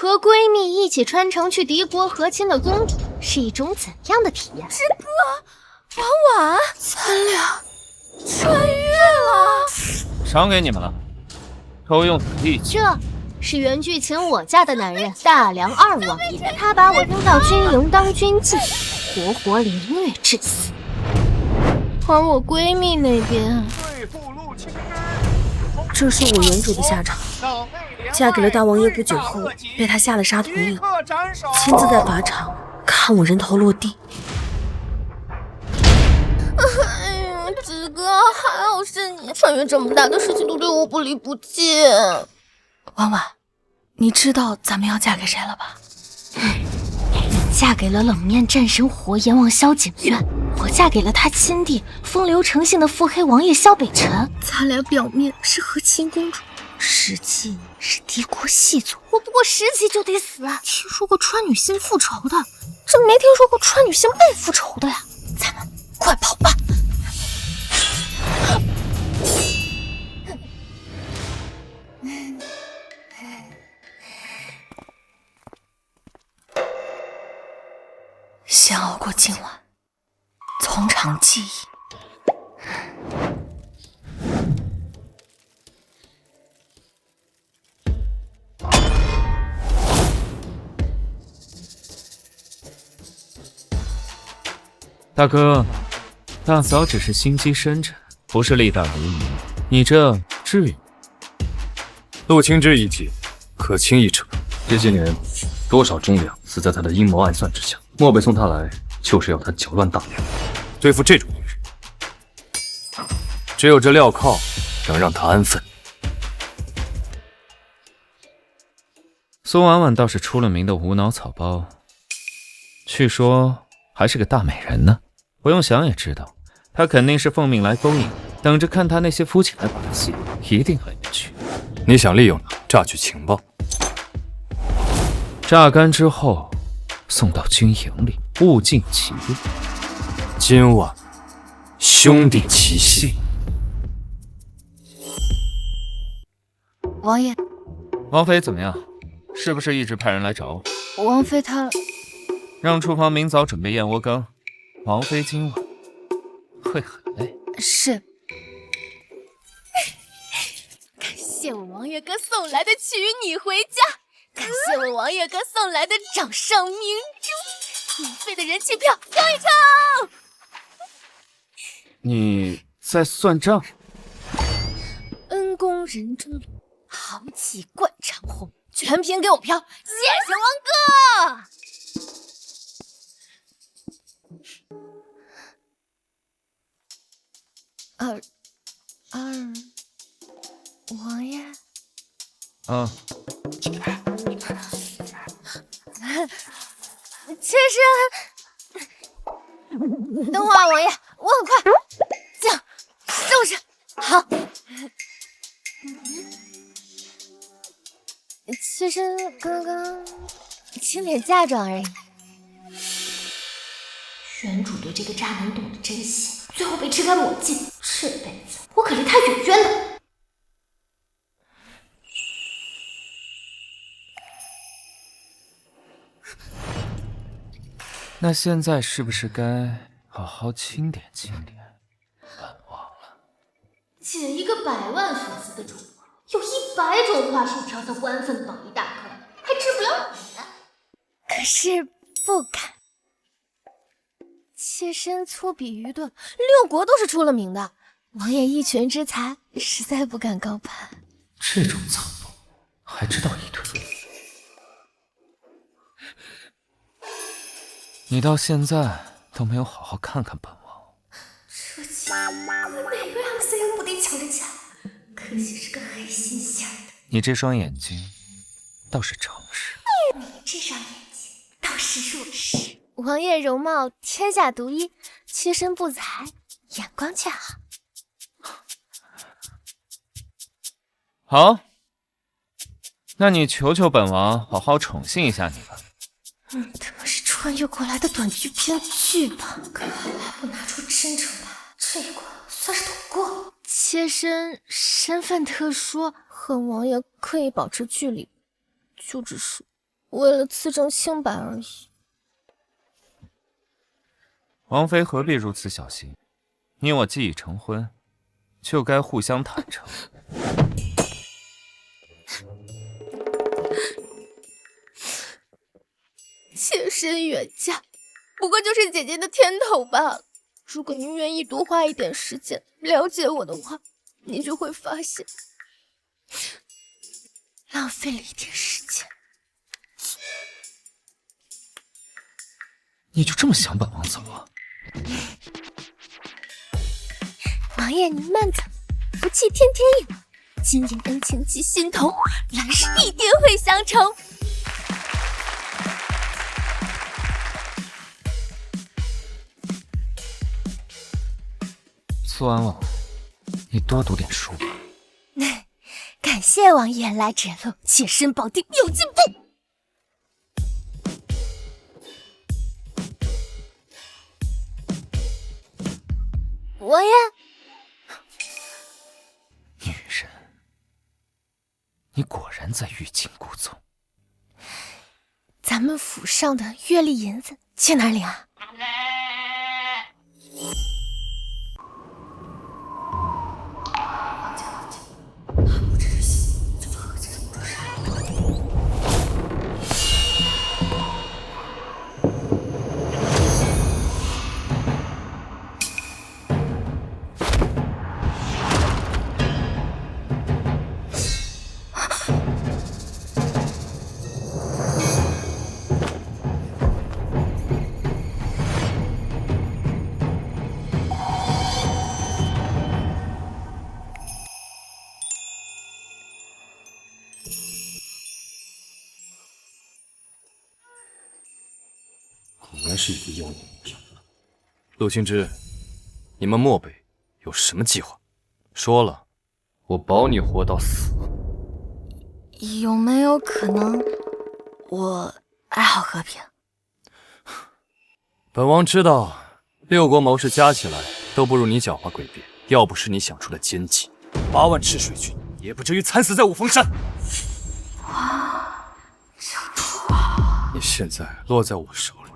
和闺蜜一起穿城去敌国和亲的公主是一种怎样的体验？师哥，婉婉，咱俩穿越了！赏给你们了，抽用力气。这是原剧请我嫁的男人大梁二王爷，他把我扔到军营当军妓，活活凌虐致死。而我闺蜜那边，这是我原主的下场。嫁给了大王爷不久后，被他下了杀童令，亲自在法场看我人头落地。哎呀，子哥，还好是你，穿越这么大的事情都对我不离不弃。婉婉，你知道咱们要嫁给谁了吧？嫁给了冷面战神火阎王萧景苑，我嫁给了他亲弟风流成性的腹黑王爷萧北辰。咱俩表面是和亲公主，实际是敌国细族。我不过10级就得死啊！听说过穿女星复仇的，这没听说过穿女星被复仇的呀！咱们快跑吧！先熬过今晚，从长计议。大哥，大嫂只是心机深沉，不是力大无余。你这至于？陆清之遗体可轻易扯。这些年，多少忠良死在他的阴谋暗算之下。漠北送他来，就是要他搅乱大梁。对付这种女人，只有这镣铐能让他安分。苏婉婉倒是出了名的无脑草包，据说还是个大美人呢。不用想也知道，她肯定是奉命来勾引，等着看她那些肤浅的把戏，一定很有趣。你想利用她榨取情报，榨干之后送到军营里，物尽其用。今晚兄弟齐心。王爷，王妃怎么样？是不是一直派人来找我？王妃她让厨房明早准备燕窝羹。王妃今晚会很累。是。感谢我王爷哥送来的娶你回家，感谢我王爷哥送来的掌上明珠，免费的人气票走一场。你在算账？恩公人中龙，豪气贯长虹，全凭给我票，谢谢王哥。王爷，妾身，等会儿王爷，我很快，将收拾好。妾身刚刚清点嫁妆而已。原主对这个渣男动了真心，最后被吃干抹净，这辈子我可离他远远的。那现在是不是该好好清点清点本王了？姐一个100万粉丝的主播，有100种话术调到不安分榜一大哥，还治不了你呢。可是不敢。妾身粗鄙愚钝，6国都是出了名的。王爷一拳之才，实在不敢高攀。这种草包还知道一堆。你到现在都没有好好看看本王。这期哪个 MCN 不得抢着抢？可惜是个黑心馅的。你这双眼睛倒是诚实。你这双眼睛倒是入时。王爷容貌天下独一，妾身不才，眼光却好。好，那你求求本王好好宠幸一下你吧。他妈是穿越过来的短剧编剧吧？看来不拿出真诚来，这一关算是躲过。妾身身份特殊，和王爷刻意保持距离，就只是为了自证清白而已。王妃何必如此小心？你我既已成婚，就该互相坦诚。妾身远嫁，不过就是姐姐的天头罢了。如果您愿意多花一点时间了解我的话，您就会发现，浪费了一点时间。你就这么想本王走啊？王爷您慢走，福气天天有，今夜恩情记心头，来世必定会相逢。苏安王，你多读点书吧。感谢王爷来指路，妾身保定有进步。王爷，女人，你果然在欲擒故纵。咱们府上的月例银子去哪儿领啊？果然是一副妖孽模样。陆清之，你们漠北有什么计划？说了，我保你活到死。有没有可能，我爱好和平？本王知道，6国谋士加起来都不如你狡猾诡辩。要不是你想出了奸计，8万赤水军也不至于惨死在五峰山。你现在落在我手里，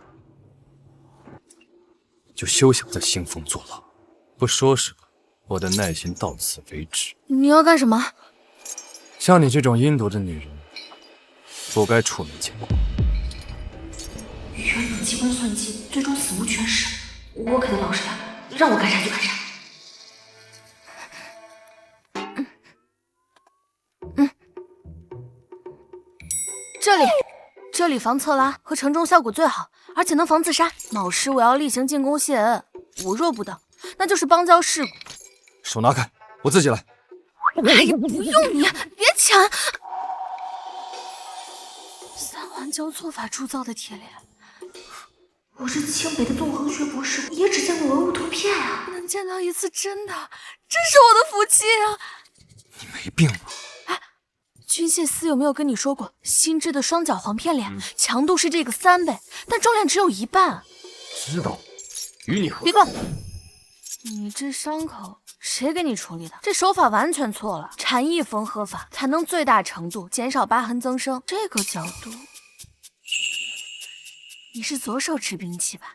就休想在兴风作浪。不说什么，我的耐心到此为止。你要干什么？像你这种阴毒的女人，不该出门见光。原本机关算尽，最终死无全尸。我可得老实点，让我干啥就干啥。这里防侧拉和承重效果最好，而且能防自杀。老师，我要例行进宫谢恩，我若不等，那就是邦交事故。手拿开，我自己来。哎呀，不用你，别抢！三环交错法铸造的铁链，我是清北的纵横学博士，也只见过文物图片啊，能见到一次真的，真是我的福气啊！你没病吗？军械司有没有跟你说过，新制的双角簧片链强度是这个3倍，但重量只有1半。知道，与你何？别动！你这伤口谁给你处理的？这手法完全错了，禅意缝合法才能最大程度减少疤痕增生。这个角度，你是左手持兵器吧？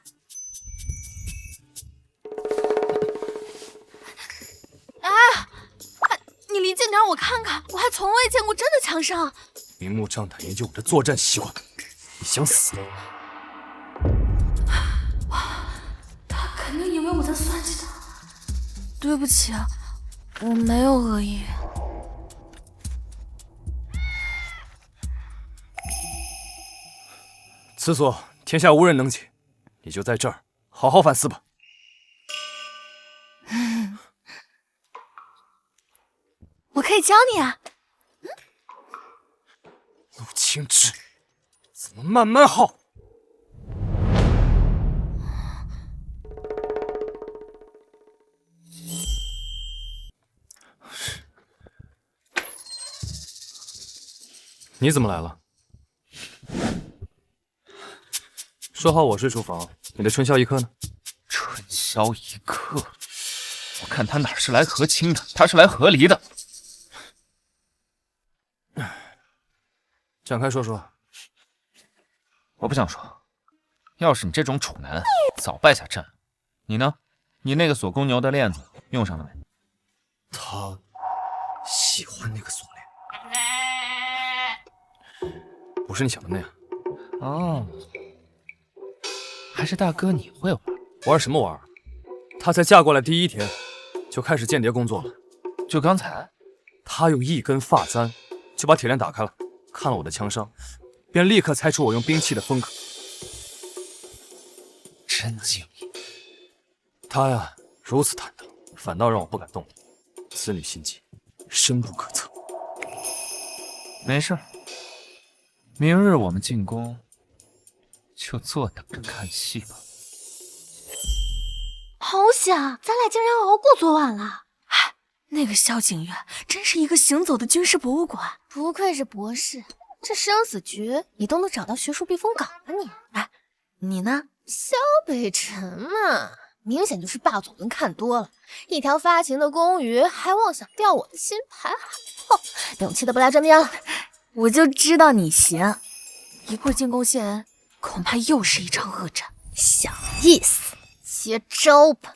你离近点，我看看，我还从未见过真的枪伤。明目张胆研究我的作战习惯，你想死？他肯定以为我在算计他。对不起啊，我没有恶意。此所天下无人能解，你就在这儿好好反思吧。我可以教你啊。陆清之，怎么慢慢耗？你怎么来了？说好我睡书房，你的春宵一刻呢？春宵一刻，我看他哪是来和亲的，他是来和离的。展开说说，我不想说。要是你这种处男，早败下阵。你呢？你那个锁公牛的链子用上了没？他喜欢那个锁链，不是你想的那样。哦，还是大哥你会玩？玩什么玩？他才嫁过来第1天，就开始间谍工作了。就刚才，他用一根发簪就把铁链打开了，看了我的枪伤，便立刻猜出我用兵器的风格。真敬业。他呀，如此坦荡，反倒让我不敢动。此女心机，深不可测。没事，明日我们进宫，就坐等着看戏吧。好险，咱俩竟然熬过昨晚了。哎，那个萧景远真是一个行走的军事博物馆，不愧是博士，这生死局你都能找到学术避风港了你。哎，你呢？萧北辰嘛，明显就是霸总文看多了，一条发情的公鱼还妄想钓我的新牌，哼，勇气都不来这边了。我就知道你行，一会儿进攻谢恩，恐怕又是一场恶战。小意思，接招吧。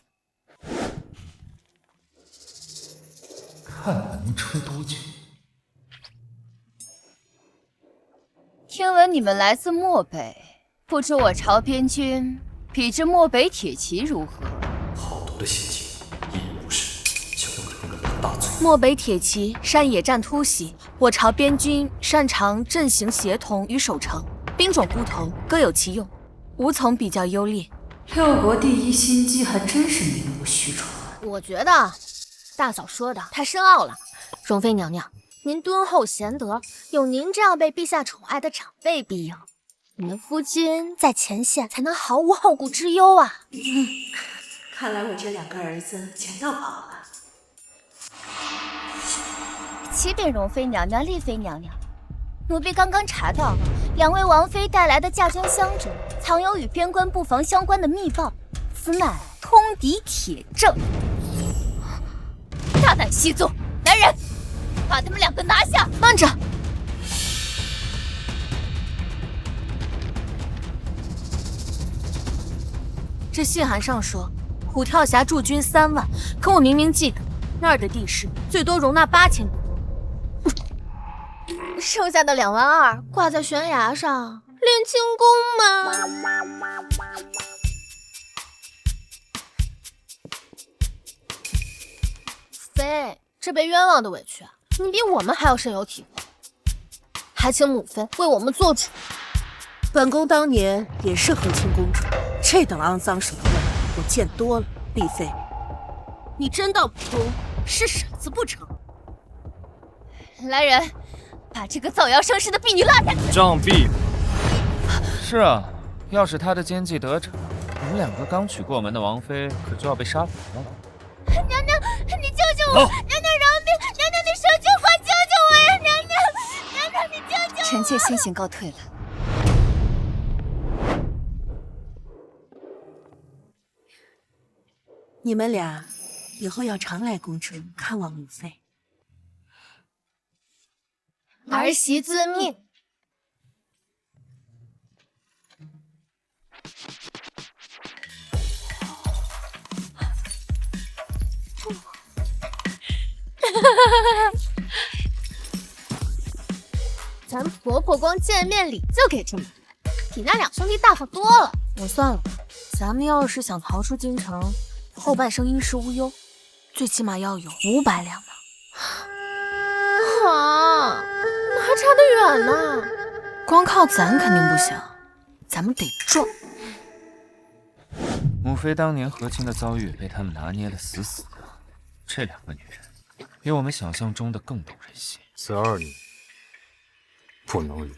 看能撑多久。听闻你们来自漠北，不知我朝边军比之漠北铁骑如何？好毒的心机，一言不适就用着那个大嘴。漠北铁骑善野战突袭，我朝边军擅长阵型协同与守城，兵种不同，各有其用，无从比较优劣。六国第一心机还真是名不虚传。我觉得大嫂说的太深奥了。容妃娘娘，您敦厚贤德，有您这样被陛下宠爱的长辈庇佑，你们夫君在前线才能毫无后顾之忧啊。看来我这2个儿子全要跑了。启禀容妃娘娘、丽妃娘娘，奴婢刚刚查到2位王妃带来的嫁妆箱中藏有与边关布防相关的密报，此乃通敌铁证。大胆细作，来人，把他们2个拿下！慢着，这信函上说虎跳峡驻军3万，可我明明记得那儿的地势最多容纳8000多。剩下的2万2挂在悬崖上练轻功吗？妃，这被冤枉的委屈，你比我们还要深有体会。还请母妃为我们做主。本宫当年也是和亲公主，这等肮脏手段我见多了。丽妃，你真当本宫是傻子不成？来人，把这个造谣生事的婢女拉下去！杖毙！是啊，要是他的奸计得逞，我们2个刚娶过门的王妃可就要被杀头了。娘娘，你救救我！娘娘饶命！娘娘，你说句话救救我呀！娘娘，娘娘，你救救我！臣妾先行告退了。你们俩以后要常来宫中看望母妃。儿媳遵命。咱婆婆光见面礼就给这么多，比那2兄弟大方多了。我算了，咱们要是想逃出京城，后半生衣食无忧，最起码要有500两呢。啊，那还差得远呢。光靠咱肯定不行，咱们得撞。母妃当年和亲的遭遇被他们拿捏得死死的，这2个女人比我们想象中的更懂人心。此2女不能留。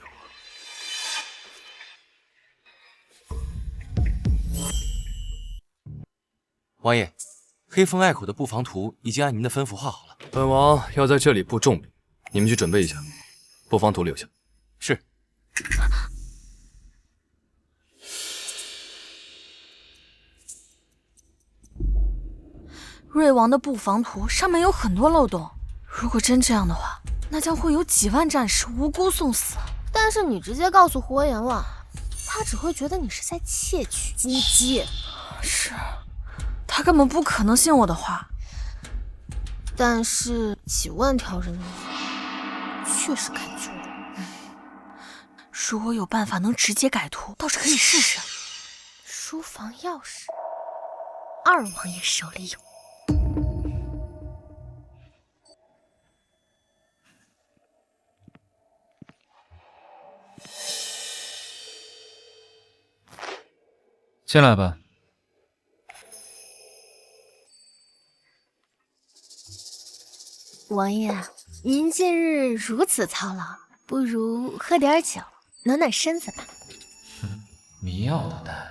王爷，黑风隘口的布防图已经按您的吩咐画好了。本王要在这里布重兵，你们去准备一下，布防图留下。是。瑞王的布防图上面有很多漏洞，如果真这样的话，那将会有几万战士无辜送死。但是你直接告诉火阎王，他只会觉得你是在窃取金姬。是，他根本不可能信我的话。但是几万条人命确实看重了。如果有办法能直接改图，倒是可以试试。书房钥匙，二王爷手里有。进来吧。王爷，您近日如此操劳，不如喝点酒，暖暖身子吧。迷药的蛋。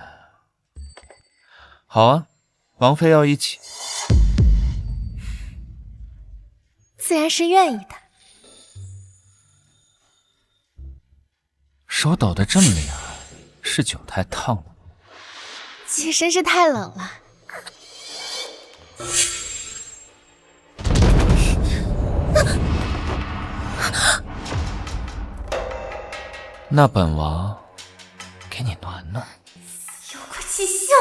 好啊，王妃要一起。自然是愿意的。手抖得这么厉害，是酒太烫了吗？其实是太冷了。那本王给你暖暖。有怪气象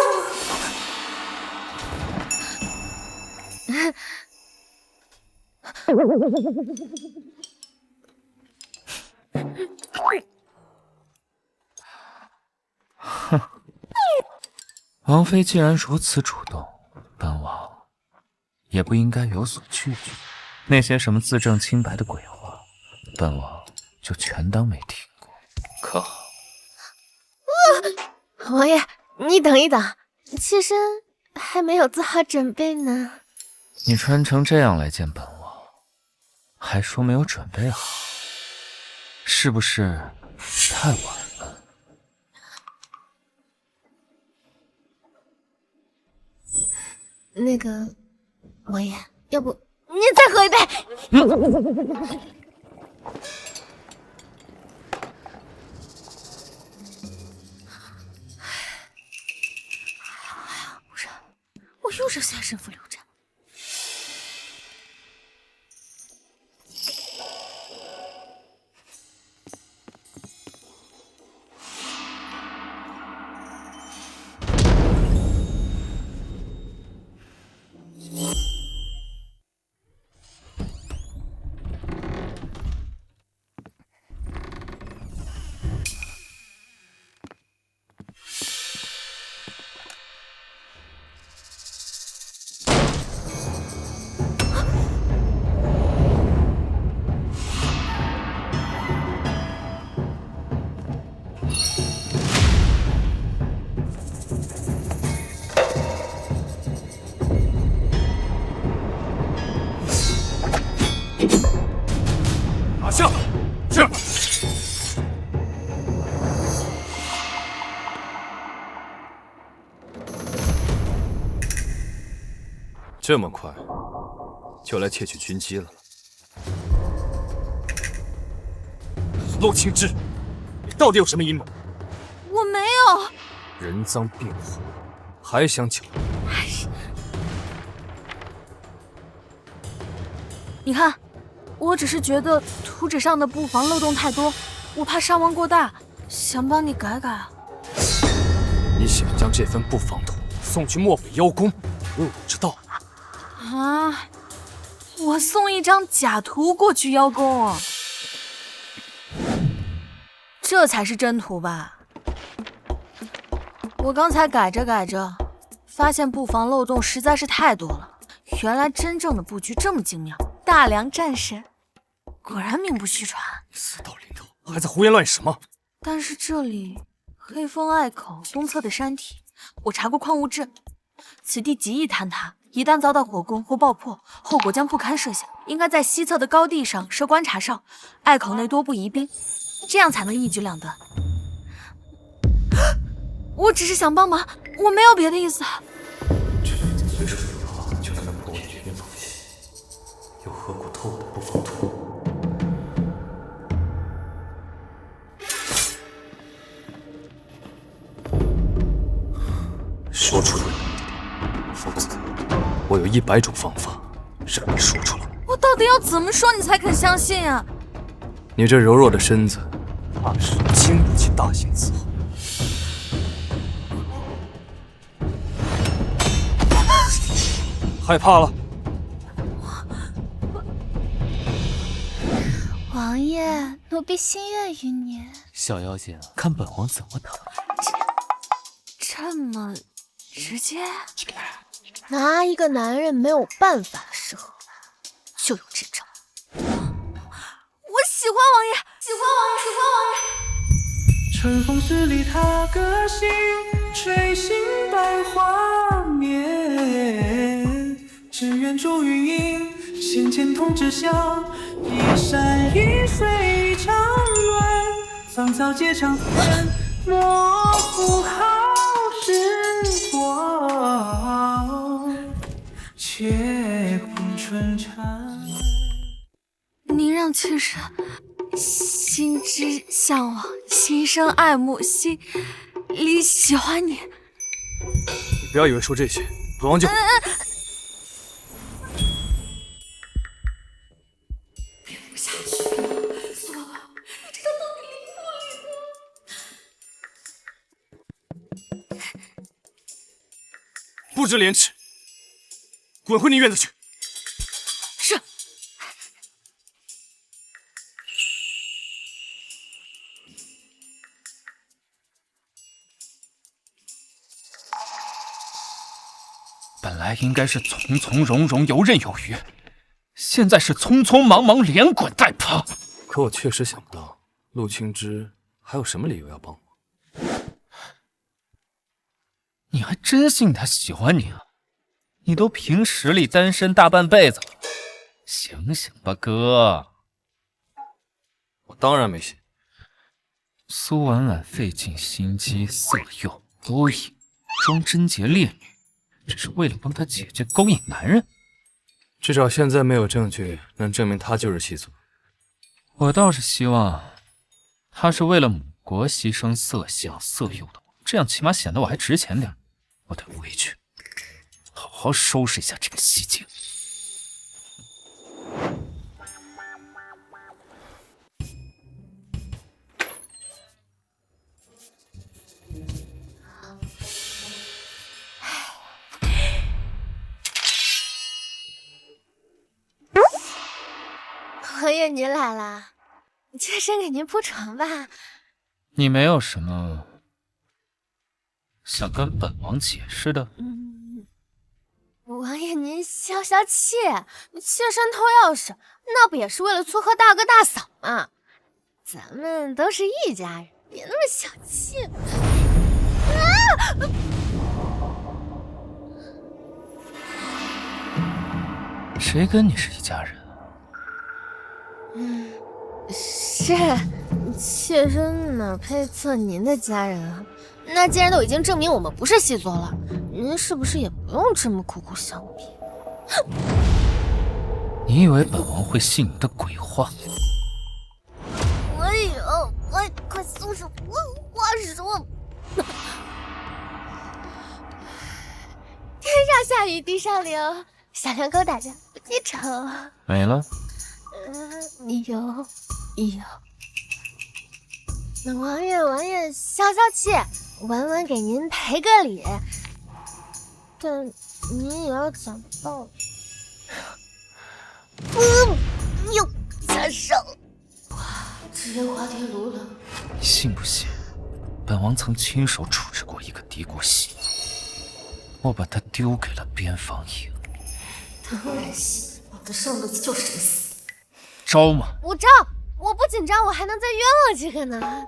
哼，王妃既然如此主动，本王也不应该有所拒绝。那些什么自证清白的鬼话，本王就全当没听过，可好？王爷，你等一等，妾身还没有做好准备呢。你穿成这样来见本王，还说没有准备好，是不是太晚了？那个，王爷，要不您再喝一杯？不是，我又是三神符流战。下是。这么快就来窃取军机了？陆清之，你到底有什么阴谋？我没有。人赃并获，还想狡辩？你看。我只是觉得图纸上的布防漏洞太多，我怕伤亡过大，想帮你改改啊。你想将这份布防图送去漠北妖宫，误我之道啊！我送一张假图过去妖宫，这才是真图吧？我刚才改着改着，发现布防漏洞实在是太多了。原来真正的布局这么精妙，大梁战神。果然名不虚传，死到临头还在胡言乱语什么？但是这里黑风隘口东侧的山体，我查过矿物志，此地极易坍塌，一旦遭到火攻或爆破，后果将不堪设想。应该在西侧的高地上设观察哨，隘口内多布疑兵，这样才能一举两得。我只是想帮忙，我没有别的意思。这随手一划就能破我绝边防线，有何故偷我的布防图？说出来，否则我有100种方法让你说出来。我到底要怎么说你才肯相信啊？你这柔弱的身子，怕是经不起大刑伺候。害怕了？王爷，奴婢心悦于您。小妖精，看本王怎么疼！这么直接？拿一个男人没有办法的时候，就有这招。我喜欢王爷，喜欢王爷，喜欢王爷。春风十里他个性，吹醒百花眠。只愿祝云英，先前同知晓，一山一水一长乱，芳草皆长天，莫负好时光，且共春蝉。您让妾身心之向往，心生爱慕，心里喜欢你。你不要以为说这些，本王就……不下去了，索宝，你这个到底离不离婚？不知廉耻，滚回你院子去！是。本来应该是从从容容、游刃有余，现在是匆匆忙忙、连滚带爬。可我确实想不到，陆清之还有什么理由要帮我？你还真信他喜欢你啊？你都凭实力单身大半辈子了，醒醒吧，哥！我当然没信。苏婉婉费尽心机色诱、勾引，装贞洁烈女，只是为了帮她姐姐勾引男人。至少现在没有证据能证明她就是细作。我倒是希望她是为了母国牺牲色相色诱的，这样起码显得我还值钱点。我得回去好好收拾一下这个西京。王爷您来啦，妾身给您铺床吧。你没有什么想跟本王解释的？王爷您消消气，妾身偷钥匙，那不也是为了撮合大哥大嫂吗？咱们都是一家人，别那么小气。谁跟你是一家人？是，妾身哪配做您的家人啊？那既然都已经证明我们不是细作了，您是不是也不用这么苦苦相逼？你以为本王会信你的鬼话？哎呦，快松手！我话说，天上下雨地上流，小两口打架不记仇。没了。有。那王爷消消气，婉婉给您赔个礼，但您也要讲道理。又下手，直接滑铁卢了。你信不信？本王曾亲手处置过一个敌国戏，我把他丢给了边防营。当然信，我的上辈子就是这么死。招吗？我招，我不紧张，我还能再冤枉几个呢。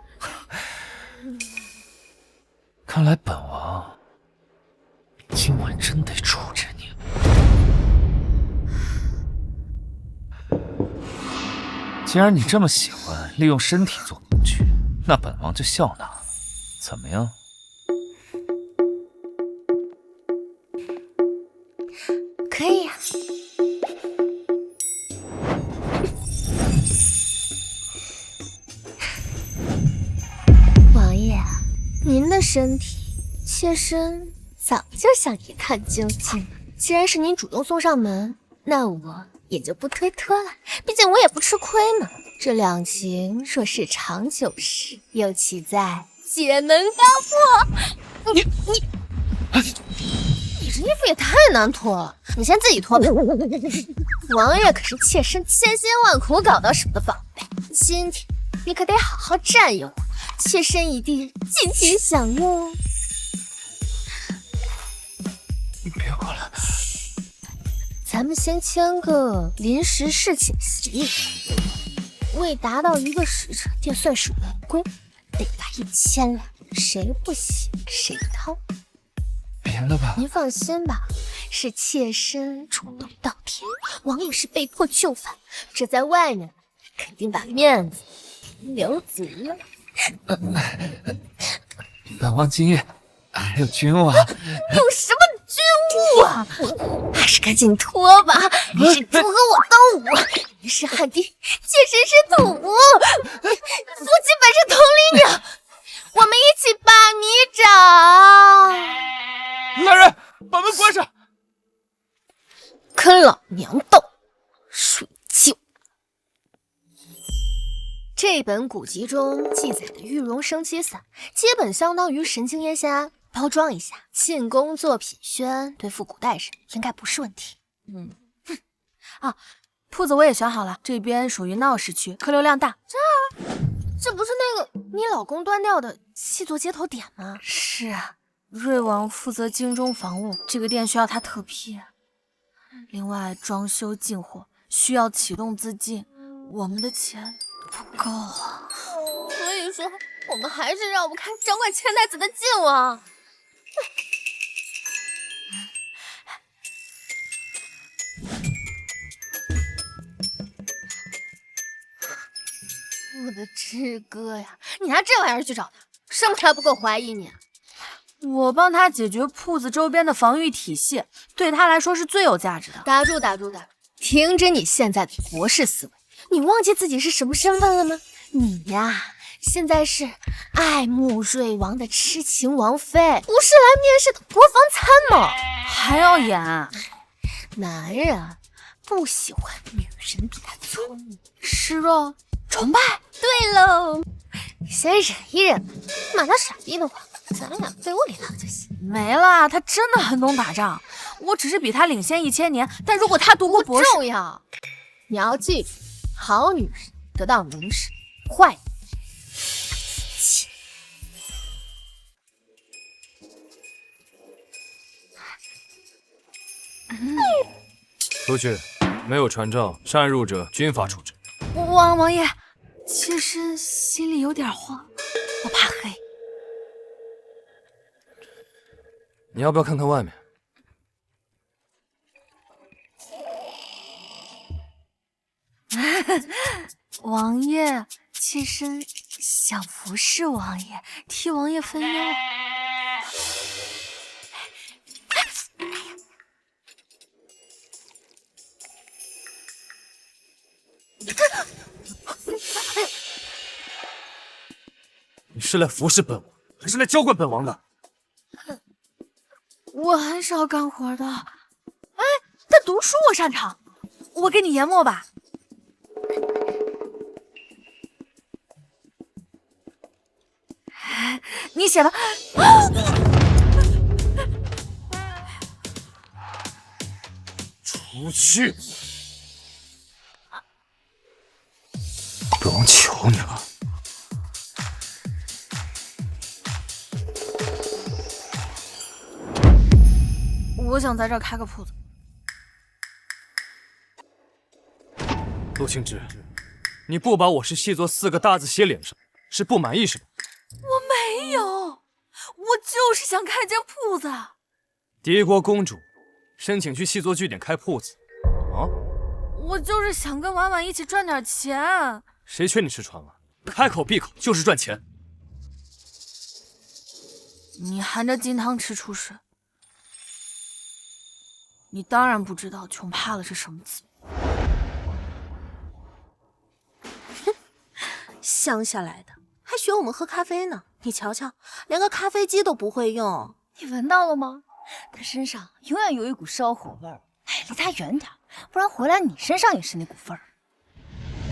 看来本王今晚真得处置你。既然你这么喜欢利用身体做工具，那本王就笑纳了。怎么样？可以呀。王爷，您的身体，妾身早就想一看究竟。既然是您主动送上门，那我也就不推脱了，毕竟我也不吃亏嘛。这两情若是长久时，又岂在解门高破？你这衣服也太难脱了，你先自己脱吧。王爷可是妾身千辛万苦搞到手的宝贝，今天你可得好好占有我，妾身一定尽情享用。别过来。咱们先签个临时侍寝协议，未达到1个时辰便算是违规，得罚1000两，谁不行谁掏。别了吧，您放心吧，是妾身主动倒贴，王爷是被迫就范，这在外面肯定把面子留足了。本王今夜还有君王，有什么军务啊？还是赶紧脱吧！你是猪和我斗舞，你是汗滴，妾身是土。夫妻本是同林鸟，我们一起把米找。来人，把门关上！跟老娘斗，睡觉。这本古籍中记载的玉容生机散，基本相当于神经烟虾。包装一下，进宫做品宣，对付古代人应该不是问题。铺子我也选好了，这边属于闹市区，客流量大。这不是那个你老公端掉的细作街头点吗？是啊，瑞王负责京中防务，这个店需要他特批。另外，装修进货需要启动资金，我们的钱不够啊。所以说，我们还是绕不开掌管千代子的靖王。我的志哥呀，你拿这玩意儿去找他，生怕他不够怀疑你。我帮他解决铺子周边的防御体系，对他来说是最有价值的。打住！停止你现在的国士思维，你忘记自己是什么身份了吗？你呀，现在是爱慕瑞王的痴情王妃，不是来面试的国防参谋。还要演？男人啊，不喜欢女人比他聪明，示弱。崇拜。对喽，你先忍一忍，骂他傻逼的话，咱俩被窝里聊就行。没了，他真的很懂打仗，我只是比他领先1000年。但如果他读过博士，不重要。你要记住，好女人得到名声，坏女人钱。出去，没有传召，擅入者军法处置。王爷，妾身心里有点慌，我怕黑。你要不要看看外面？王爷，妾身想服侍王爷，替王爷分忧。你是来服侍本王，还是来浇灌本王的？我很少干活的。哎，但读书我擅长，我给你研墨吧。你写的。出去！本王求你了。我想在这儿开个铺子。陆清之，你不把我是细作4个大字写脸上，是不满意是吧？我没有，我就是想开间铺子。敌国公主申请去细作据点开铺子啊？我就是想跟婉婉一起赚点钱。谁劝你吃船了？开口闭口就是赚钱。你含着金汤匙出世，你当然不知道穷怕了是什么滋味。乡下来的还学我们喝咖啡呢，你瞧瞧，连个咖啡机都不会用。你闻到了吗？他身上永远有一股烧火味儿，哎，离他远点，不然回来你身上也是那股味儿。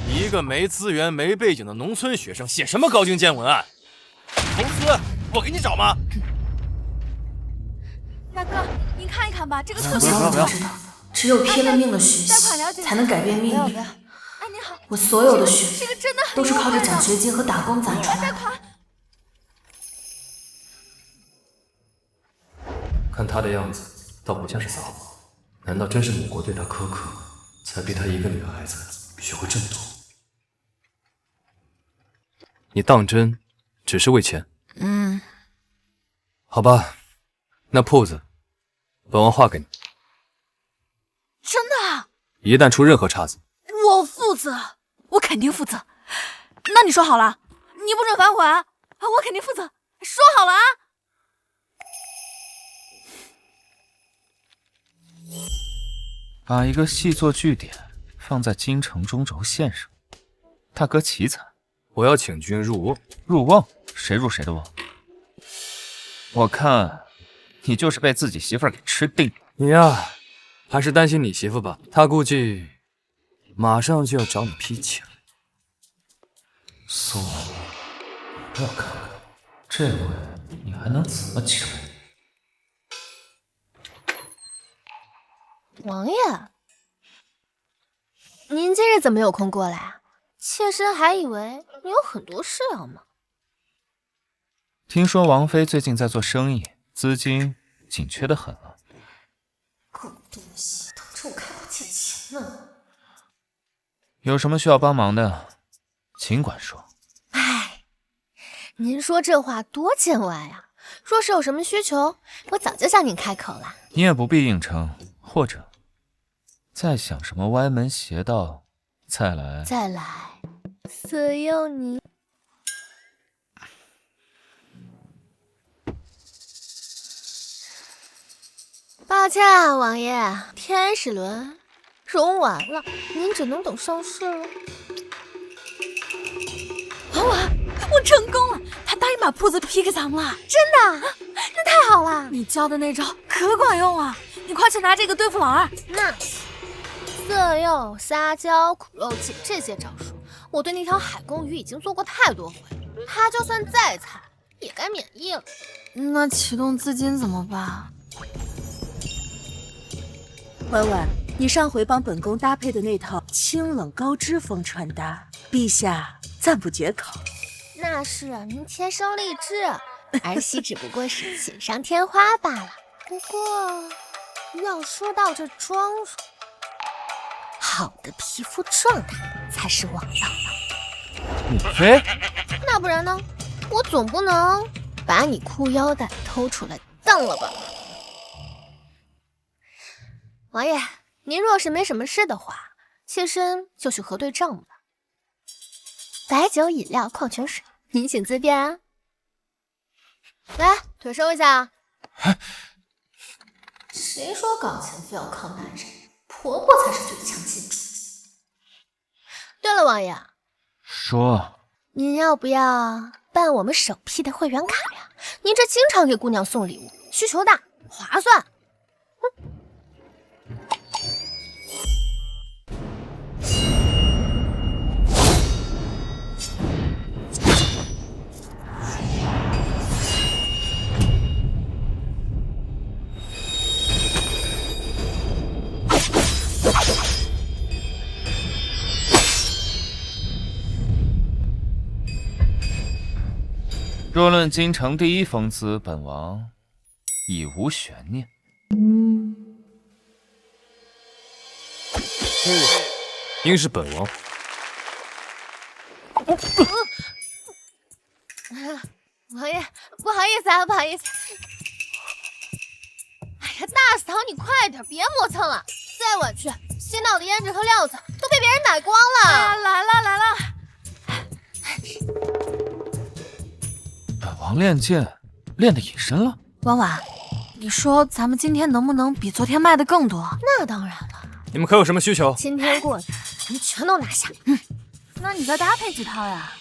一个没资源、没背景的农村学生，写什么高精尖文案？投资我给你找吗？大哥，您看一看吧，这个特别不要！只有拼了命的学习，才能改变命运。我所有的学费都是靠着奖学金和打工攒出来的。看他的样子，倒不像是撒谎。难道真是母国对他苛刻，才逼他一个女孩子学会这么多？你当真只是为钱？好吧，那铺子，本王划给你。真的啊？一旦出任何差子，我负责，我肯定负责。那你说好了，你不准反悔啊！我肯定负责，说好了啊！把一个细作据点放在京城中轴线上，大哥奇才。我要请君入瓮。入瓮？谁入谁的瓮？我看你就是被自己媳妇儿给吃定了。你呀，还是担心你媳妇吧，她估计马上就要找你批钱。苏，我要看看这回你还能怎么求？王爷，您今日怎么有空过来啊？妾身还以为你有很多事要忙。听说王妃最近在做生意，资金紧缺的很了。狗东西，等着我开口借钱呢。有什么需要帮忙的，尽管说。哎，您说这话多见外啊！若是有什么需求，我早就向您开口了。你也不必应承，或者再想什么歪门邪道，再来色诱你。抱歉啊，王爷，天使轮融完了，您只能等上市了。王婉，我成功了，他答应把铺子批给咱们了。真的？那太好了！你教的那招可管用了，你快去拿这个对付老二。那行，色诱、撒娇、苦肉计这些招数，我对那条海宫鱼已经做过太多回，他就算再惨，也该免疫了。那启动资金怎么办？婉婉，你上回帮本宫搭配的那套清冷高脂风穿搭，陛下赞不绝口。那是您天生丽质，儿媳只不过是锦上添花罢了。不过，要说到这妆容，好的皮肤状态才是王道呢。母妃？那不然呢？我总不能把你裤腰带偷出来当了吧？王爷，您若是没什么事的话，妾身就去核对账目了。白酒、饮料、矿泉水，您请自便啊。来，腿收一下。谁说搞钱非要靠男人？婆婆才是最强金主。对了，王爷，说，您要不要办我们首批的会员卡呀？您这经常给姑娘送礼物，需求大，划算。若论京城第一风姿，本王已无悬念。应是本王。王爷，不好意思啊，不好意思。哎呀，大嫂，你快点，别磨蹭了，再晚去，新到的胭脂和料子都被别人买光了。哎呀，来了。本王练剑练得隐身了。婉婉，你说咱们今天能不能比昨天卖的更多？那当然了，你们可有什么需求？今天过去，咱们全都拿下。那你再搭配几套呀？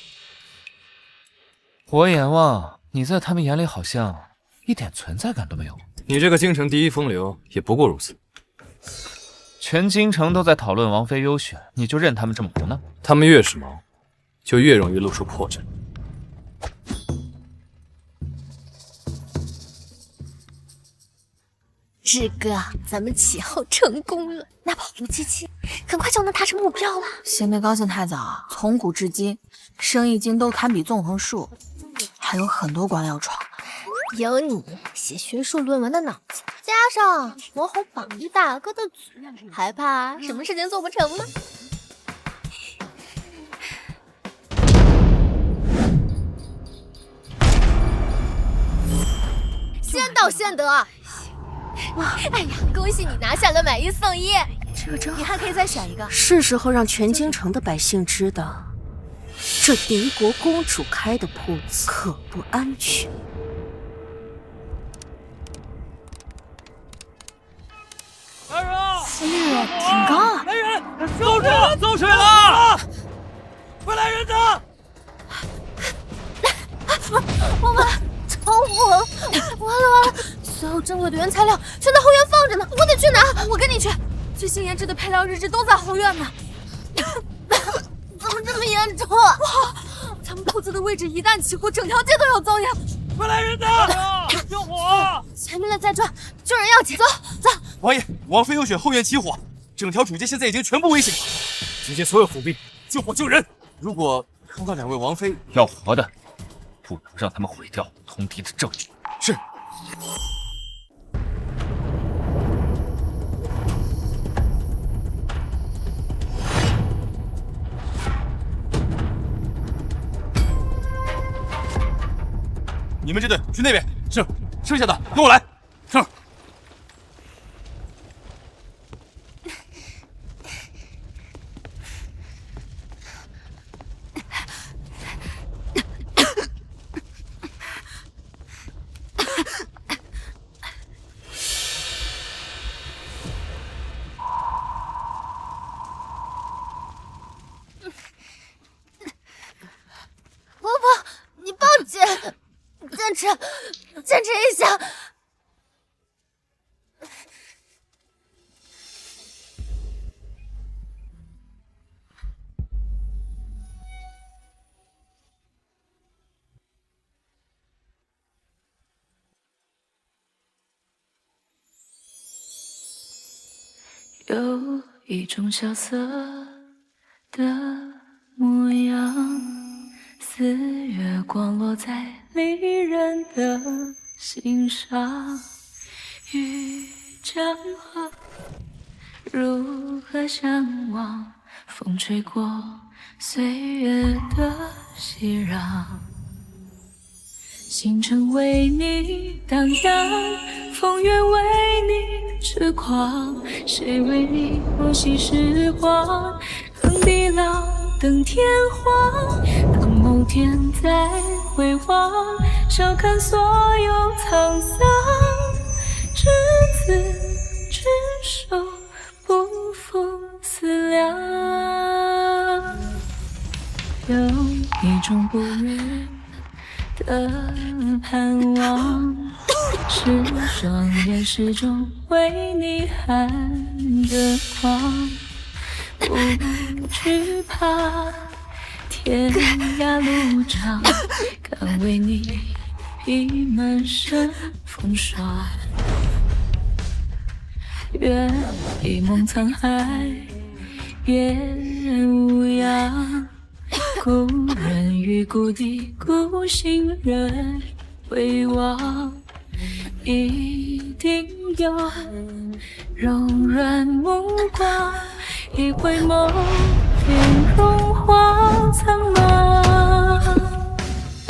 我眼望你在他们眼里好像一点存在感都没有。你这个京城第一风流也不过如此。全京城都在讨论王妃优选，你就任他们这么胡闹？他们越是忙，就越容易露出破绽。志哥，咱们起号成功了，那跑路机器很快就能达成目标了。先别高兴太早，从古至今，生意经都堪比纵横树，还有很多关要闯。有你写学术论文的脑子，加上魔猴榜一大哥的嘴，还怕什么事情做不成吗？先到先得！哇，哎呀，恭喜你拿下了买一送一！这个真好，你还可以再选一个。是时候让全京城的百姓知道，这敌国公主开的铺子可不安全。来人啊！利润挺高啊！来人！走水了！走水了！快来人呐！超火！完了！所有珍贵的原材料全在后院放着呢，我得去拿。我跟你去，最新研制的配料日志都在后院呢。怎么这么严重？咱们铺子的位置一旦起火，整条街都要遭殃。快来人呐！救火！前面的在转，救人要紧。走走。王爷，王妃有血，后院起火，整条主街现在已经全部危险了。集结所有府兵，救火救人。如果看到两位王妃要活的，不能让他们毁掉通敌的证据。是。你们这队去那边，是。剩下的跟我来。是。婆婆，你报警！坚持一下。有一种萧瑟的模样，似月光落在离人的心上，欲江河如何相望？风吹过岁月的熙攘，星辰为你荡漾，风月为你痴狂，谁为你不惜时光？等地老，等天荒，等某天再回望，笑看所有沧桑，执子之手，不负思量。有一种不忍的盼望，是双眼始终为你含着光，不惧怕天涯路长，敢为你披满身风霜。愿一梦沧海，别无恙。故人于故地，孤行人回望，一定有柔软目光，一回眸，便融化苍茫。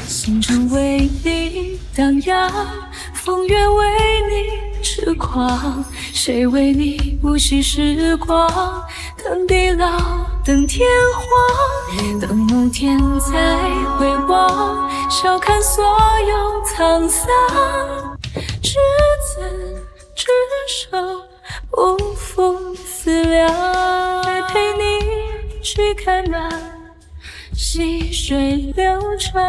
星辰为你荡漾，风月为你痴狂，谁为你不惜时光？等地老，等天荒，等某天再回望，笑看所有沧桑，执子之手，不负思量，陪你去看那细水流长。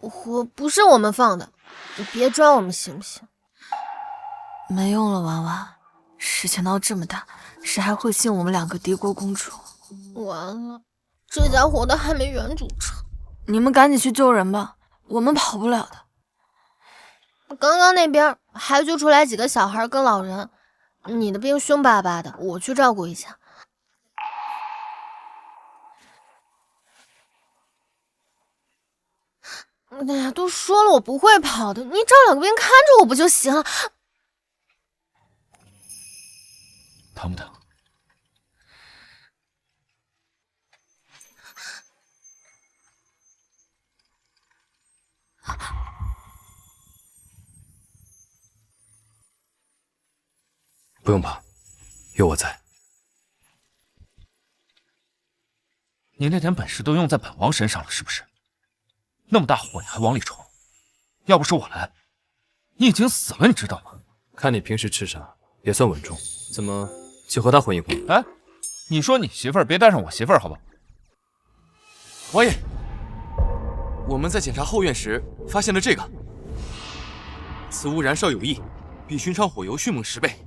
火不是我们放的，你别抓我们行不行？没用了，婉婉，事情闹这么大，谁还会信我们两个敌国公主？完了，这家伙的还没原主成。你们赶紧去救人吧，我们跑不了的。刚刚那边还救出来几个小孩跟老人，你的病凶巴巴的，我去照顾一下。哎呀，都说了我不会跑的，你找两个兵看着我不就行了？疼不疼？不用怕，有我在。你那点本事都用在本王身上了，是不是？那么大火你还往里冲，要不是我来，你已经死了，你知道吗？看你平时吃啥，也算稳重，怎么就和他混一混？哎，你说你媳妇儿别带上我媳妇儿，好不好？王爷，我们在检查后院时发现了这个，此物燃烧有异，比寻常火油迅猛10倍。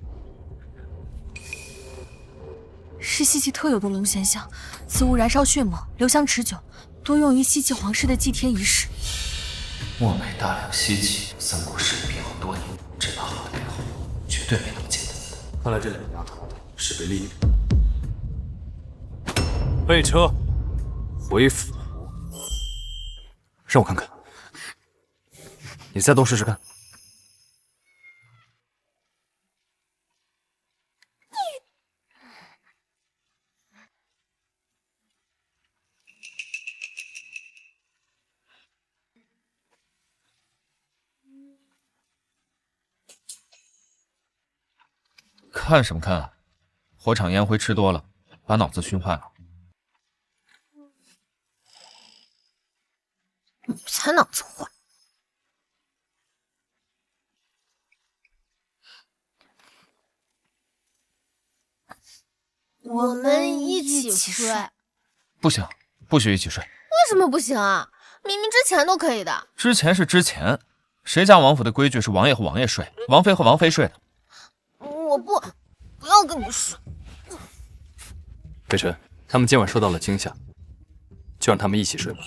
是西岐特有的龙涎香，此物燃烧迅猛，留香持久，多用于西岐皇室的祭天仪式。漠北大梁西岐三国势力变后多年，这把火的背后绝对没那么简单。看来这两个丫头是被利用。备车，回府。让我看看，你再动试试看。看什么看啊？火场烟灰吃多了，把脑子熏坏了。你才脑子坏！我们一起睡。不行，不许一起睡。为什么不行啊？明明之前都可以的。之前是之前，谁家王府的规矩是王爷和王爷睡，王妃和王妃睡的？我不要跟你睡。北辰，他们今晚受到了惊吓，就让他们一起睡吧。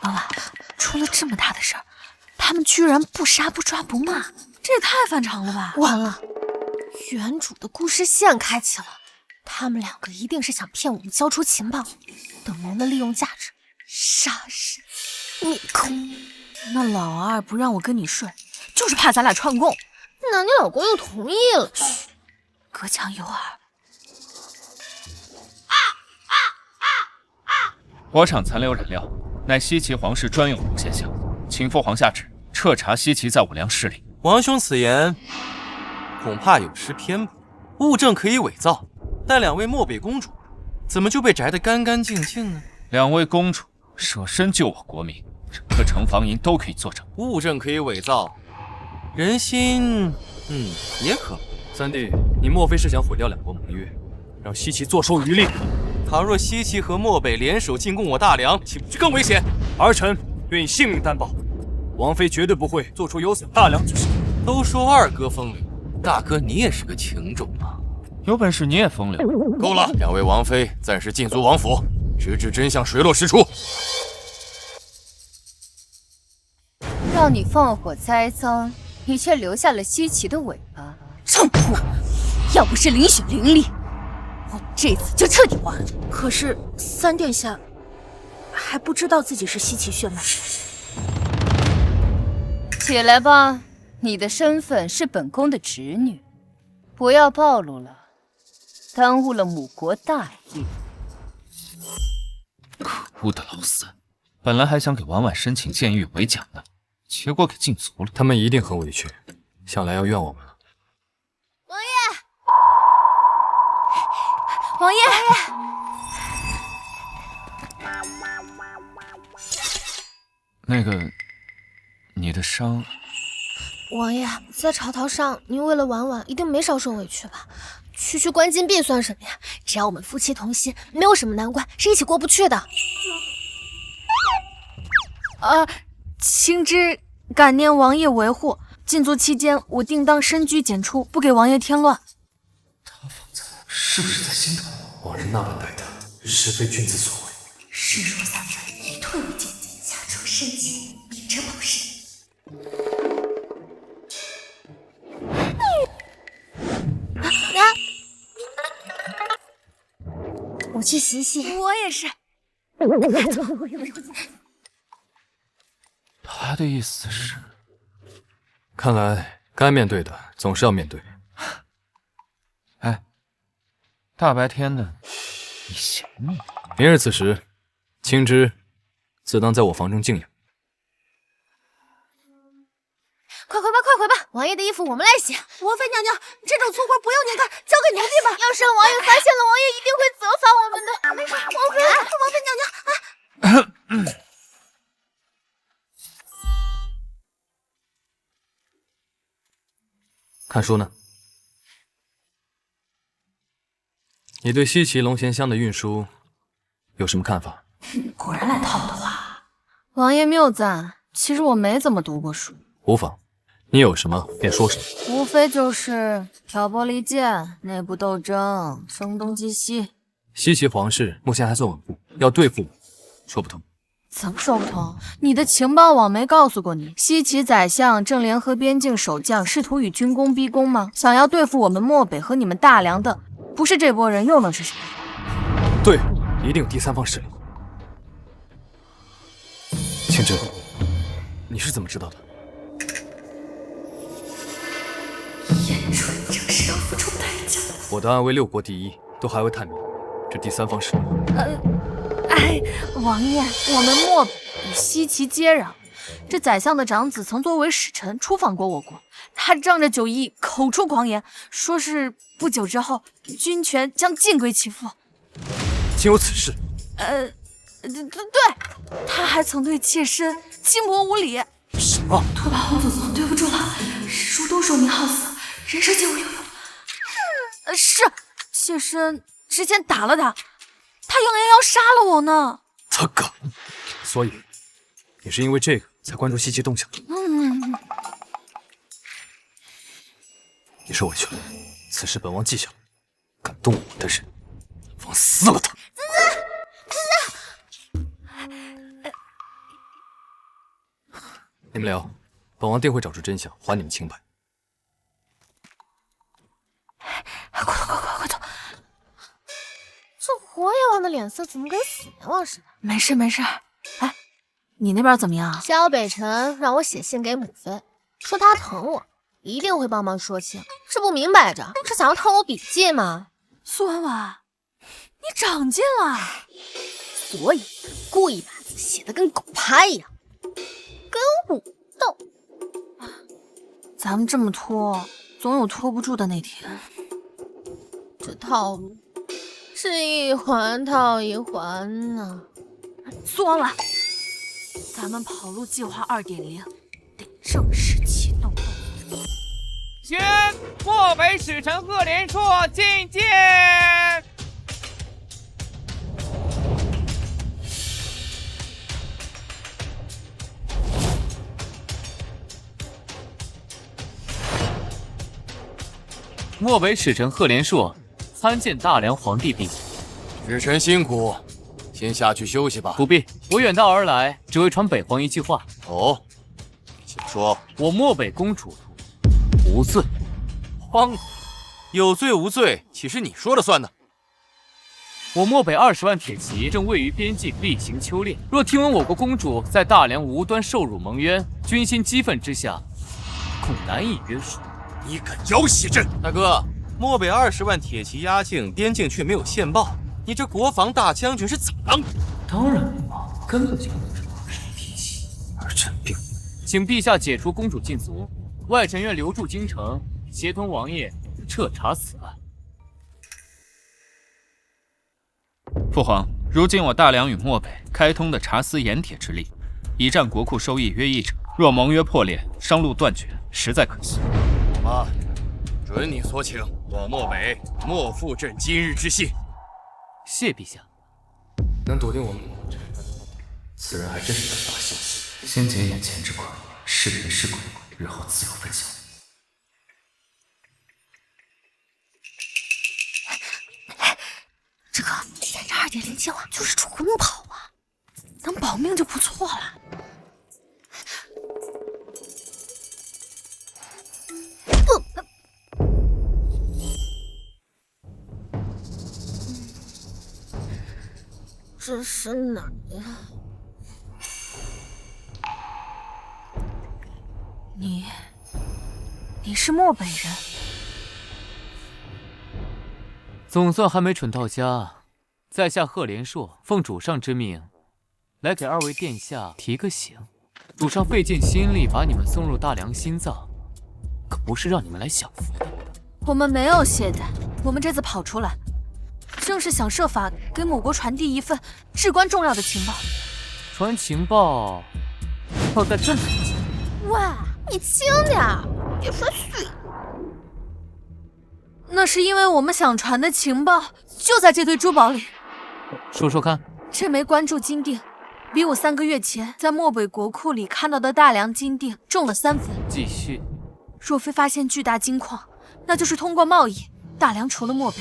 老板，出了这么大的事儿，他们居然不杀不抓不骂，这也太反常了吧！完了，原主的故事线开启了，他们两个一定是想骗我们交出情报，等龙的利用价值，杀人灭口。那老二不让我跟你睡，就是怕咱俩串供。那你老公又同意了。嘘，隔墙有耳。火场残留燃料乃西岐皇室专用龙涎香，请父皇下旨彻查西岐在五梁势力。王兄此言恐怕有失偏颇，物证可以伪造，但两位漠北公主怎么就被摘得干干净净呢？两位公主舍身救我国民，整个城防营都可以作证。物证可以伪造，人心也可。三弟，你莫非是想毁掉两国盟约，让西岐坐收渔利？倘若西岐和漠北联手进攻我大梁，岂不是更危险？儿臣愿以性命担保，王妃绝对不会做出有损大梁之事。都说二哥风流，大哥你也是个情种啊！有本事你也风流。够了，两位王妃暂时禁足王府，直至真相水落石出。让你放火栽赃，你却留下了西岐的尾巴，臭破！要不是淋血淋漓，我这次就彻底完了。可是三殿下还不知道自己是西岐血脉。起来吧，你的身份是本宫的侄女，不要暴露了，耽误了母国大业。可恶的老三，本来还想给婉婉申请监狱为奖的，结果给禁足了。他们一定很委屈，想来要怨我们了。王爷，王爷，那个，你的伤……王爷，在朝堂上，您为了婉婉，一定没少受委屈吧？区关禁闭算什么呀？只要我们夫妻同心，没有什么难关是一起过不去的。青枝感念王爷维护，禁足期间我定当深居简出，不给王爷添乱。他方才是不是在心疼我？往日那般待他，实非君子所为。视若三分，以退为进，下出深情，秉承保身。我去洗洗。我也是。他的意思是，看来该面对的总是要面对。哎，大白天的，你闲吗？明日此时，青枝自当在我房中静养。快回吧，快回吧！王爷的衣服我们来洗。王妃娘娘，这种粗活不用您干，交给奴婢吧。要是让王爷发现了，王爷一定会责罚我们的。没事，王妃娘娘，看书呢？你对西岐龙涎香的运输有什么看法？果然来套我的话。王爷谬赞，其实我没怎么读过书。无妨，你有什么便说什么。无非就是挑拨离间、内部斗争、声东击西。西岐皇室目前还算稳固，要对付我，说不通。怎么说不通？你的情报网没告诉过你，西岐宰相正联合边境守将，试图与军功逼宫吗？想要对付我们漠北和你们大梁的，不是这波人又能是谁？对，一定有第三方势力。青枝，你是怎么知道的？燕春正是要付出代价的。我的安危6国第一，都还未探明，这第三方势力。王爷，我们漠北与西岐接壤，这宰相的长子曾作为使臣出访过我国，他仗着酒意，口出狂言，说是不久之后军权将尽归其父。竟有此事？对，他还曾对妾身轻薄无礼。什么？拓跋洪祖宗，对不住了，史书都说您好色，人生皆无有用。是，妾身之前打了他，他扬言要杀了我呢。这个，所以你是因为这个才关注西岐动向的？你受委屈了，此事本王记下了。敢动我的人，王撕了他！你们聊，本王定会找出真相，还你们清白。快走！这活阎王的脸色怎么跟死阎王似的？没事。哎，你那边怎么样？萧北辰让我写信给母妃，说他疼我，一定会帮忙说情。这不明摆着是想要偷我笔记吗？苏婉婉，你长进了，所以故意把字写得跟狗爬一样，跟武斗。咱们这么拖，总有拖不住的那天。这套路是一环套一环呢。苏婉婉，咱们跑路计划2.0得正式启动。宣漠北使臣贺连硕觐见。漠北使臣贺连硕参见大梁皇帝陛下。使臣辛苦，先下去休息吧。不必，我远道而来，只为传北皇一句话。哦，请说。我漠北公主无罪。慌，有罪无罪，岂是你说了算呢？我漠北20万铁骑正位于边境例行秋练，若听闻我国公主在大梁无端受辱蒙冤，军心激愤之下，恐难以约束。你敢要挟朕？大哥，漠北20万铁骑压境，边境却没有线报，你这国防大将军是怎么了？当然不忙，根本就不知道什么脾气。而朕并请陛下解除公主禁足，外臣愿留驻京城，协同王爷彻查此案。父皇，如今我大梁与漠北开通的查私盐铁之利，已占国库收益约1成。若盟约破裂，商路断绝，实在可惜。好吧，准你所请，我漠北莫负朕今日之信。谢陛下。能笃定我们此人还真是胆大心细。先解眼前之困，是人是鬼，日后自有分晓。点灵气化就是纯跑啊，能保命就不错了。这是哪儿呀？你是漠北人？总算还没蠢到家。在下贺连硕，奉主上之命，来给二位殿下提个醒。主上费尽心力把你们送入大梁心脏，可不是让你们来享福的。我们没有懈怠，我们这次跑出来，正是想设法给某国传递一份至关重要的情报。传情报要在这里。喂，你轻点儿，别摔碎。那是因为我们想传的情报就在这堆珠宝里。说说看。这枚关注金锭，比我3个月前在漠北国库里看到的大梁金锭重了3分。继续。若非发现巨大金矿，那就是通过贸易，大梁除了漠北，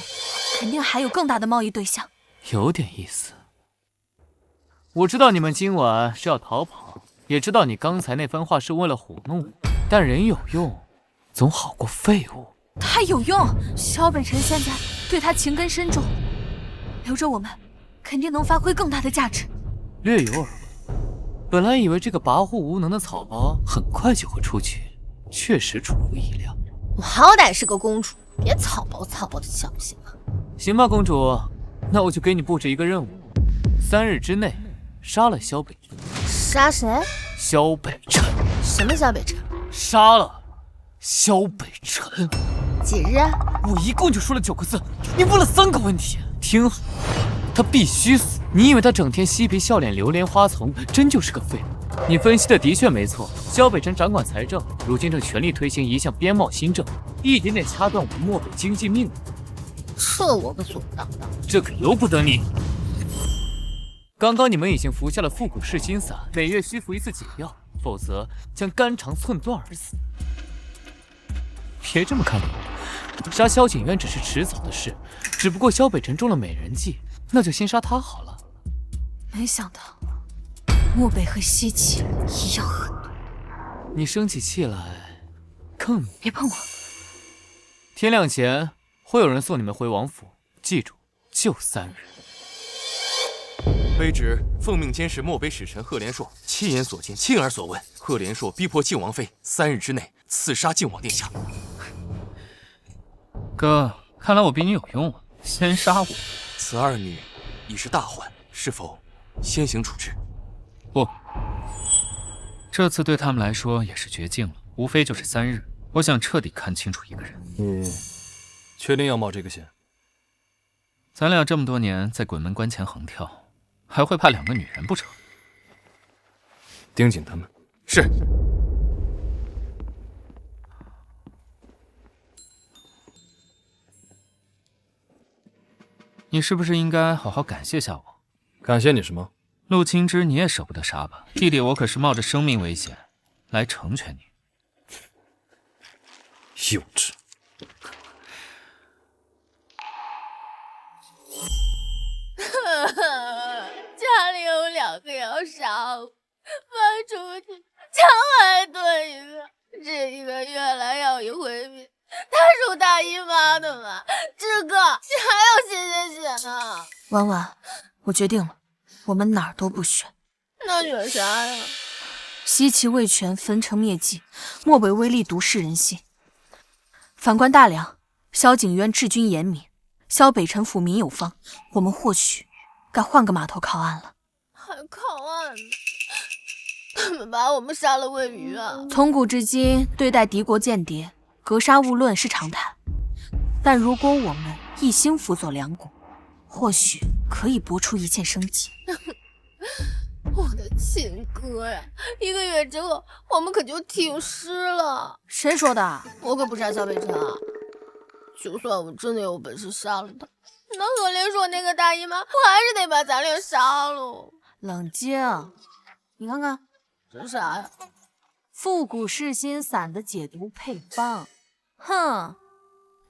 肯定还有更大的贸易对象。有点意思。我知道你们今晚是要逃跑，也知道你刚才那番话是为了唬弄我，但人有用，总好过废物。他有用，萧北辰现在对他情根深重，留着我们，肯定能发挥更大的价值。略有耳闻，本来以为这个跋扈无能的草包很快就会出去，确实出乎意料。我好歹是个公主，别草包草包的小行吗？行吧，公主，那我就给你布置一个任务：3日之内杀了萧北辰。杀谁？萧北辰。什么萧北辰？杀了萧北辰。几日？我一共就说了9个字，你问了3个问题。听好，他必须死。你以为他整天嬉皮笑脸、流连花丛，真就是个废物？你分析的的确没错，萧北辰掌管财政，如今正全力推行一项边贸新政，一点点掐断我们漠北经济命脉。这我可所不当。这可由不得你。刚刚你们已经服下了复古噬心散，每月需服1次解药，否则将肝肠寸断而死。别这么看我，杀萧景渊只是迟早的事，只不过萧北辰中了美人计，那就先杀他好了。没想到漠北和西岐一样狠毒。你生起气来更……别碰我！天亮前会有人送你们回王府，记住，就3日。卑职奉命监视漠北使臣贺连硕，亲眼所见，亲耳所闻。贺连硕逼迫靖王妃3日之内刺杀靖王殿下。哥，看来我比你有用啊！先杀我。此2女已是大患，是否先行处置？不，这次对他们来说也是绝境了，无非就是3日。我想彻底看清楚一个人。你确定要冒这个险？咱俩这么多年在鬼门关前横跳，还会怕2个女人不成？盯紧他们。是。你是不是应该好好感谢下我？感谢你什么？陆清之你也舍不得杀吧？弟弟我可是冒着生命危险来成全你。幼稚。家里有2个要杀我，搬出去抢来炖一个，这1个月来要一回民。他是我大姨妈的嘛，志哥，你还要写呢？婉婉，我决定了，我们哪儿都不选。那选啥呀？西岐魏权焚城灭迹，漠北威力毒噬人心。反观大梁，萧景渊治军严明，萧北辰抚民有方，我们或许该换个码头靠岸了。还靠岸呢？他们把我们杀了喂鱼啊！从古至今，对待敌国间谍，格杀勿论是常态。但如果我们一心辅佐梁国，或许可以搏出一线生机。我的亲哥呀！1个月之后，我们可就挺尸了。谁说的？我可不杀萧北辰啊！就算我真的有本事杀了他，那贺连硕那个大姨妈，我还是得把咱俩杀了。冷静，你看看，这啥呀？复古噬心散的解毒配方。哼，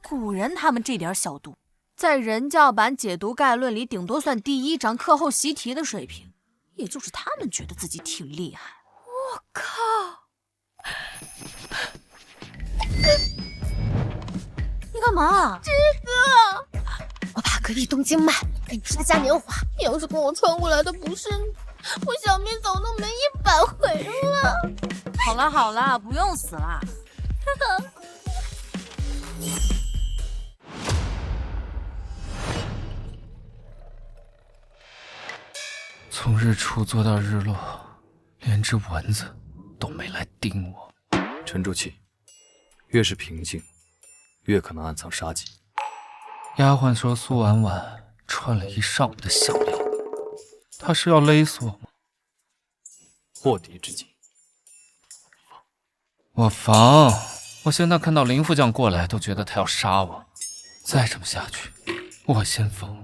古人他们这点小毒，在人教版解读概论里，顶多算第1章课后习题的水平，也就是他们觉得自己挺厉害。我靠！你干嘛？这个，我怕隔壁东京慢，给你刷嘉年华。要是跟我穿过来的不是你，我小命早都没100回了。好了好了，不用死了。从日出做到日落，连只蚊子都没来叮我。沉住气，越是平静，越可能暗藏杀机。丫鬟说苏婉婉穿了一上午的项链，她是要勒死我吗？破敌之计，我防。我现在看到林副将过来，都觉得他要杀我。再这么下去，我先疯。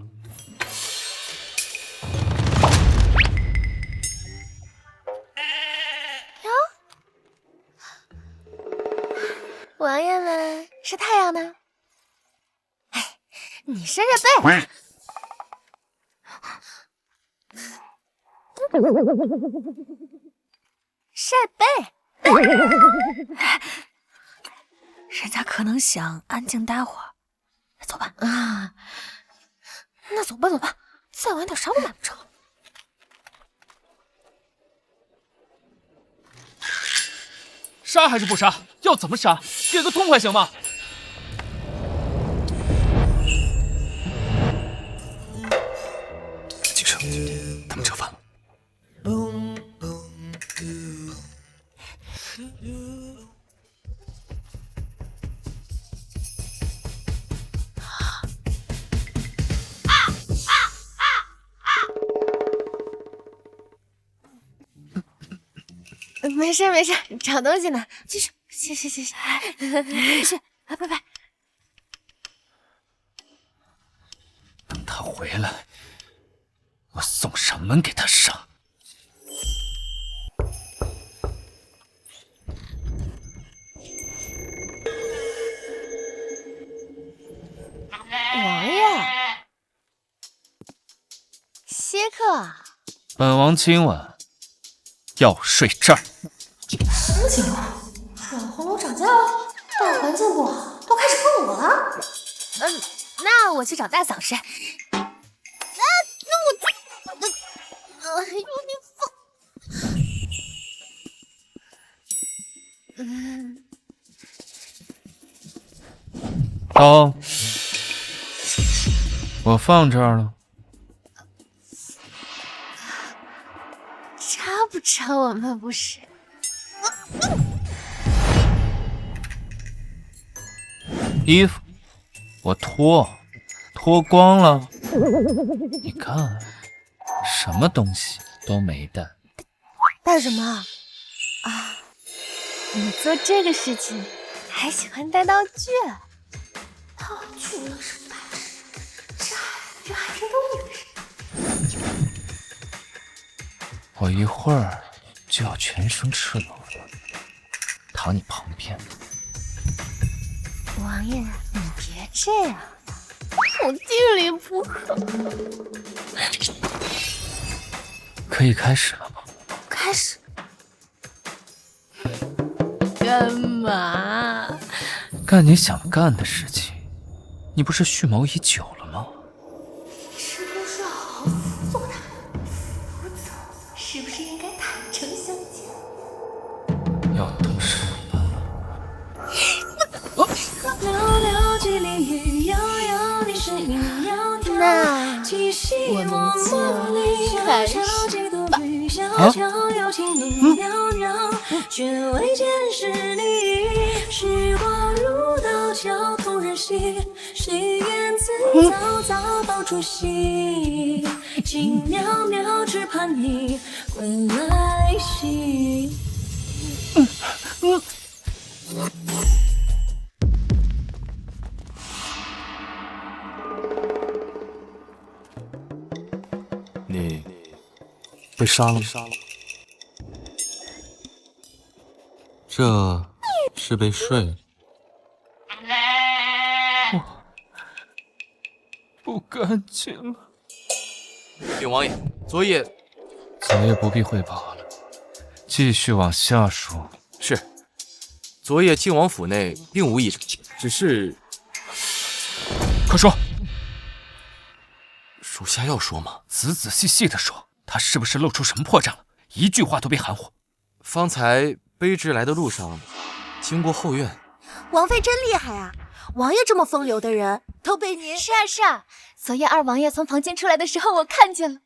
王爷们是太阳呢？哎，你是日背。晒背。人家可能想安静待会儿，走吧。啊，那走吧走吧，再晚点啥都买不着。杀还是不杀？要怎么杀？给个痛快行吗？警车，他们折返了。没事没事，找东西呢，继续，谢谢谢谢，没事，拜拜。等他回来，我送上门给他上。王爷，稀客，本王今晚要睡这儿。什么情况？软红楼涨价了？大环境不好，都开始碰我了？那我去找大嫂睡。那我哎呦你放。刀，我放这儿了。插不插我们不是？衣服我脱光了，你看，什么东西都没带。带什么啊？你做这个事情还喜欢带道具？道具那是大事，这还是都女人。我一会儿就要全身赤裸了，躺你旁边。王爷，你别这样，我地里不可。可以开始了吗？开始。干嘛？干你想干的事情。你不是蓄谋已久了吗？是不是好好辅佐他？辅佐是不是应该坦诚相见？要动手了。那我们就开始吧。却未见是你，时光如刀绞，痛人心，谁言辞早早抱出戏，轻渺渺，只盼你归来兮。你被杀了吗？这是被睡了。不干净了。禀王爷，昨夜不必汇报了，继续往下说。是，昨夜靖王府内并无异常，只是……快说。属下要说吗？仔细细的说，他是不是露出什么破绽了？一句话都别含糊。方才卑职来的路上，经过后院。王妃真厉害啊！王爷这么风流的人，都被您……是啊是啊，昨夜二王爷从房间出来的时候，我看见了，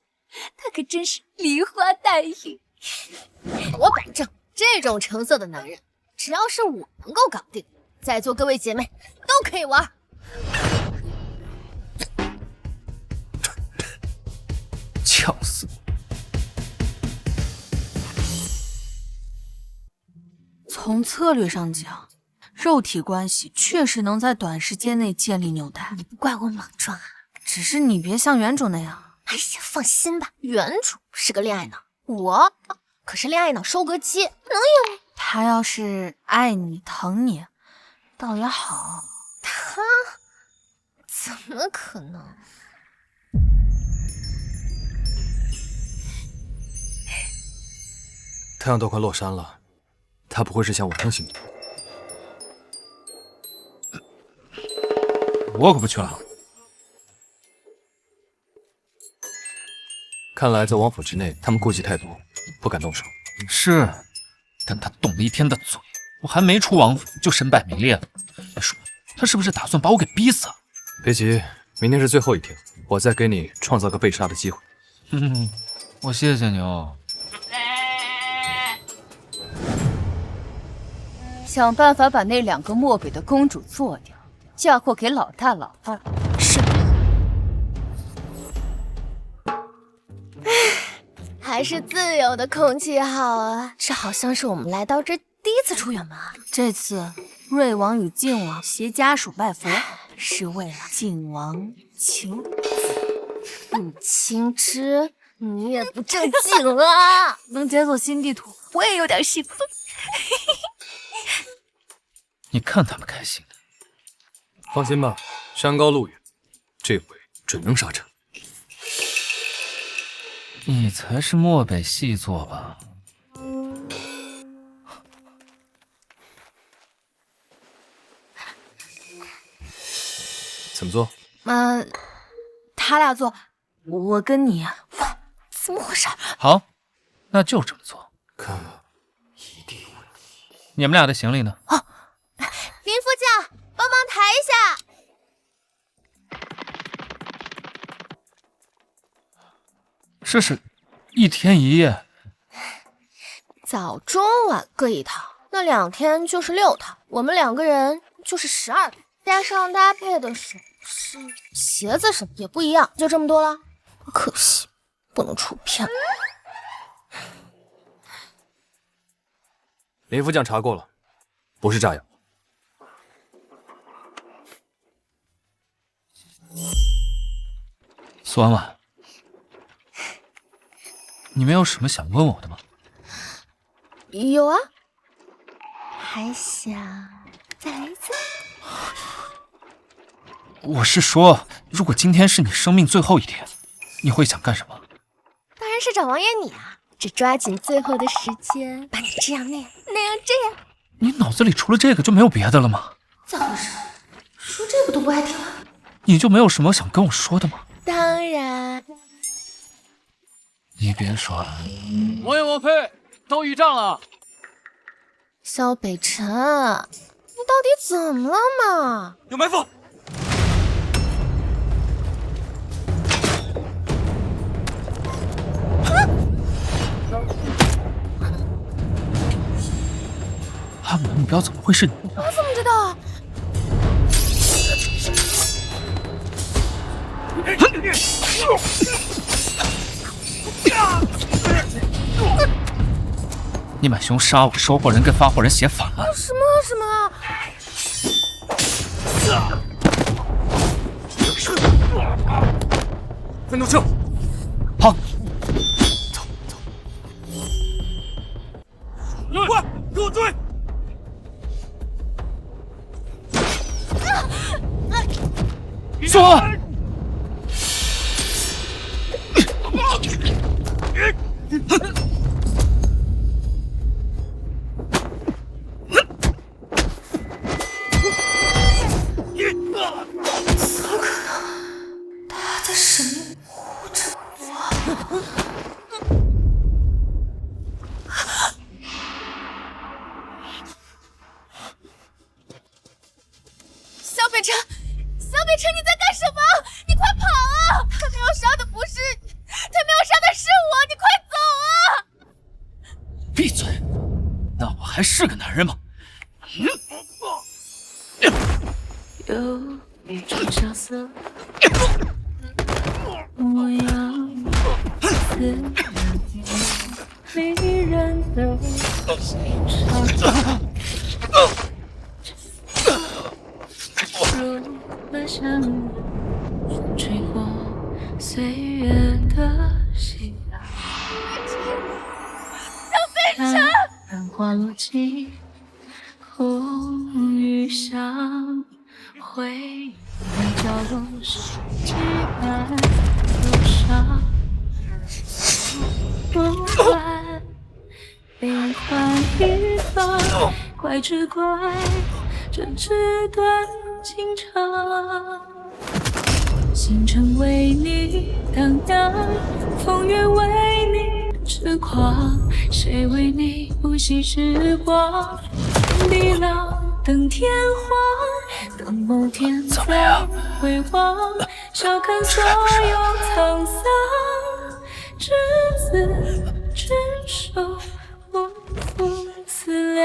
他可真是梨花带雨。我保证，这种成色的男人，只要是我能够搞定，在座各位姐妹都可以玩。呛死你！从策略上讲，肉体关系确实能在短时间内建立纽带。你不怪我莽撞啊，只是你别像原主那样。哎呀，放心吧，原主是个恋爱脑，我可是恋爱脑收割机，能有？他要是爱你疼你，倒也好。他怎么可能？太阳都快落山了，他不会是想晚上行动？我可不去了。看来在王府之内，他们顾忌太多，不敢动手。是，但他动了一天的嘴，我还没出王府就身败名裂了。你说他是不是打算把我给逼死啊？别急，明天是最后一天，我再给你创造个被杀的机会。我谢谢你哦。想办法把那2个漠北的公主做掉，嫁祸给老大老二。是。还是自由的空气好啊！这好像是我们来到这第一次出远门啊。这次瑞王与靖王携家属拜佛，是为了靖王求子。不亲之，你也不正经啊！能解锁新地图，我也有点兴奋。你看他们开心的。放心吧，山高路远，这回准能杀成。你才是漠北细作吧？怎么做？他俩做，我跟你。怎么回事？好，那就这么做。可一定有问题。你们俩的行李呢？哦，林副将，帮忙抬一下。这是1天1夜，早中晚各一套，那2天就是6套，我们2个人就是12套，加上搭配的首饰、鞋子什么也不一样，就这么多了。可惜不能出片。林副将查过了，不是炸药。苏婉婉，你没有什么想问我的吗？有啊，还想再来一次？我是说，如果今天是你生命最后一天，你会想干什么？当然是找王爷你啊！只抓紧最后的时间，把你这样那样那样这样。你脑子里除了这个就没有别的了吗？咋回事？说这个都不爱听啊？你就没有什么想跟我说的吗？当然。你别说了。王爷王妃到驿站了。萧北辰，你到底怎么了嘛？有埋伏！他们的目标怎么会是你？我怎么知道？你买凶杀我，收货人跟发货人写反了。什么什么？分头撤！好。走。快，给我追！说。城，小北城，你在干什么？你快跑啊！他们要杀的不是你，他们要杀的是我，你快走啊！闭嘴！那我还是个男人吗？有一种萧瑟模样，似迷人的心肠，如那香风吹过岁月的夕阳，繁花落尽，红雨香，回忆的角落是几百忧伤，不管变幻一方，怪只怪这纸短情长。星辰为你荡漾，风月为你痴狂，谁为你不惜时光？天地亮，等天荒，等某天再回望，笑看所有沧桑，执子之手，不负思量。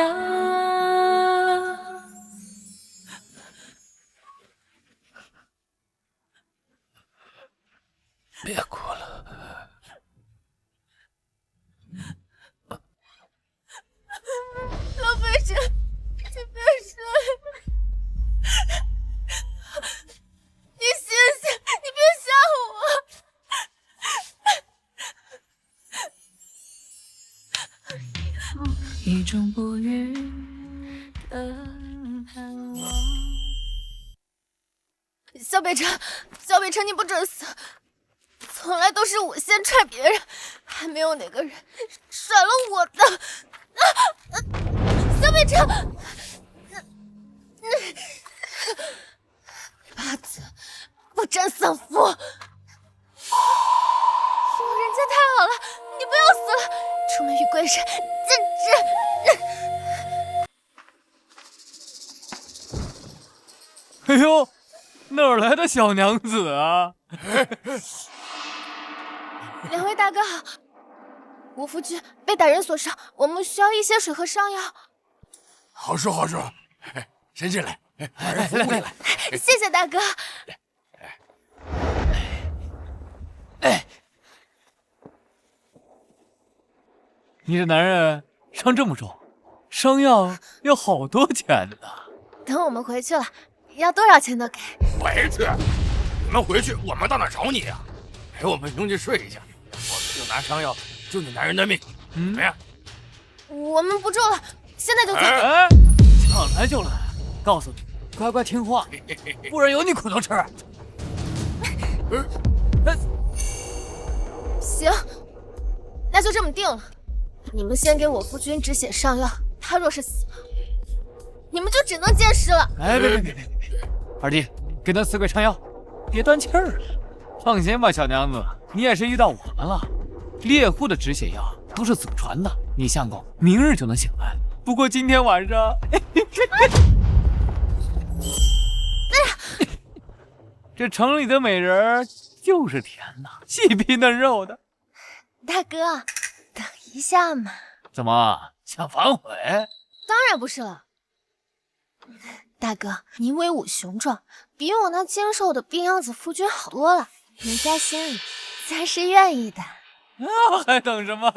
别哭了，小北城，你别睡，你醒醒，你别吓我。一种不语的盼望。小北城，小北城，你不准死！从来都是我先踹别人，还没有哪个人甩了我的。小北城，八字不斩丧夫，人家太好了，你不要死了，出门与贵人，哎呦，哪儿来的小娘子啊？两位大哥好，我夫君被歹人所伤，我们需要一些水和伤药。好说好说，先进来，把人扶过来。谢谢大哥。你这男人伤这么重，伤药要好多钱呢。等我们回去了，要多少钱都给。回去？你们回去，我们到哪找你呀？陪我们兄弟睡一下，我们就拿伤药救你男人的命，怎么样？我们不住了，现在就走。想来就来，告诉你，乖乖听话，不然有你苦头吃。行，那就这么定了。你们先给我夫君止血上药，他若是死了，你们就只能见尸了。别，二弟，给那死鬼上药，别断气儿。放心吧，小娘子，你也是遇到我们了。猎户的止血药都是祖传的，你相公明日就能醒来。不过今天晚上，这城里的美人就是甜的，细皮嫩肉的。大哥，等一下嘛。怎么想反悔？当然不是了。大哥，您威武雄壮，比我那精瘦的病秧子夫君好多了，您在心里自然是愿意的。还等什么？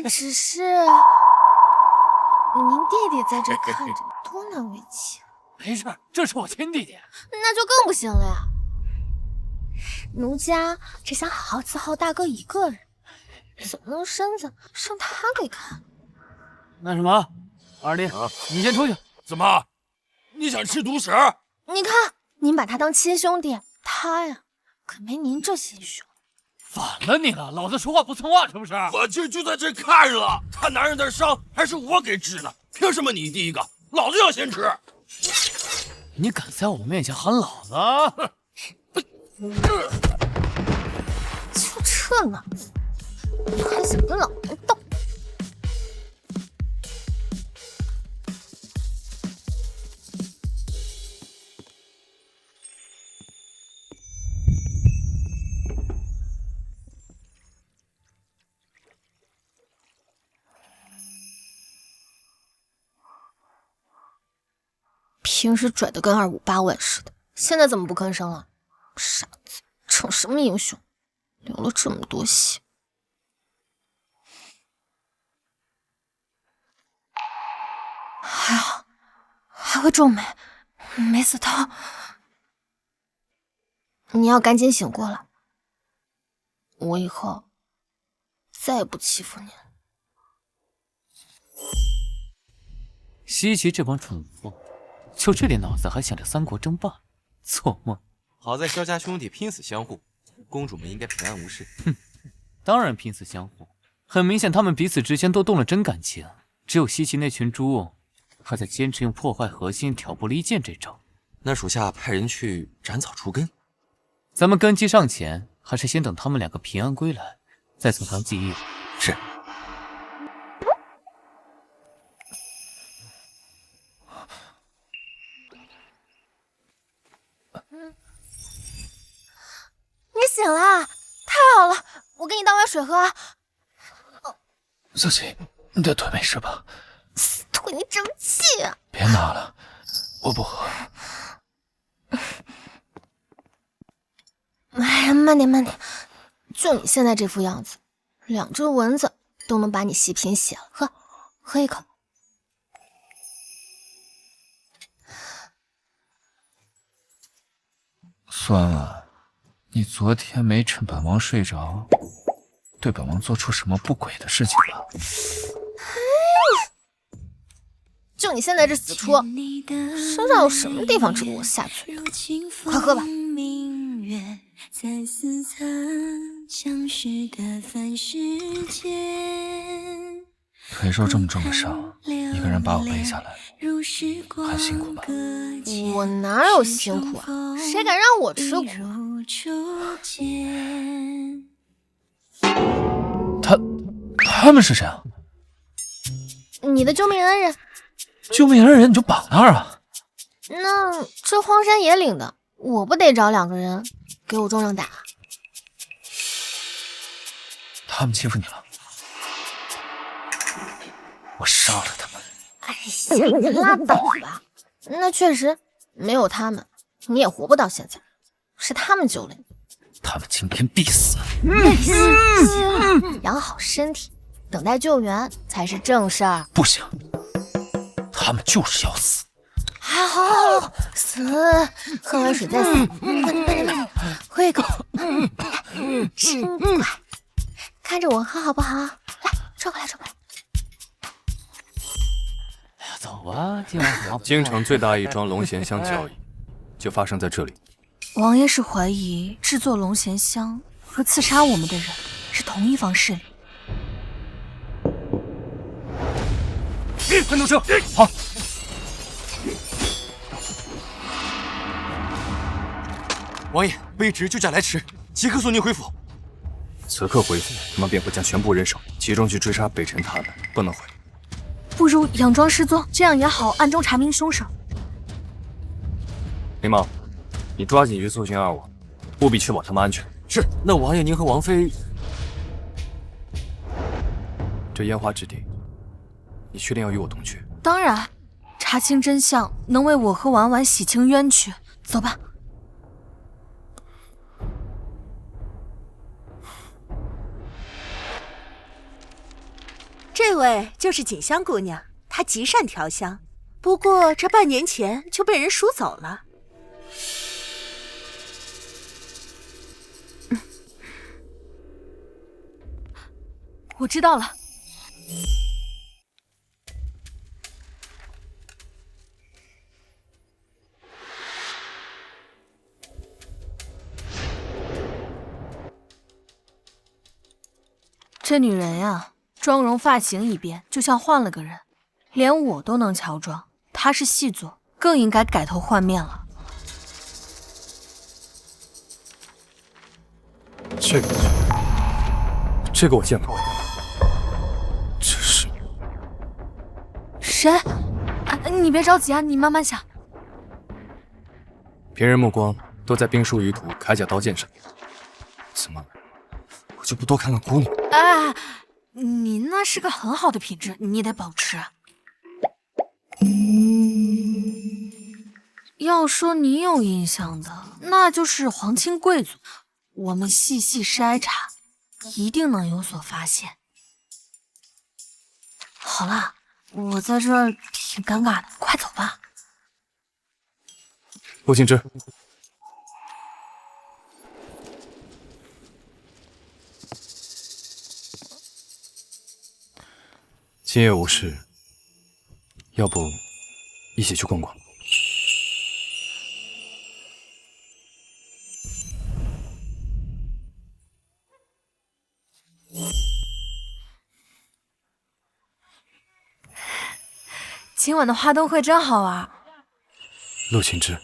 只是您弟弟在这看着，多难为情。没事，这是我亲弟弟。那就更不行了呀。奴家只想好好伺候大哥一个人，怎么能身子让他给看？那什么，二弟，你先出去。怎么？你想吃独食？你看，您把他当亲兄弟，他呀，可没您这心胸。反了你了，老子说话不算话是不是？我今儿就在这看着了，他男人的伤还是我给治的，凭什么你第一个？老子要先吃！你敢在我面前喊老子？就这脑子，还想跟老娘斗？平时拽得跟258万似的，现在怎么不吭声了？傻子，逞什么英雄？流了这么多血。还好，还会皱眉，没死透。你要赶紧醒过来，我以后再也不欺负你了。西岐这帮蠢货，就这点脑子还想着三国争霸，做梦！好在萧家兄弟拼死相护，公主们应该平安无事。哼，当然拼死相护。很明显，他们彼此之间都动了真感情。只有西岐那群猪还在坚持用破坏核心、挑拨离间这招。那属下派人去斩草除根。咱们根基尚浅，还是先等他们2个平安归来，再从长计议。是。你醒了，太好了！我给你倒碗水喝。小琪，你的腿没事吧？死腿，你争气啊！别拿了，我不喝。哎呀，慢点慢点，就你现在这副样子，2只蚊子都能把你吸贫血了。喝一口。苏婉婉，你昨天没趁本王睡着，对本王做出什么不轨的事情吧？就你现在这死出，身上有什么地方值得我下嘴？快喝吧。腿受这么重的伤，一个人把我背下来，很辛苦吧？我哪有辛苦啊？谁敢让我吃苦？他们是谁啊？你的救命恩人。救命恩人你就绑那儿啊？那这荒山野岭的，我不得找2个人给我重量打？他们欺负你了，我杀了他们。哎呀，你拉倒吧。那确实没有他们，你也活不到现在。是他们救了你。他们今天必死。养好身体，等待救援才是正事儿。不行，他们就是要死。好，死，喝完水再死。喝一口，快，看着我喝好不好？来，抽过来，抽过来。哎呀，走啊，今晚好。京城最大一桩龙涎香交易，就发生在这里。王爷是怀疑制作龙涎香和刺杀我们的人是同一方势力。分头车，好。王爷，卑职救驾来迟，即刻送您回府。此刻回府，他们便会将全部人手集中去追杀北辰他们，不能回。不如佯装失踪，这样也好暗中查明凶手。林茂，你抓紧去搜寻2我，务必确保他们安全。是。那王爷您和王妃，这烟花之地，你确定要与我同去？当然，查清真相能为我和婉婉洗清冤屈。走吧。这位就是锦香姑娘，她极善调香，不过这半年前就被人赎走了。我知道了。这女人呀，妆容发型一变，就像换了个人，连我都能乔装，她是细作，更应该改头换面了。这个我见过，这是谁？你别着急啊，你慢慢想。别人目光都在兵书舆图、铠甲刀剑上，怎么我就不多看看姑娘？哎，你那是个很好的品质，你得保持。要说你有印象的，那就是皇亲贵族。我们细细筛查，一定能有所发现。好了，我在这儿挺尴尬的，快走吧。陆清之，今夜无事，要不一起去逛逛？今晚的花灯会真好玩。陆清之，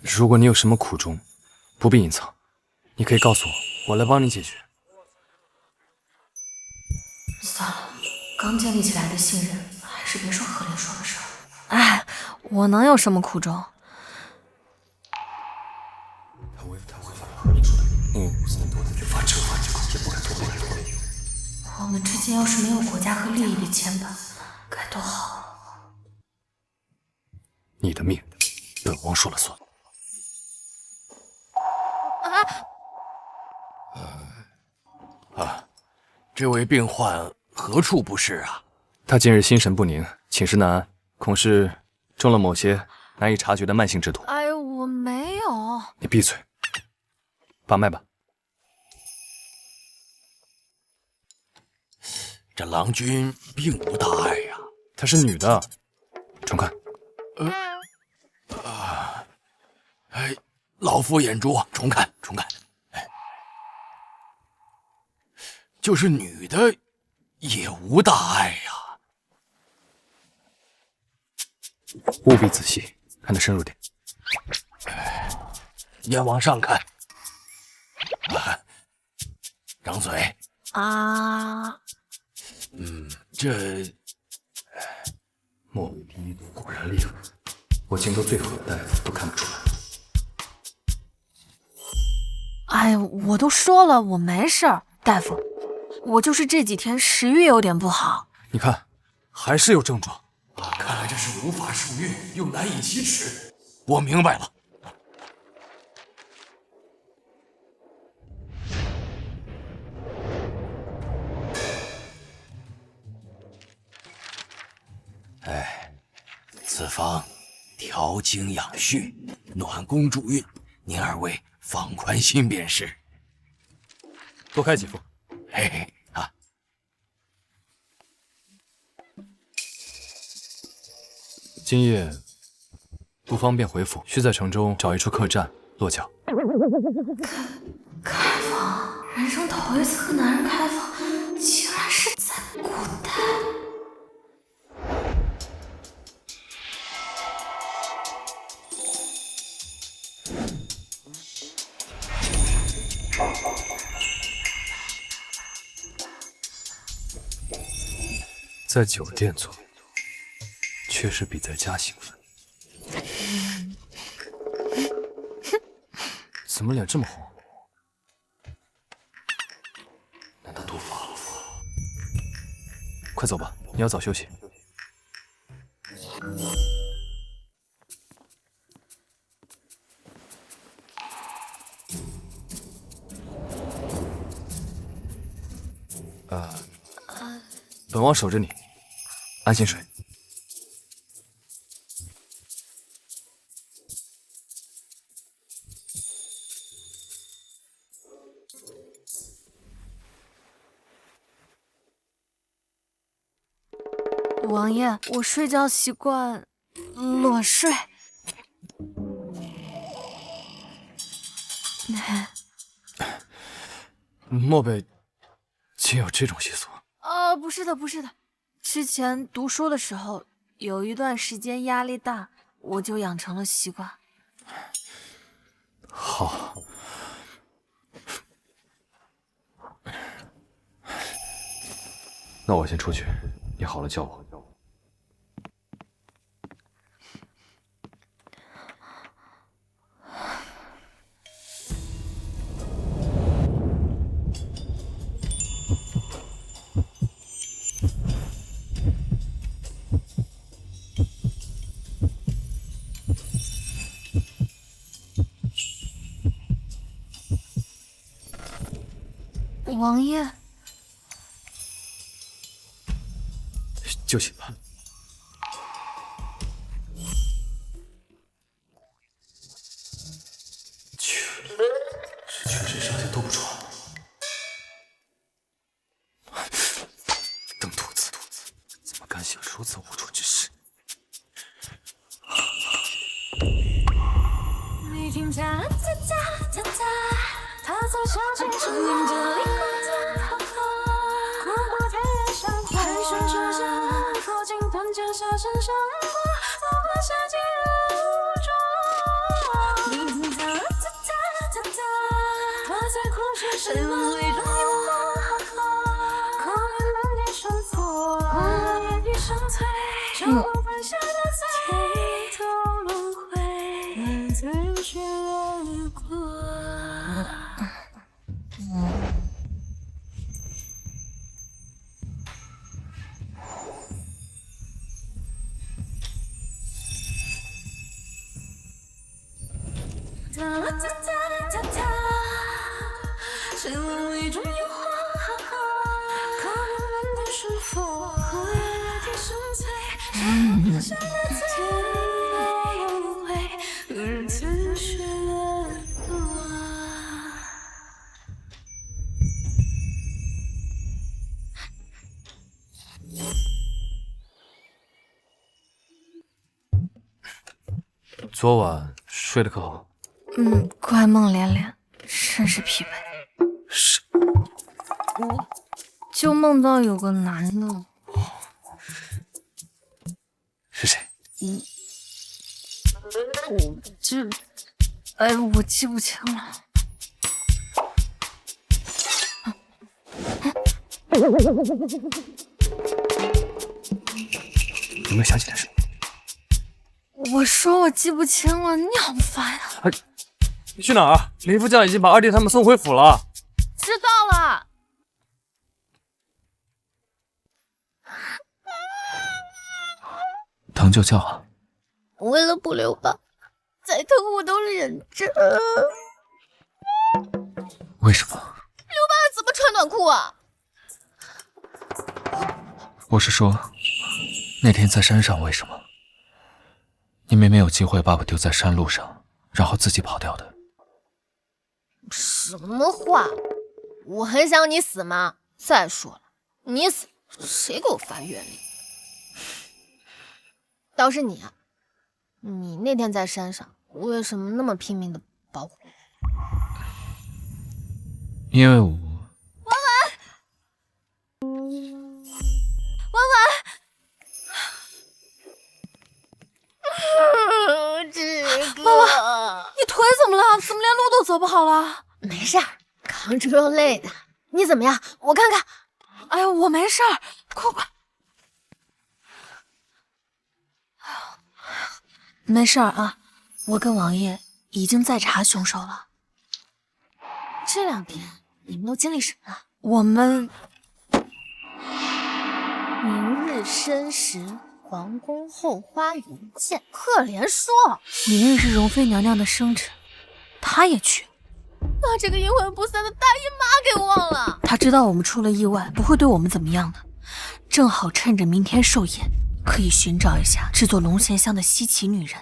如果你有什么苦衷，不必隐藏，你可以告诉我，我来帮你解决。算了，刚建立起来的信任，还是别说何莲说的事儿。哎，我能有什么苦衷？我们之间要是没有国家和利益的牵绊，该多好。你的命，本王说了算。这位病患何处不适啊？他近日心神不宁，寝食难安，恐是中了某些难以察觉的慢性之毒。哎呦，我没有。你闭嘴，把脉吧。这郎君并无大碍呀。她是女的，重看。老夫眼拙，重看。就是女的，也无大碍呀。务必仔细，看得深入点。眼往上看。张嘴。啊。这莫比第一毒果然厉害，我京都最好的大夫都看不出来。哎，我都说了我没事儿，大夫，我就是这几天食欲有点不好。你看，还是有症状。看来这是无法受孕，又难以启齿。我明白了。此方调经养血，暖宫助孕，您二位放宽心便是。多开几副。嘿嘿啊。今夜不方便回府，需在城中找一处客栈落脚。开房，人生头一次和男人开房，竟然是在古代。在酒店做，确实比在家兴奋。怎么脸这么红？难道毒发了？快走吧，你要早休息。本王守着你，安心睡。王爷，我睡觉习惯裸睡。漠北竟有这种习俗？不是的，不是的。之前读书的时候，有一段时间压力大，我就养成了习惯。好。那我先出去，你好了叫我。王爷，就寝吧。是全身上下都不穿。邓兔子，怎么敢想如此龌龊之事？你听嚓嚓嚓嚓嚓，他从小径树林这里过过过天涯上，海上车下，佛经断桥下山上过，早晚下季无妆。你听嚓嚓嚓嚓嚓，他在苦水深泪中有花，可怜满地生错，一生醉，酒后犯下的罪，回头轮回，最血过。哒啦哒哒哒哒，谁梦里中有花，可怜满地生佛，一生醉，人下的醉，轮回，日子血过。昨晚睡得可好？怪梦连连，甚是疲惫。是，我就梦到有个男的。是谁？我记不清了。有没有想起来什么？我说我记不清了，你好烦啊！你去哪儿？林副将已经把二弟他们送回府了。知道了。疼就叫啊。为了不留疤，再疼我都忍着。为什么？留疤怎么穿短裤啊？我是说，那天在山上为什么？你明明有机会把我丢在山路上，然后自己跑掉的。什么话？我很想你死吗？再说了，你死谁给我发愿力？倒是你啊，你那天在山上为什么那么拼命的保护我？因为我……婉婉，志哥，你腿怎么了？怎么连路都走不好了？没事儿，扛猪肉累的。你怎么样？我看看。哎呀，我没事儿，快！没事儿啊，我跟王爷已经在查凶手了。这2天你们都经历什么了？我们明日申时，皇宫后花园见。可怜说，明日是容妃娘娘的生辰，她也去。把这个阴魂不散的大姨妈给忘了。她知道我们出了意外，不会对我们怎么样的。正好趁着明天寿宴，可以寻找一下制作龙涎香的稀奇女人。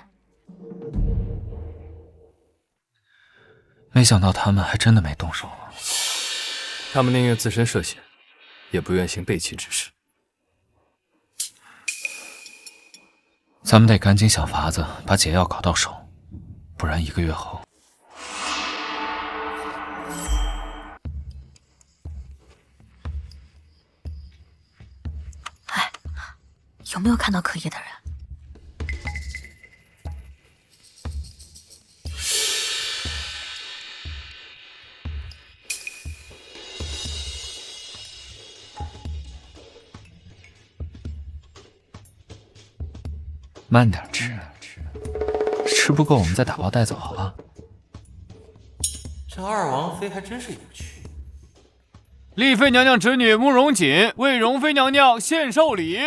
没想到他们还真的没动手。他们宁愿自身涉险，也不愿行背弃之事。咱们得赶紧想法子把解药搞到手，不然1个月后……哎，有没有看到可疑的人？慢点吃，吃不够我们再打包带走，好吧？这二王妃还真是有趣。丽妃娘娘侄女慕容锦为容妃娘娘献寿礼。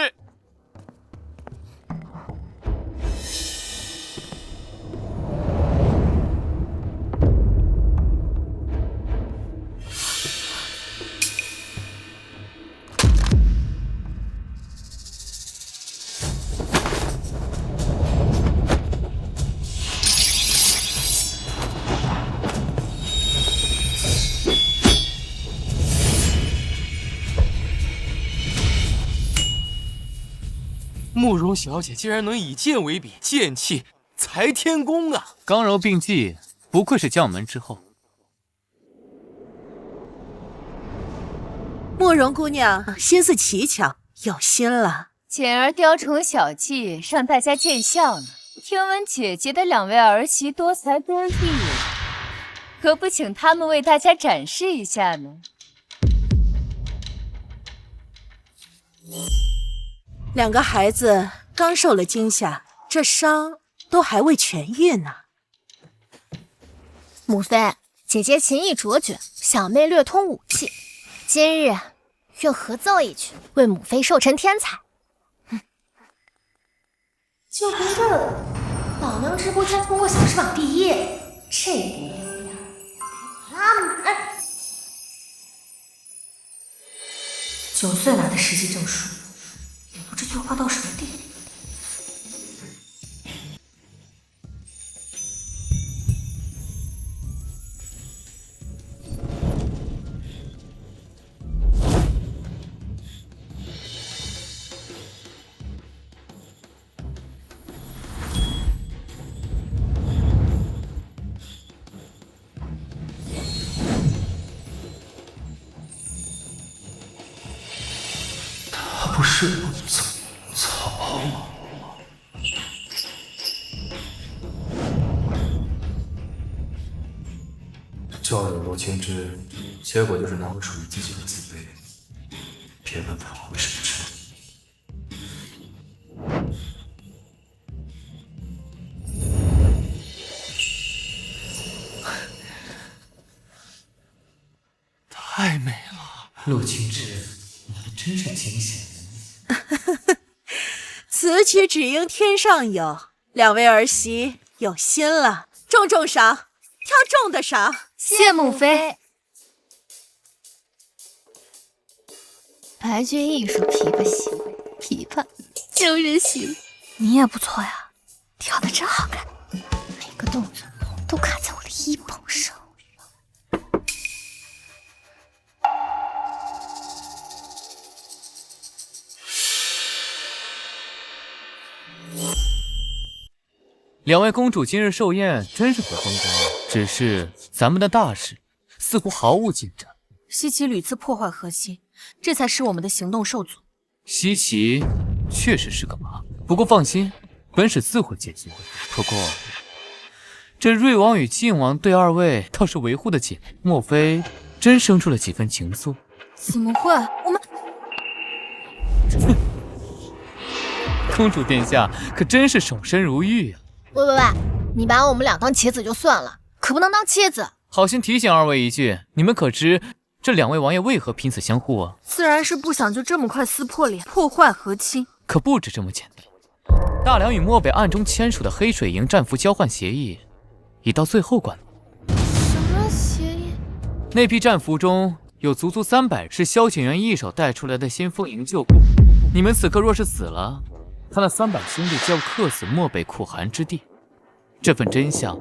慕容小姐竟然能以剑为笔，剑气才天功啊！刚柔并济，不愧是将门之后。慕容姑娘心思奇巧，有心了。简儿雕虫小技，让大家见笑呢。听闻姐姐的2位儿媳多才多艺，何不请他们为大家展示一下呢？2个孩子刚受了惊吓，这伤都还未痊愈呢。母妃，姐姐琴艺卓绝，小妹略通武器，今日愿合奏一曲，为母妃授成天才。就凭这个，老娘直播间通过小时榜第1，这一点拉满。9岁拿的实习证书，也不知退化到什么地步。不是草吗？教有罗青之，结果就是拿回属于自己的自卑。别问我为什么知道。太美了，陆青之，你还真是惊险。此曲只应天上有，2位儿媳有心了，重赏，挑重的赏。谢母妃。白居易说琵琶行，琵琶就是行。你也不错呀，跳得真好看，每个动作都卡在我的衣袍上。2位公主今日寿宴真是不风光，只是咱们的大事似乎毫无进展。西岐屡次破坏和亲，这才使我们的行动受阻。西岐确实是个麻，不过放心，本使自会解决。不过这瑞王与靖王对2位倒是维护得紧，莫非真生出了几分情愫？怎么会？我们公主殿下可真是守身如玉啊！喂，你把我们俩当棋子就算了，可不能当妻子。好心提醒2位一句，你们可知这2位王爷为何拼死相护啊？自然是不想就这么快撕破脸，破坏和亲。可不止这么简单。大梁与漠北暗中签署的黑水营战俘交换协议，已到最后关头。什么协议？那批战俘中有足足300是萧景元一手带出来的先锋营旧部。你们此刻若是死了，他那300兄弟就要客死漠北苦寒之地。这份真相，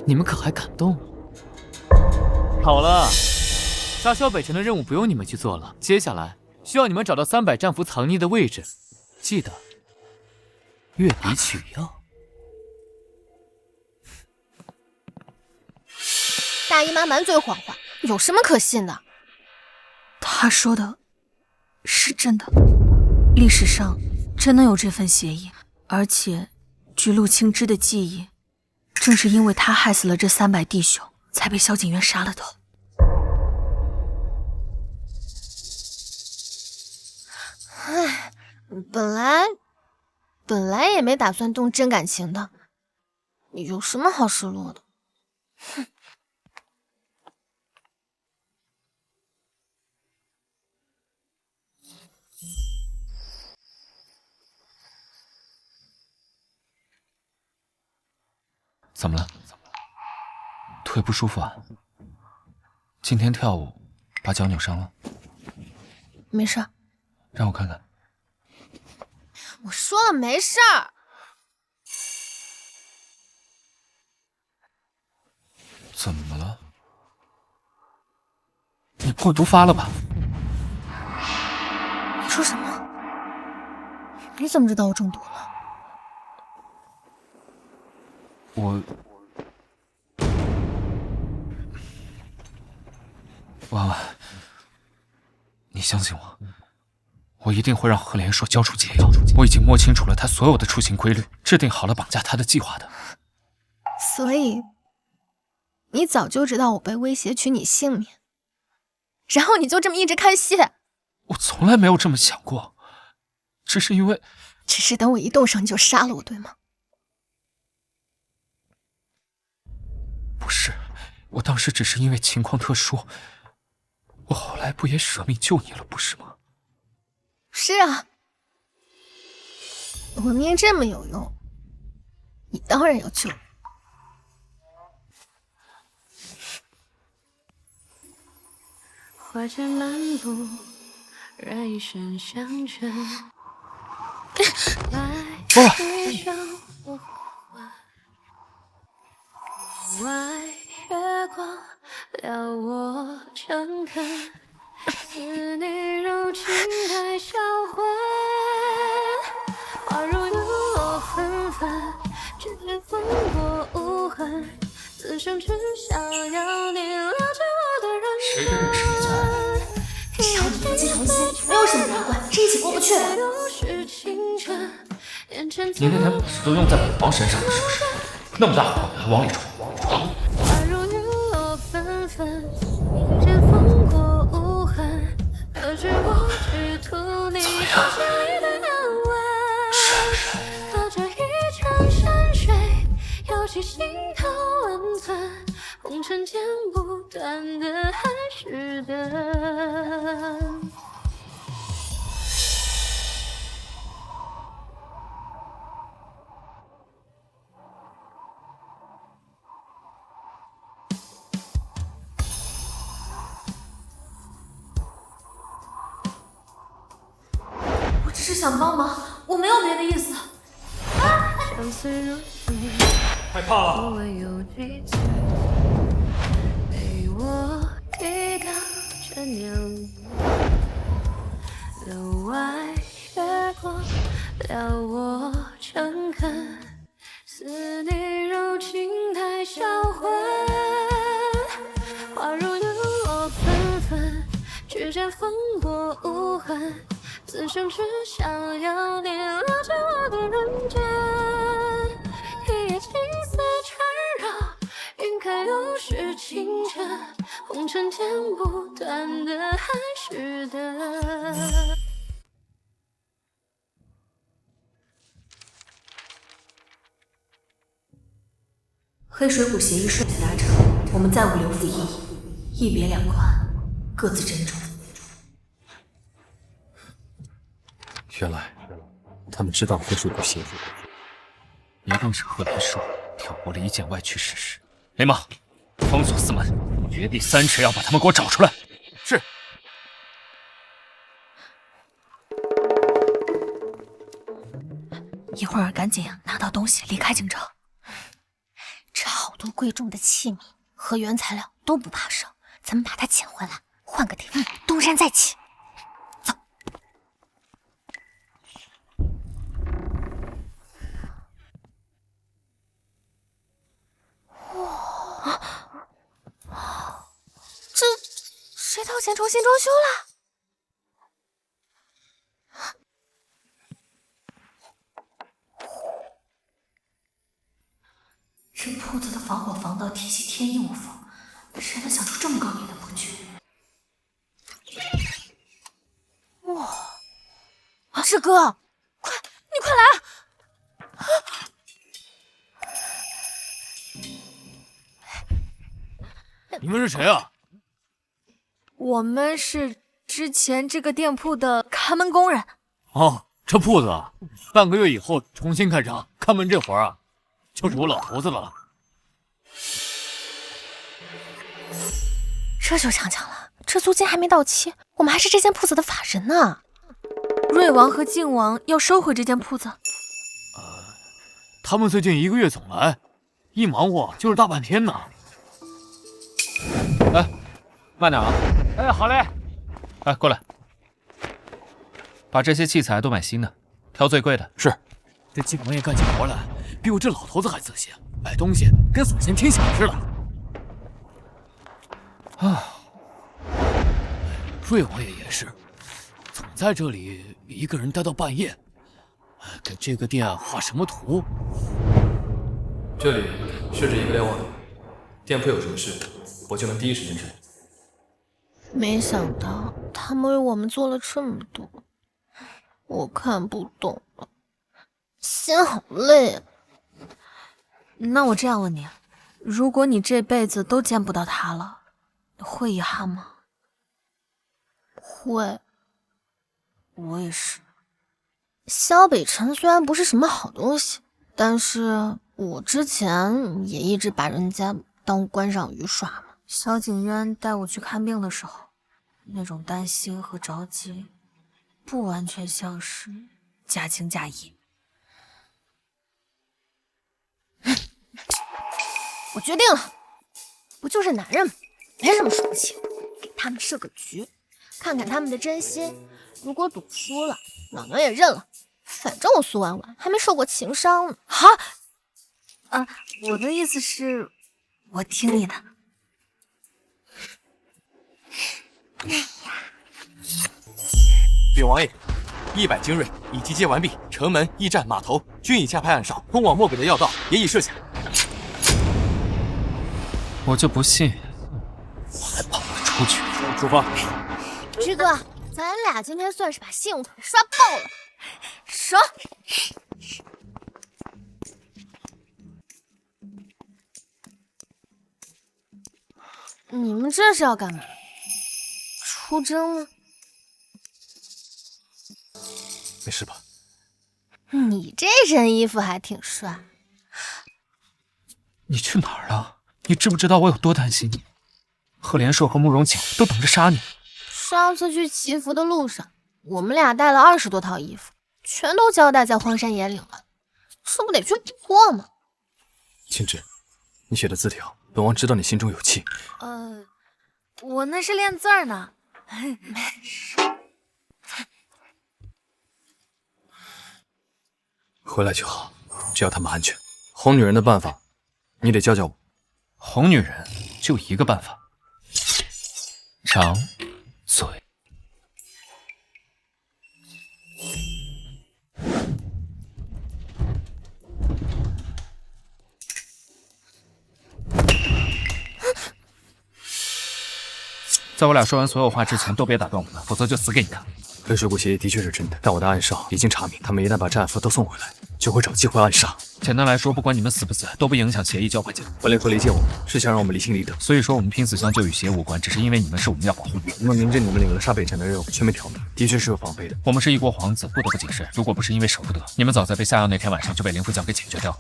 你们可还感动？好了，杀萧北辰的任务不用你们去做了，接下来需要你们找到300战俘藏匿的位置，记得月底取药。大姨妈满嘴谎话，有什么可信的？他说的是真的，历史上真的有这份协议，而且据陆青之的记忆，正是因为他害死了这300弟兄，才被萧景元杀了头。唉，本来也没打算动真感情的，有什么好失落的？哼。怎么了？腿不舒服啊？今天跳舞把脚扭伤了？没事。让我看看。我说了没事儿。怎么了？你不会毒发了吧？你说什么？你怎么知道我中毒了？婉婉，你相信我，我一定会让何连硕交出解药。我已经摸清楚了他所有的出行规律，制定好了绑架他的计划的。所以，你早就知道我被威胁取你性命，然后你就这么一直看戏？我从来没有这么想过，只是因为……只是等我一动手你就杀了我，对吗？不是，我当时只是因为情况特殊。我后来不也舍命救你了，不是吗？是啊，我命这么有用，你当然要救我。花间漫步，人生相衬。外月光撩我诚恳，似你柔情太销魂，花如雨落纷纷，指尖风过无痕，此生只想要你了解我的认真。只要你不记同心，没有什么难关是一起过不去的。你那点本事都用在本王身上了，是不是？那么大火还往里冲！花如雨落纷纷，指尖风过无痕，可知我只图你手心里的安稳。隔着一场山水，有起心头温存，红尘剪不断的还是灯。只是想帮忙，我没有别的意思。害怕了。被我给到这娘，楼外月光撩我诚恳，似你柔情太销魂，花如雨落纷纷，指尖风过无痕。此生只想要你了解我的认真，一夜青丝缠绕，云开又是清晨，红尘剪不断的还是灯。黑水谷协议顺利达成，我们再无留负异议，一别两宽，各自珍重。原来他们知道黑水谷协议，一定是贺连硕挑拨了一件外区事实。雷芒，封锁四门，绝地3尺要把他们给我找出来。是。一会儿赶紧拿到东西离开京城。这好多贵重的器皿和原材料都不怕烧，咱们把它捡回来，换个地方，东山再起。这套钱重新装修了。这铺子的防火防盗体系天衣无缝，谁能想出这么高明的布局？哇！志哥，你快来！你们是谁啊？我们是之前这个店铺的看门工人。哦，这铺子半个月以后重新开张，看门这活啊，就是我老头子的了。这就强了，这租金还没到期，我们还是这间铺子的法人呢。瑞王和靖王要收回这间铺子。他们最近1个月总来，一忙活就是大半天呢。哎，慢点啊！哎，好嘞。哎，过来，把这些器材都买新的，挑最贵的。是。这季王爷干起活来比我这老头子还仔细，买东西跟扫线听响似的。啊，瑞王爷也是，总在这里一个人待到半夜，给这个店画什么图？这里设置一个瞭望，店铺有什么事，我就能第一时间知道。没想到他们为我们做了这么多，我看不懂了，心好累啊。那我这样问你，如果你这辈子都见不到他了，会遗憾吗？会。我也是。萧北辰虽然不是什么好东西，但是我之前也一直把人家当观赏鱼耍嘛。萧景渊带我去看病的时候，那种担心和着急，不完全像是假情假意。我决定了，不就是男人吗？没什么说不清，给他们设个局，看看他们的真心。如果赌输了，娘娘也认了。反正我苏婉婉还没受过情伤呢。哈，我的意思是，我听你的。禀王爷，100精锐已集结完毕，城门、驿站、码头均已加派暗哨，通往漠北的要道也已设下。我就不信我还跑得出去。出发。志哥，咱俩今天算是把信用卡刷爆了，爽！你们这是要干嘛？出征吗？没事吧？你这身衣服还挺帅。你去哪儿了？你知不知道我有多担心你？赫连硕和慕容锦都等着杀你。上次去祈福的路上，我们俩带了20多套衣服，全都交代在荒山野岭了，这不得去补货吗？庆之，你写的字条，本王知道你心中有气。我那是练字儿呢。回来就好，只要他们安全。哄女人的办法，你得教教我。哄女人就一个办法，张嘴。在我俩说完所有话之前，都别打断我们，否则就死给你看。黑水谷协议的确是真的，但我的暗哨已经查明，他们一旦把战俘都送回来，就会找机会暗杀。简单来说，不管你们死不死，都不影响协议交换结果。本领和理解我们，是想让我们离心离德。所以说，我们拼死相救与协议无关，只是因为你们是我们要保护的。那么明知你们领了杀北辰的任务，却没挑明，的确是有防备的。我们是一国皇子，不得不谨慎。如果不是因为舍不得，你们早在被下药那天晚上就被林副将给解决掉了。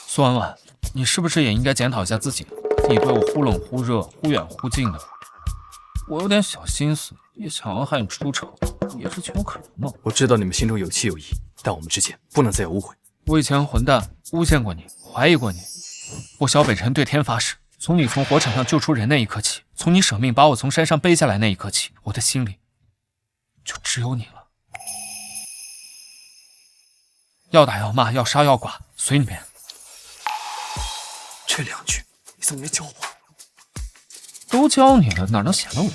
苏婉婉，你是不是也应该检讨一下自己？你对我忽冷忽热、忽远忽近的，我有点小心思，也想要害你出丑，也是情有可原的。我知道你们心中有气有义，但我们之间不能再有误会。我以前混蛋诬陷过你，怀疑过你。我萧北辰对天发誓，从你从火场上救出人那一刻起，从你舍命把我从山上背下来那一刻起，我的心里就只有你了。要打要骂，要杀要剐，随你便。这2句你怎么没教我？都教你了，哪能显得我呀？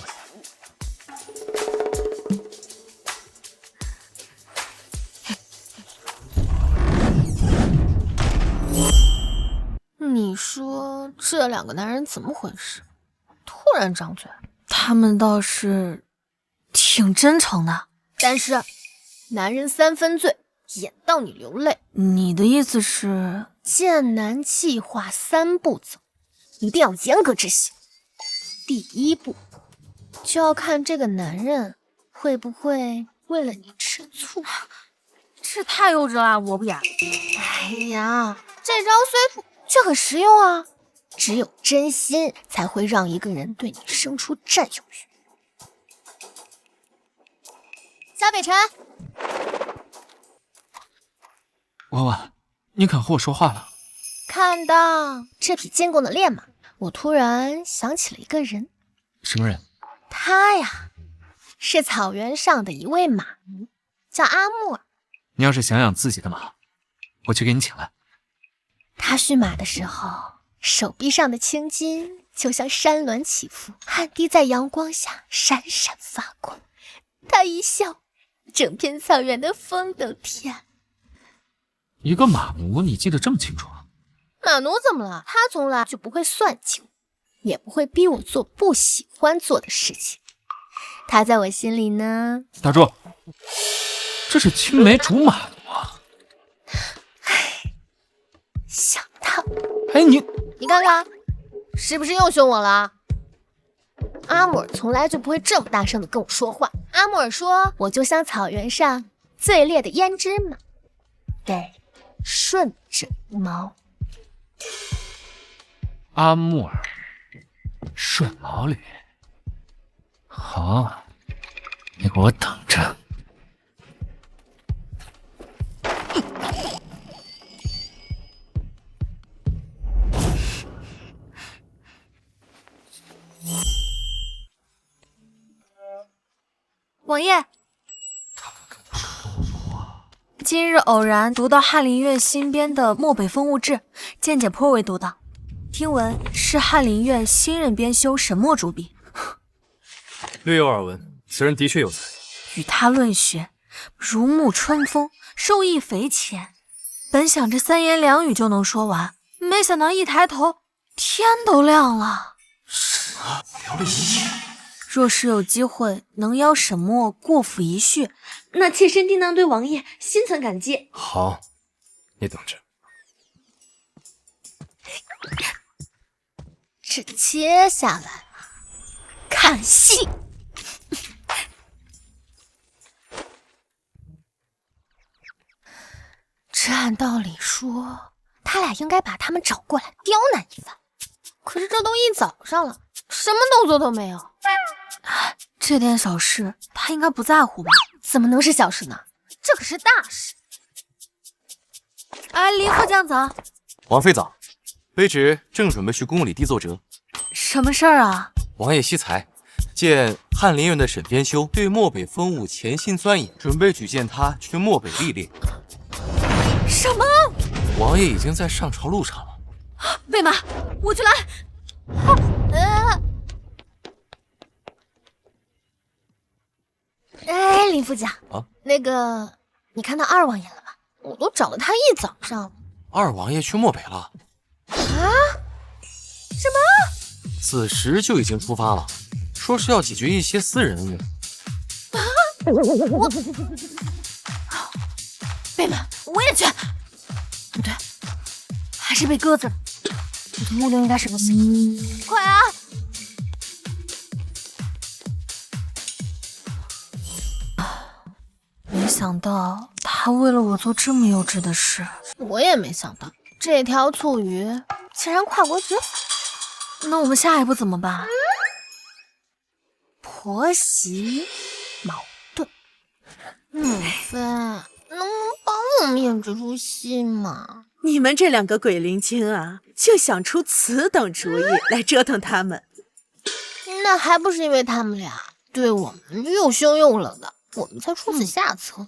你说这2个男人怎么回事？突然张嘴。他们倒是挺真诚的，但是男人3分醉，演到你流泪。你的意思是？剑南计划3步走，一定要严格执行。第1步，就要看这个男人会不会为了你吃醋。这太幼稚了，我不演。哎呀，这招虽土，却很实用啊！只有真心才会让一个人对你生出占有欲。萧北辰，婉婉，你肯和我说话了？看到这匹坚固的烈马，我突然想起了一个人。什么人？他他呀，是草原上的一位马奴，叫阿木尔。你要是想养自己的马，我去给你请来。他驯马的时候，手臂上的青筋就像山峦起伏，汗滴在阳光下闪闪发光。他一笑，整片草原的风都甜。一个马奴，你记得这么清楚啊？马奴怎么了？他从来就不会算计我，也不会逼我做不喜欢做的事情。他在我心里呢……打住！这是青梅竹马奴啊！想他。哎，你看看，是不是又凶我了？阿木尔从来就不会这么大声的跟我说话。阿木尔说，我就像草原上最烈的胭脂马，得顺着毛。阿木尔，顺毛驴。好，你给我等着。王爷，今日偶然读到翰林院新编的《漠北风物志》，见解颇为独到。听闻是翰林院新任编修沈墨主笔，略有耳闻，此人的确有才。与他论学，如沐春风，受益匪浅。本想这3言2语就能说完，没想到一抬头，天都亮了。什么？聊了一夜？若是有机会能邀沈墨过府一叙，那妾身定当对王爷心存感激。好，你等着。这接下来看戏。这按道理说，他俩应该把他们找过来刁难一番。可是这都一早上了，什么动作都没有。这点小事他应该不在乎吧？怎么能是小事呢？这可是大事。哎，林副将早。王妃早，卑职正准备去宫里递奏折。什么事儿啊？王爷惜才，见翰林院的沈编修对漠北风物潜心钻研，准备举荐他去漠北历练。什么？王爷已经在上朝路上了。备马，我去来。哎，林副将啊，那个，你看到二王爷了吧？我都找了他一早上了。二王爷去漠北了。啊？什么？此时就已经出发了，说是要解决一些私人恩怨。啊！我，贝满，我也去。不对，还是被鸽子了。我的目标应该是不行。快啊！没想到他为了我做这么幼稚的事。我也没想到这条醋鱼竟然跨国执法。那我们下一步怎么办？婆媳矛盾。母妃，能不能帮我们演这出戏吗？你们这2个鬼灵精啊，就想出此等主意来折腾他们。那还不是因为他们俩对我们又凶又冷的，我们才出此下策。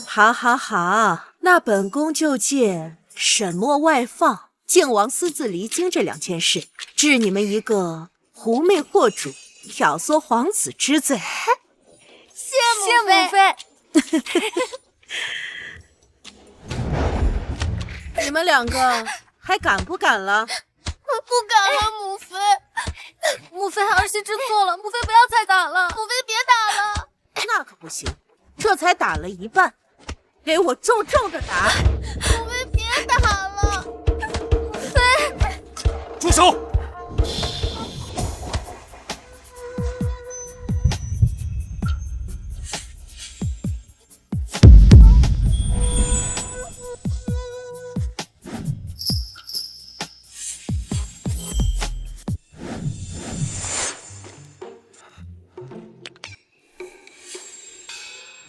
好，好，好，那本宫就借沈墨外放、靖王私自离京这2件事，治你们一个狐媚惑主、挑唆皇子之罪。谢母妃。你们2个还敢不敢了？不敢了，母妃。母妃，儿媳知错了，母妃不要再打了，母妃别打了。那可不行，这才打了一半，给我重重的打！母妃别打了，母妃。住手！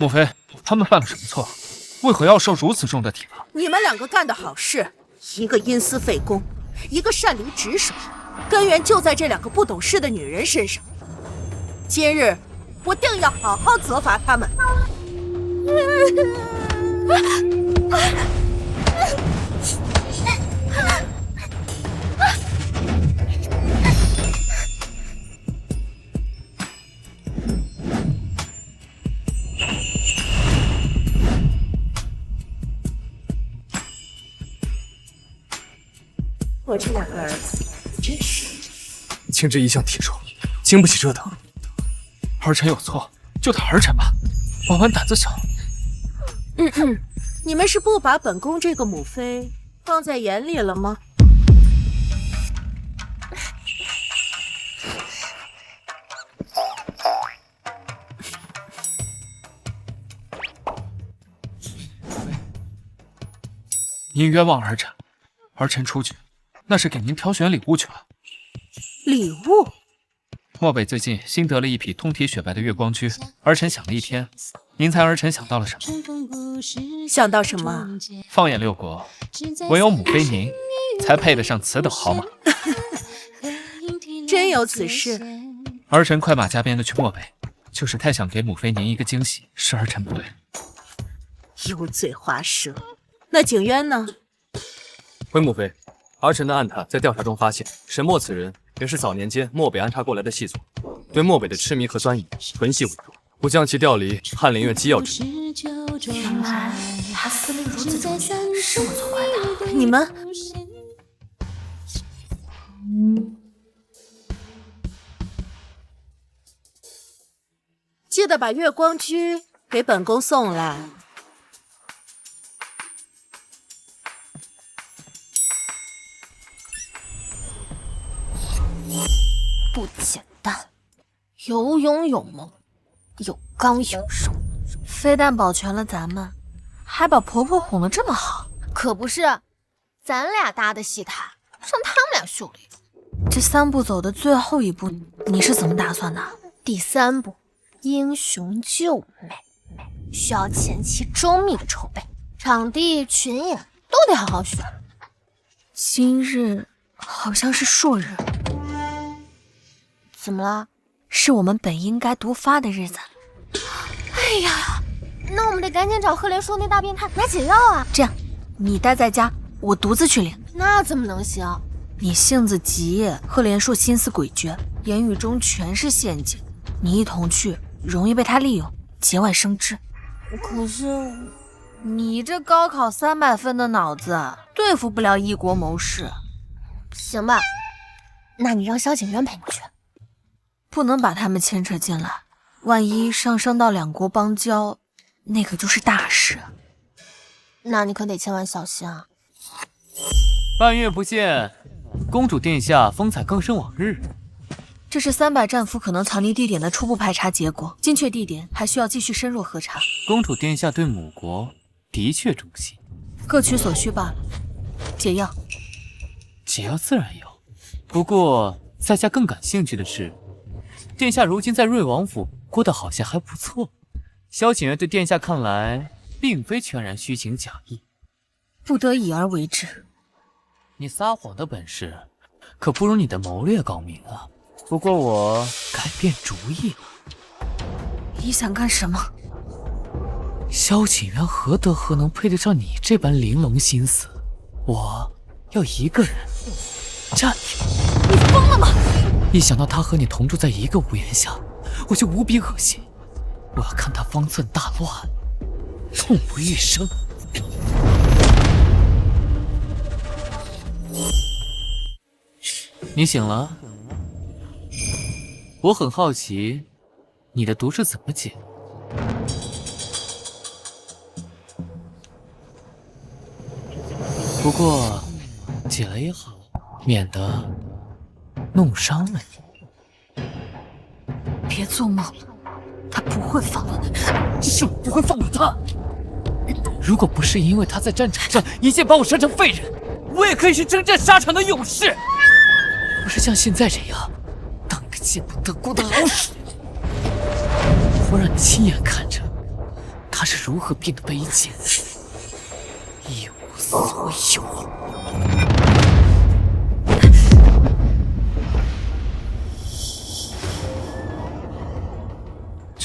莫非他们犯了什么错？为何要受如此重的体罚？你们2个干的好事，一个因私废公，一个擅离职守，根源就在这2个不懂事的女人身上。今日我定要好好责罚他们。我这2个儿子真是……青之一向铁壮，经不起折腾。儿臣有错，就打儿臣吧。婉婉胆子小。你们是不把本宫这个母妃放在眼里了吗？您冤枉儿臣，儿臣出去那是给您挑选礼物去了。礼物？漠北最近新得了一匹通体雪白的月光驹，儿臣想了一天，您猜儿臣想到了什么？想到什么？放眼六国，唯有母妃您才配得上此等好马。真有此事？儿臣快马加鞭的去漠北，就是太想给母妃您一个惊喜，是儿臣不对。油嘴滑舌。那景渊呢？回母妃，儿臣的暗探在调查中发现，沈墨此人原是早年间漠北安插过来的细作，对漠北的痴迷和钻营存系委托，故将其调离翰林院机要之地。原来他思虑如此周全，是我错怪他。你们记得把月光驹给本宫送来。不简单，有勇有谋，有刚有柔。非但保全了咱们，还把婆婆哄得这么好。可不是，咱俩搭的戏台，让他们俩秀了一出。这3步走的最后一步，你是怎么打算的？第3步，英雄救美，需要前期周密的筹备，场地、群演都得好好选。今日好像是朔日。怎么了？是我们本应该毒发的日子。哎呀，那我们得赶紧找赫连说那大变态拿解药啊！这样，你待在家，我独自去领。那怎么能行？你性子急，赫连硕心思诡谲，言语中全是陷阱。你一同去，容易被他利用，节外生枝。可是你这高考300分的脑子，对付不了一国谋士。行吧，那你让萧景渊陪你去。不能把他们牵扯进来，万一上升到2国邦交，那可就是大事。那你可得千万小心啊！半月不见，公主殿下风采更胜往日。这是300战俘可能藏匿地点的初步排查结果，精确地点还需要继续深入核查。公主殿下对母国的确忠心，各取所需罢了。解药，解药自然有，不过在下更感兴趣的是，殿下如今在瑞王府过得好像还不错。萧景渊对殿下看来并非全然虚情假意，不得已而为之。你撒谎的本事可不如你的谋略高明啊。不过我改变主意了。你想干什么？萧景渊何德何能配得上你这般玲珑心思？我要一个人占有。你疯了吗？一想到他和你同住在一个屋檐下，我就无比恶心。我要看他方寸大乱，痛不欲生。你醒了？我很好奇，你的毒是怎么解？不过解了也好，免得弄伤了你。别做梦了，他不会放了你。是我不会放过他。如果不是因为他在战场上一剑把我杀成废人，我也可以是征战沙场的勇士，不是像现在这样当个见不得光的老鼠。我让你亲眼看着他是如何变得卑贱，一无所有。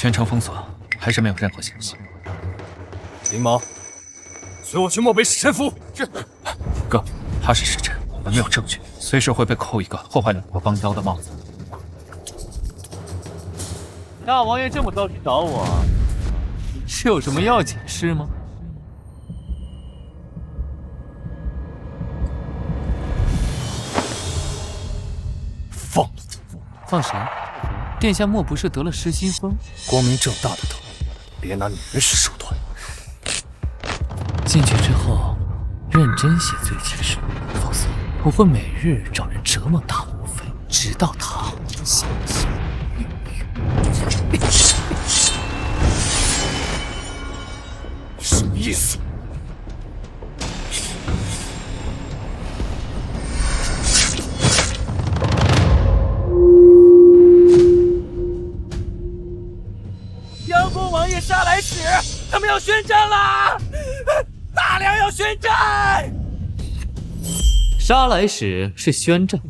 全城封锁，还是没有任何消息。灵毛，随我去漠北使臣府。是。哥，他是使臣，我们没有证据，随时会被扣一个破坏两国邦交的帽子。大王爷这么着急找我，是有什么要紧事吗？放谁？殿下莫不是得了失心疯？光明正大的得，别拿女人使手段。进去之后，认真写罪起书，否则我会每日找人折磨大无妃，直到她相信命运。什么意思？阳光王爷杀来使，他们要宣战啦！大梁要宣战！杀来使是宣战，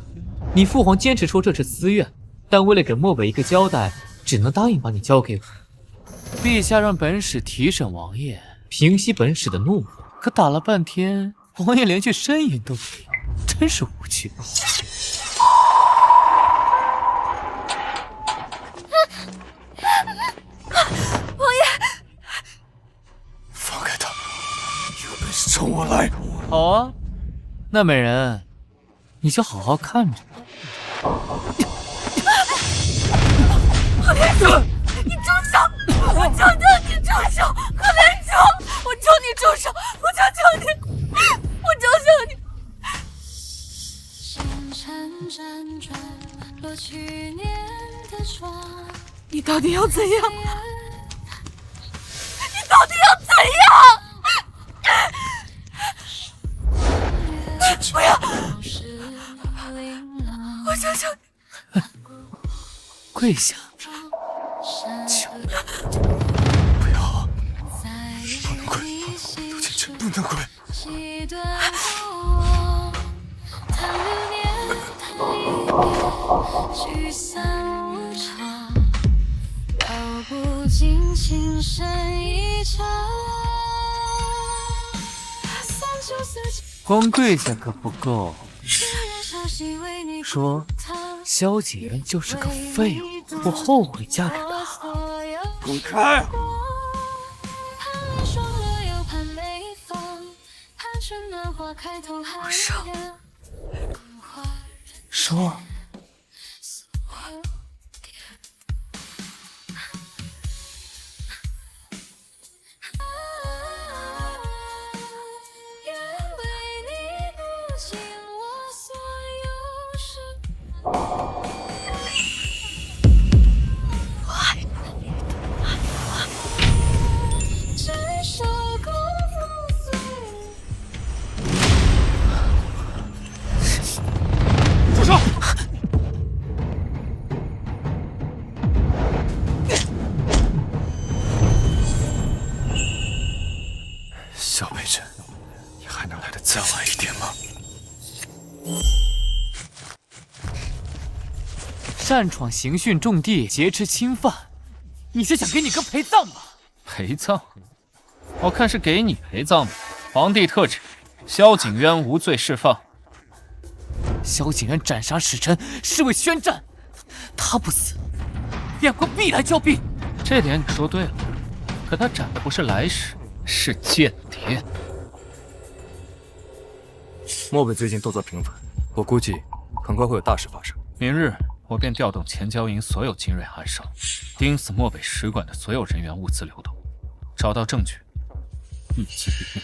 你父皇坚持说这是私怨，但为了给漠北一个交代，只能答应把你交给我。陛下让本使提审王爷，平息本使的怒火，可打了半天，王爷连句呻吟都没有，真是无趣。王爷，放开他！有本事冲我来！好啊，那美人，你就好好看着。可怜主，你住手！我求求你住手！可怜主，我求你住手！我求求你，我求求你！你到底要怎样？你到底要怎样？不要！我求求你！跪下！求不要！不能跪！陆清晨不能跪！聚散无常，道不尽情深一场。光跪下可不够，说萧景渊就是个废物，我后悔嫁给他。滚开！我说，说。萧北辰，你还能来得再晚一点吗？擅闯刑讯重地，劫持侵犯，你是想给你哥陪葬吗？陪葬？我看是给你陪葬吧。皇帝特旨，萧景渊无罪释放。萧景渊斩杀使臣是为宣战，他不死，两国必来交兵。这点你说对了，可他斩的不是来使，是间谍。漠北最近动作频繁，我估计很快会有大事发生。明日我便调动前交营所有精锐暗哨，盯死漠北使馆的所有人员物资流动，找到证据，一击毙命。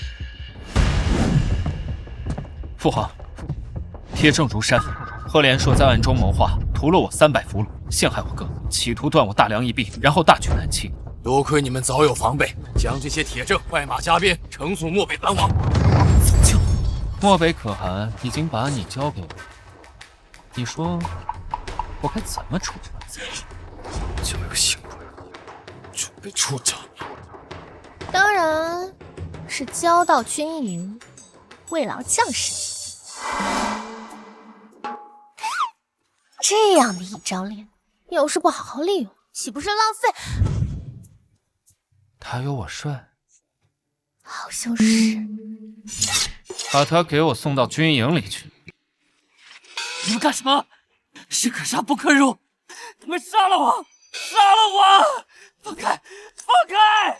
父皇，铁证如山，赫连硕在暗中谋划，屠了我300俘虏，陷害我哥，企图断我大梁一臂，然后大举南侵。多亏你们早有防备，将这些铁证快马加鞭，惩肃漠北藩王。就漠北可汗已经把你交给我，你说我该怎么处置他？交一个新贵，准备出征。当然是交到军营，慰劳将士。这样的一张脸，要是不好好利用，岂不是浪费？还有我帅，好像是。把他给我送到军营里去。你们干什么？士可杀不可辱！他们杀了我！杀了我！放开！放开！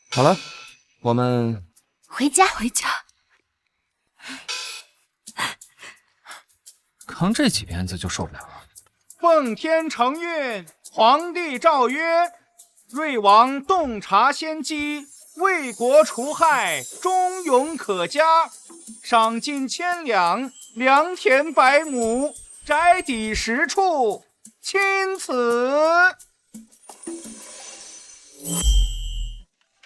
好了，我们回家。回家。扛这几鞭子就受不了了。奉天承运，皇帝诏曰：瑞王洞察先机，为国除害，忠勇可嘉，赏金1000两，良田100亩，宅邸10处，钦此。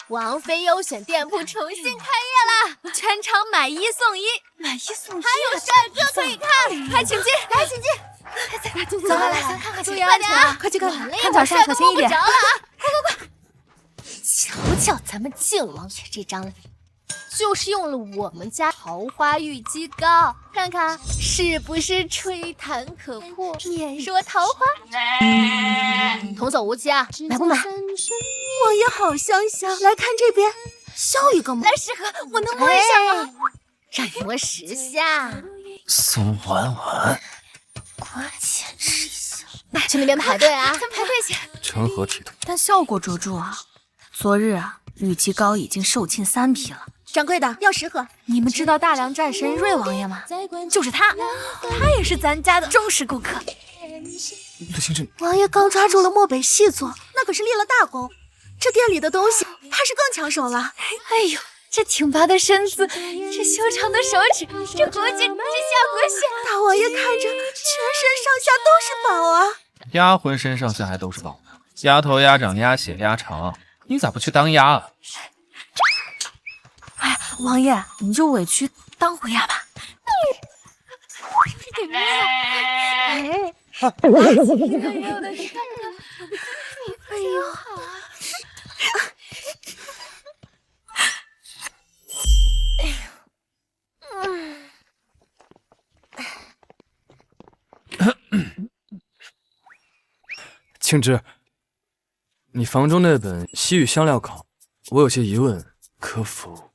王妃优选店铺重新开业啦！全场买1送1，买1送1，还有帅哥可以看，快请进，来请进。走来，看看，注意安全啊！快去看，看脚下小心一点。快！瞧瞧咱们靖王爷这张脸，就是用了我们家桃花玉肌膏，看看是不是吹弹可破，免说桃花？童叟无欺啊，买不买？王爷好香香，来看这边，笑一个嘛。来试喝，我能摸一下吗？让你摸10下。宋婉婉，花钱吃一下。去那边排队啊，咱排队去。成何体统？但效果卓著啊！昨日啊，玉肌膏已经售罄3批了。掌柜的，要10盒。你们知道大梁战神瑞王爷吗？就是他，他也是咱家的忠实顾客。陆清志，王爷刚抓住了漠北细作，那可是立了大功。这店里的东西，怕是更抢手了。哎呦，这挺拔的身子，这修长的手指，这脖颈，这下颌线，大王爷看着，全身上下都是宝啊！丫浑身上下还都是宝呢，丫头、丫掌、丫血、丫肠，你咋不去当鸭啊？哎呀，王爷，你就委屈当回鸭吧。哎呦，庆之，你房中那本《西域香料考》，我有些疑问，可否？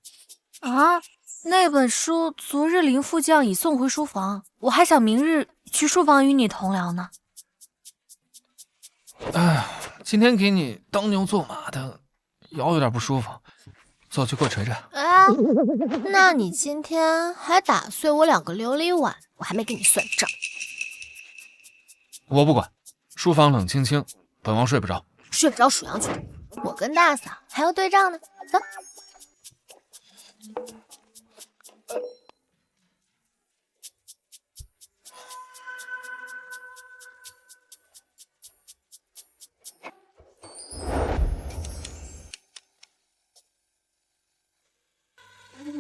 啊，那本书昨日林副将已送回书房，我还想明日去书房与你同聊呢。哎，今天给你当牛做马的，腰有点不舒服，走去给我捶捶。哎，那你今天还打碎我2个琉璃碗，我还没跟你算账。我不管，书房冷清清，本王睡不着。睡不着数羊去，我跟大嫂还要对账呢。走。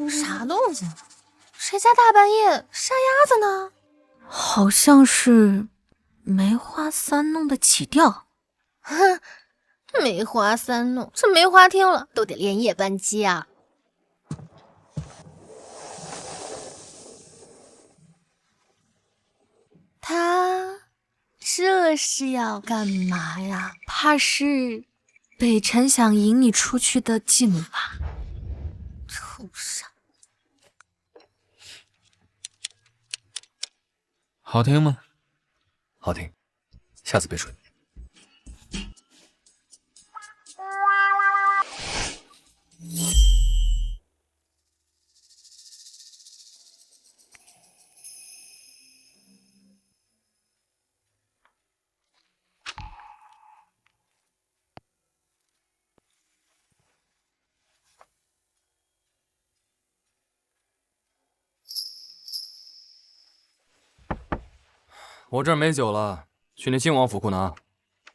啥动静？谁家大半夜杀鸭子呢？好像是梅花3弄的起调。哼，梅花3弄，这梅花厅了都得连夜搬家。他这是要干嘛呀？怕是北辰想引你出去的计谋吧？畜生！好听吗？好听，下次别睡。我这儿没酒了，去那靖王府库拿。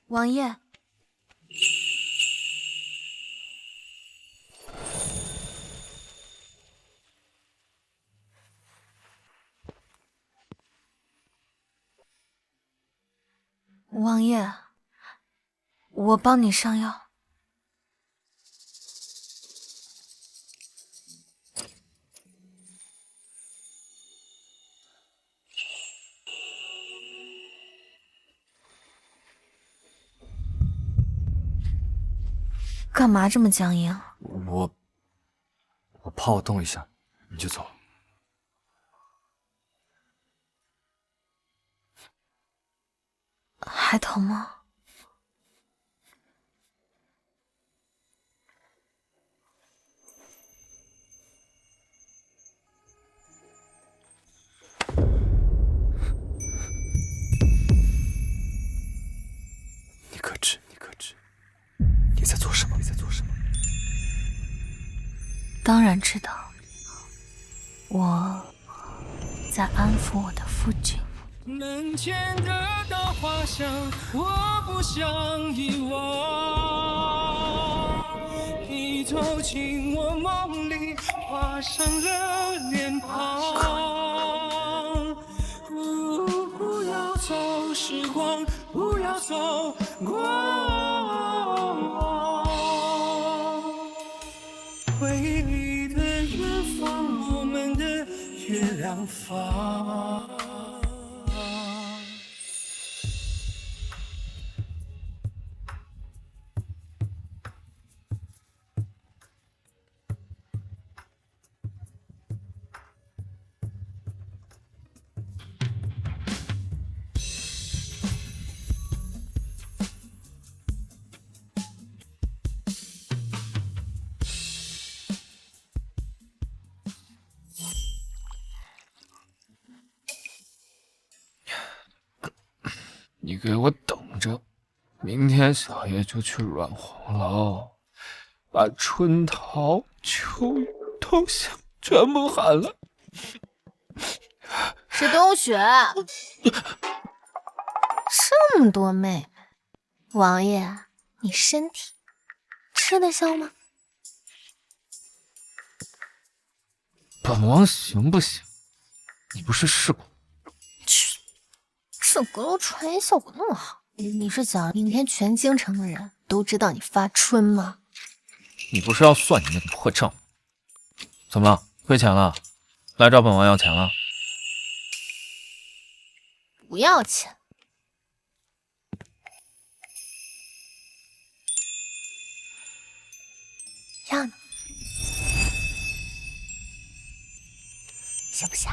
王爷，王爷，我帮你上药。干嘛这么僵硬？我怕我动一下你就走。还疼吗？你可知你在做什么？当然知道，我在安抚我的夫君。门前的稻花香，我不想遗忘。你走进我梦里，画上了脸庞。不要走，时光，不要走光。回忆的远方，我们的月亮房。你给我等着，明天小爷就去软黄楼，把春桃、秋雨、冬香全部喊了。是冬雪，这么多妹妹，王爷，你身体吃得消吗？本王行不行？你不是试过？这阁楼传言效果那么好，你是想明天全京城的人都知道你发春吗？你不是要算你那个破账？怎么了？亏钱了？来找本王要钱了？不要钱。要呢？行不行？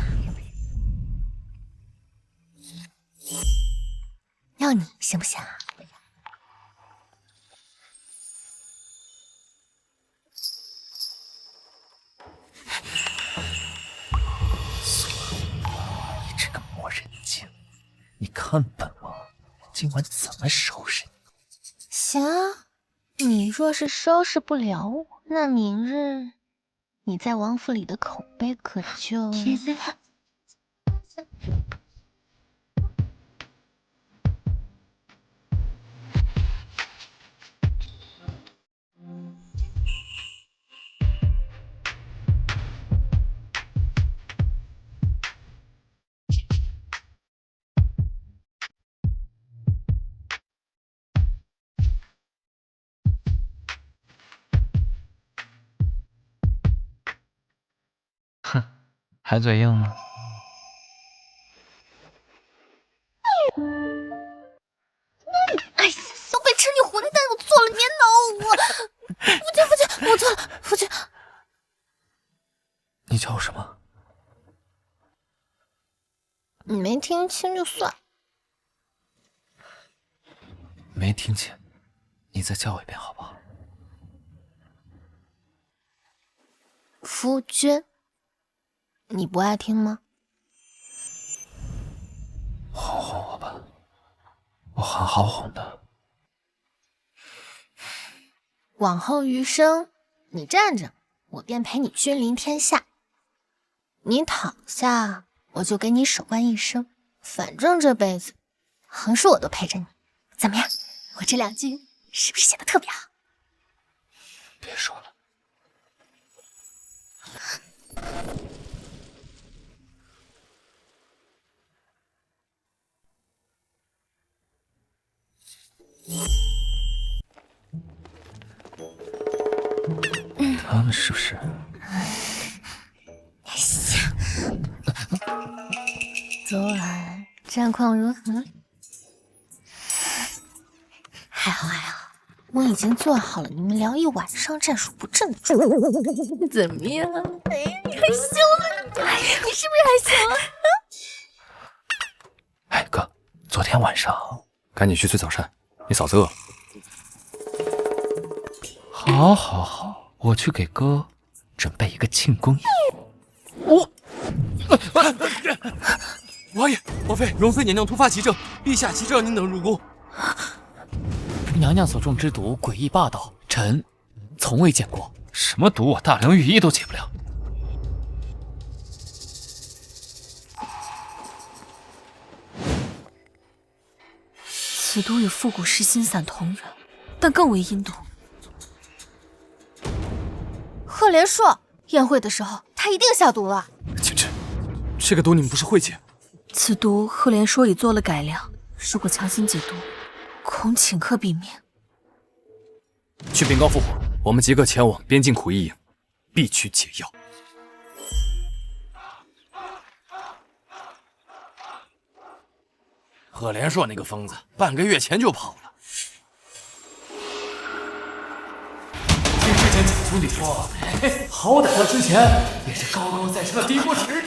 要你行不行啊？你这个魔人精，你看本王今晚怎么收拾你？行啊，你若是收拾不了我，那明日你在王府里的口碑可就……哼，还嘴硬呢。哎呀，小北吃你活的蛋，我错了，别挠我！夫君，我错了，夫君。你叫我什么？你没听清就算。没听见，你再叫我一遍好不好？夫君，你不爱听吗？哄哄我吧，我很好哄的。往后余生，你站着，我便陪你君临天下；你躺下，我就给你守惯一生。反正这辈子，横竖我都陪着你。怎么样？我这两句是不是写的特别好？别说了。他们是不是？昨晚战况如何？还好，我已经做好了你们聊一晚上战术不正的准备，怎么样？哎，你害羞了？哎，你是不是害羞了？哎，哥，昨天晚上赶紧去催早膳，你嫂子饿了。好，好，好，我去给哥准备一个庆功宴。王爷、王妃、容妃娘娘突发急症，陛下急着让您等入宫。娘娘所中之毒诡异霸道，臣从未见过。什么毒，我大梁御医都解不了。此毒与复古噬心散同源，但更为阴毒。赫连硕宴会的时候，他一定下毒了。景致，这个毒你们不是会解？此毒赫连硕已做了改良，如果强行解毒，恐顷刻毙命。去禀告父皇，我们即刻前往边境苦役营，必须解药。赫连硕那个疯子，半个月前就跑了。听之前几个兄弟说，好歹他之前也是高高在上的帝国使者。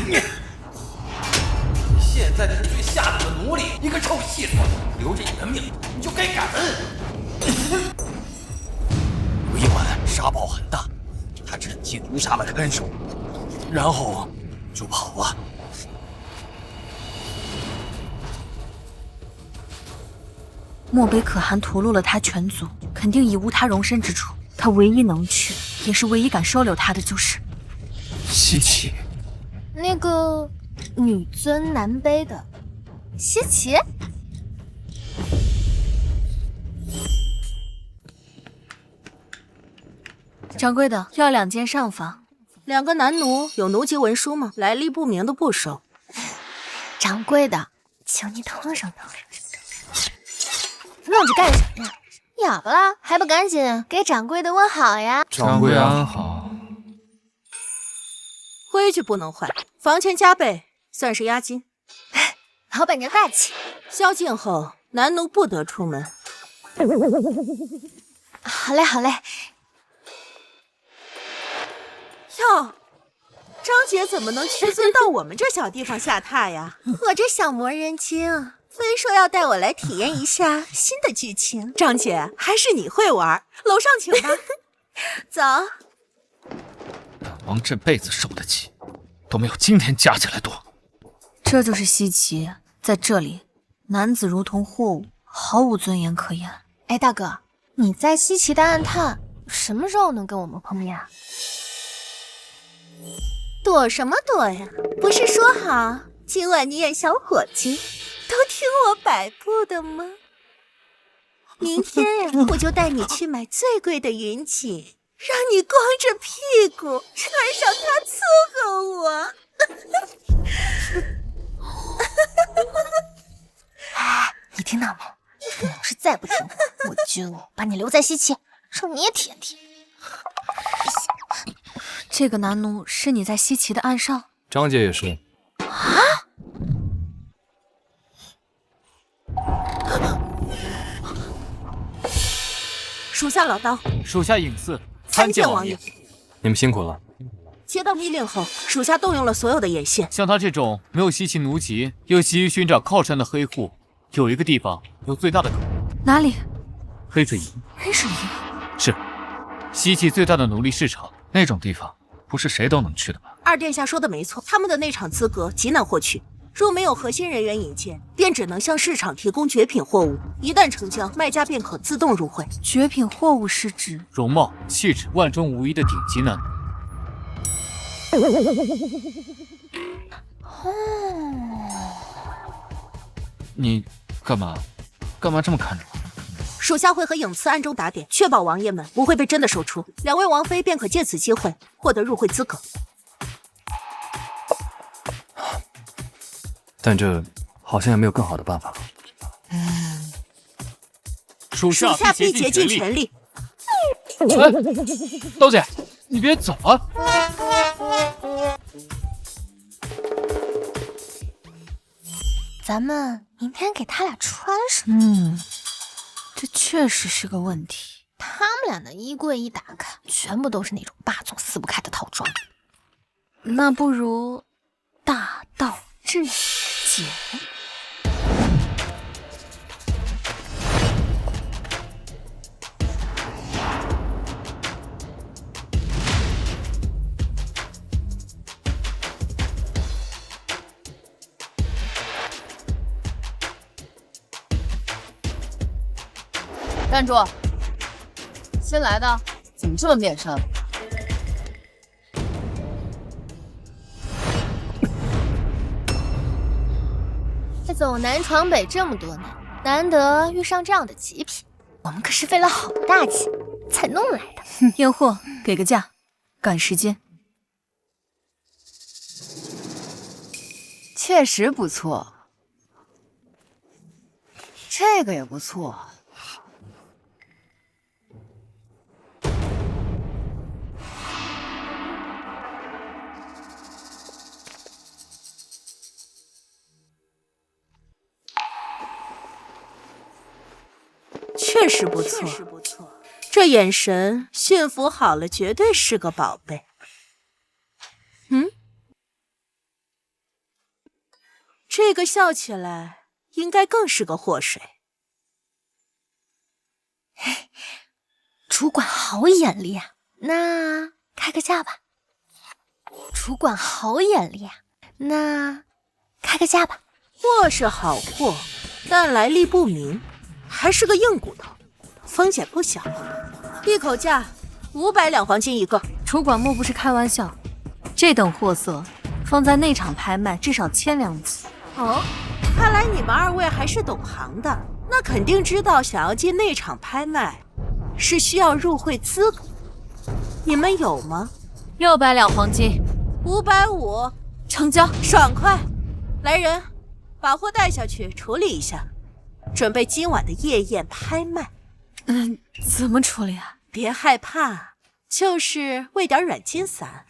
你现在是最下等的奴隶，一个臭细子，留着你的命，你就该感恩。有一晚沙暴很大，他趁机毒杀了看守，然后就跑了。漠北可汗屠戮了他全族，肯定已无他容身之处。他唯一能去，也是唯一敢收留他的，就是西岐。那个女尊男卑的西岐。掌柜的，要2间上房。2个男奴有奴籍文书吗？来历不明的不收。掌柜的，请你通上通上。愣着干什么呀？哑巴啦，还不赶紧给掌柜的问好呀！掌柜安好。规矩不能坏，房钱加倍，算是押金。老板娘大气。宵禁后，男奴不得出门。好嘞，好嘞。哟，张姐怎么能屈尊到我们这小地方下榻呀？我这小魔人精，非说要带我来体验一下新的剧情。张姐，还是你会玩，楼上请吧。走。本王这辈子受得起，都没有今天加起来多。这就是西岐，在这里，男子如同货物，毫无尊严可言。哎，大哥，你在西岐的暗探什么时候能跟我们碰面啊？躲什么躲呀？不是说好今晚你演小伙计，都听我摆布的吗？明天呀，我就带你去买最贵的云锦，让你光着屁股穿上它伺候我。哎，你听到没？你要是再不听话，我就把你留在西岐，让你也体验体验。这个男奴是你在西岐的暗哨？张姐也是。啊！属下老刀，属下尹四，参见王爷。你们辛苦了。接到密令后，属下动用了所有的眼线。像他这种没有西岐奴籍，又急于寻找靠山的黑户，有一个地方有最大的可能。哪里？黑水营。黑水营是西岐最大的奴隶市场，那种地方不是谁都能去的吧？二殿下说的没错，他们的内场资格极难获取，若没有核心人员引荐，便只能向市场提供绝品货物。一旦成交，卖家便可自动入会。绝品货物是指容貌、气质万中无一的顶级男奴。你干嘛这么看着我？属下会和影次暗中打点，确保王爷们不会被真的售出，2位王妃便可借此机会获得入会资格。但这好像也没有更好的办法了。属下必竭尽全力。刀姐，你别走啊！咱们明天给他俩穿上。这确确实是个问题。他们俩的衣柜一打开，全部都是那种霸总撕不开的套装。那不如大道至简。站住！新来的怎么这么面善？走南闯北这么多年，难得遇上这样的极品，我们可是费了好大劲才弄来的。验货，给个价，赶时间。确实不错，这个也不错。确实不错，这眼神驯服好了，绝对是个宝贝。这个笑起来应该更是个祸水。主管好眼力啊，那开个价吧。主管好眼力啊，那开个价吧。货是好货，但来历不明，还是个硬骨头，风险不小。一口价500两黄金一个。主管莫不是开玩笑？这等货色放在内场拍卖，至少1000两起。哦，看来你们二位还是懂行的，那肯定知道想要进内场拍卖是需要入会资格，你们有吗？600两黄金，550，成交，爽快。来人，把货带下去处理一下，准备今晚的夜宴拍卖。怎么处理啊？别害怕，就是喂点软筋散。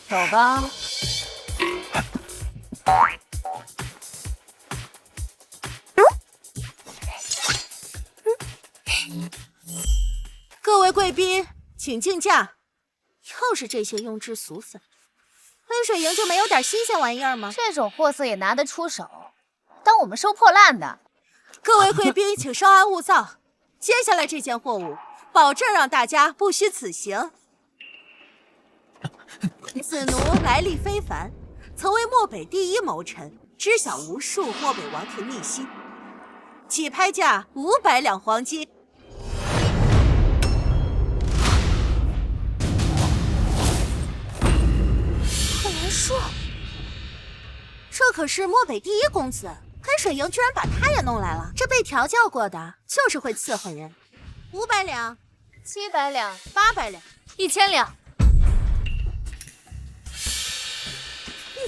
走吧。各位贵宾，请竞价。又是这些庸脂俗粉，黑水营就没有点新鲜玩意儿吗？这种货色也拿得出手，当我们收破烂的？各位贵宾，请稍安勿躁。接下来这件货物，保证让大家不虚此行。此奴来历非凡，曾为漠北第一谋臣，知晓无数漠北王庭秘辛。起拍价500两黄金。贺连硕，这可是漠北第一公子，黑水营居然把他也弄来了，这被调教过的，就是会伺候人。500两，700两，800两，1000两。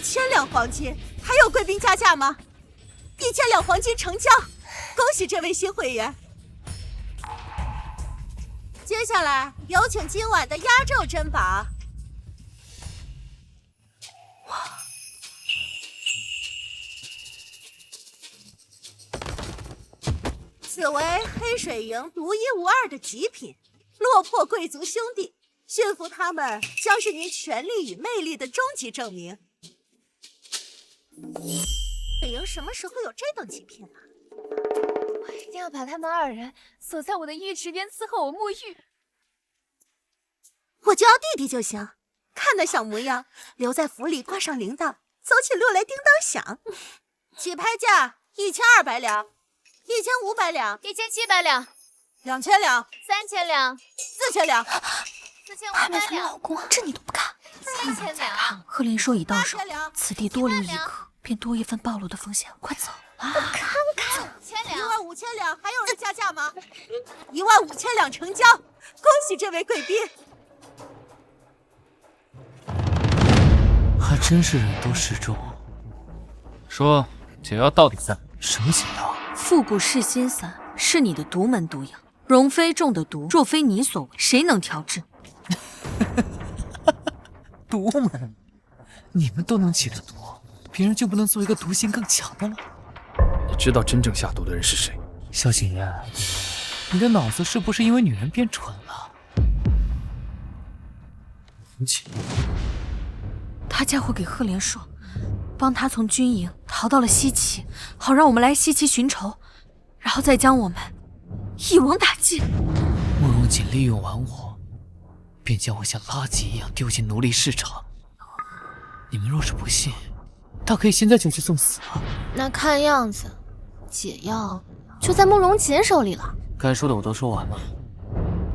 1000两黄金，还有贵宾加价吗？1000两黄金成交，恭喜这位新会员。接下来有请今晚的压轴珍宝。此为黑水营独一无二的极品，落魄贵族兄弟，驯服他们将是您权力与魅力的终极证明。水营什么时候有这等极品了？我一定要把他们2人锁在我的浴池边伺候我沐浴。我就要弟弟就行，看那小模样，留在府里挂上铃铛，走起路来叮当响。起拍价1200两，1500两，1700两，2000两，3000两，4000两，4500两。老公，这你都不看？7000两。贺连硕已到手，此地多留一颗，便多一份暴露的风险。快走啦！我看看，15000两，还有人加价吗？15000两成交，恭喜这位贵宾。还真是人多势众。说解药到底在什么解药？复古噬心散是你的独门毒药，容妃中的毒，若非你所为，谁能调制？独门？你们都能解的毒，别人就不能做一个毒性更强的吗？你知道真正下毒的人是谁？萧景琰，你的脑子是不是因为女人变蠢了？你起，他嫁祸给赫连硕，帮他从军营逃到了西岐，好让我们来西岐寻仇，然后再将我们一网打尽。慕容锦利用完我，便将我像垃圾一样丢进奴隶市场。你们若是不信，大可以现在就去送死啊！那看样子，解药就在慕容锦手里了。该说的我都说完了，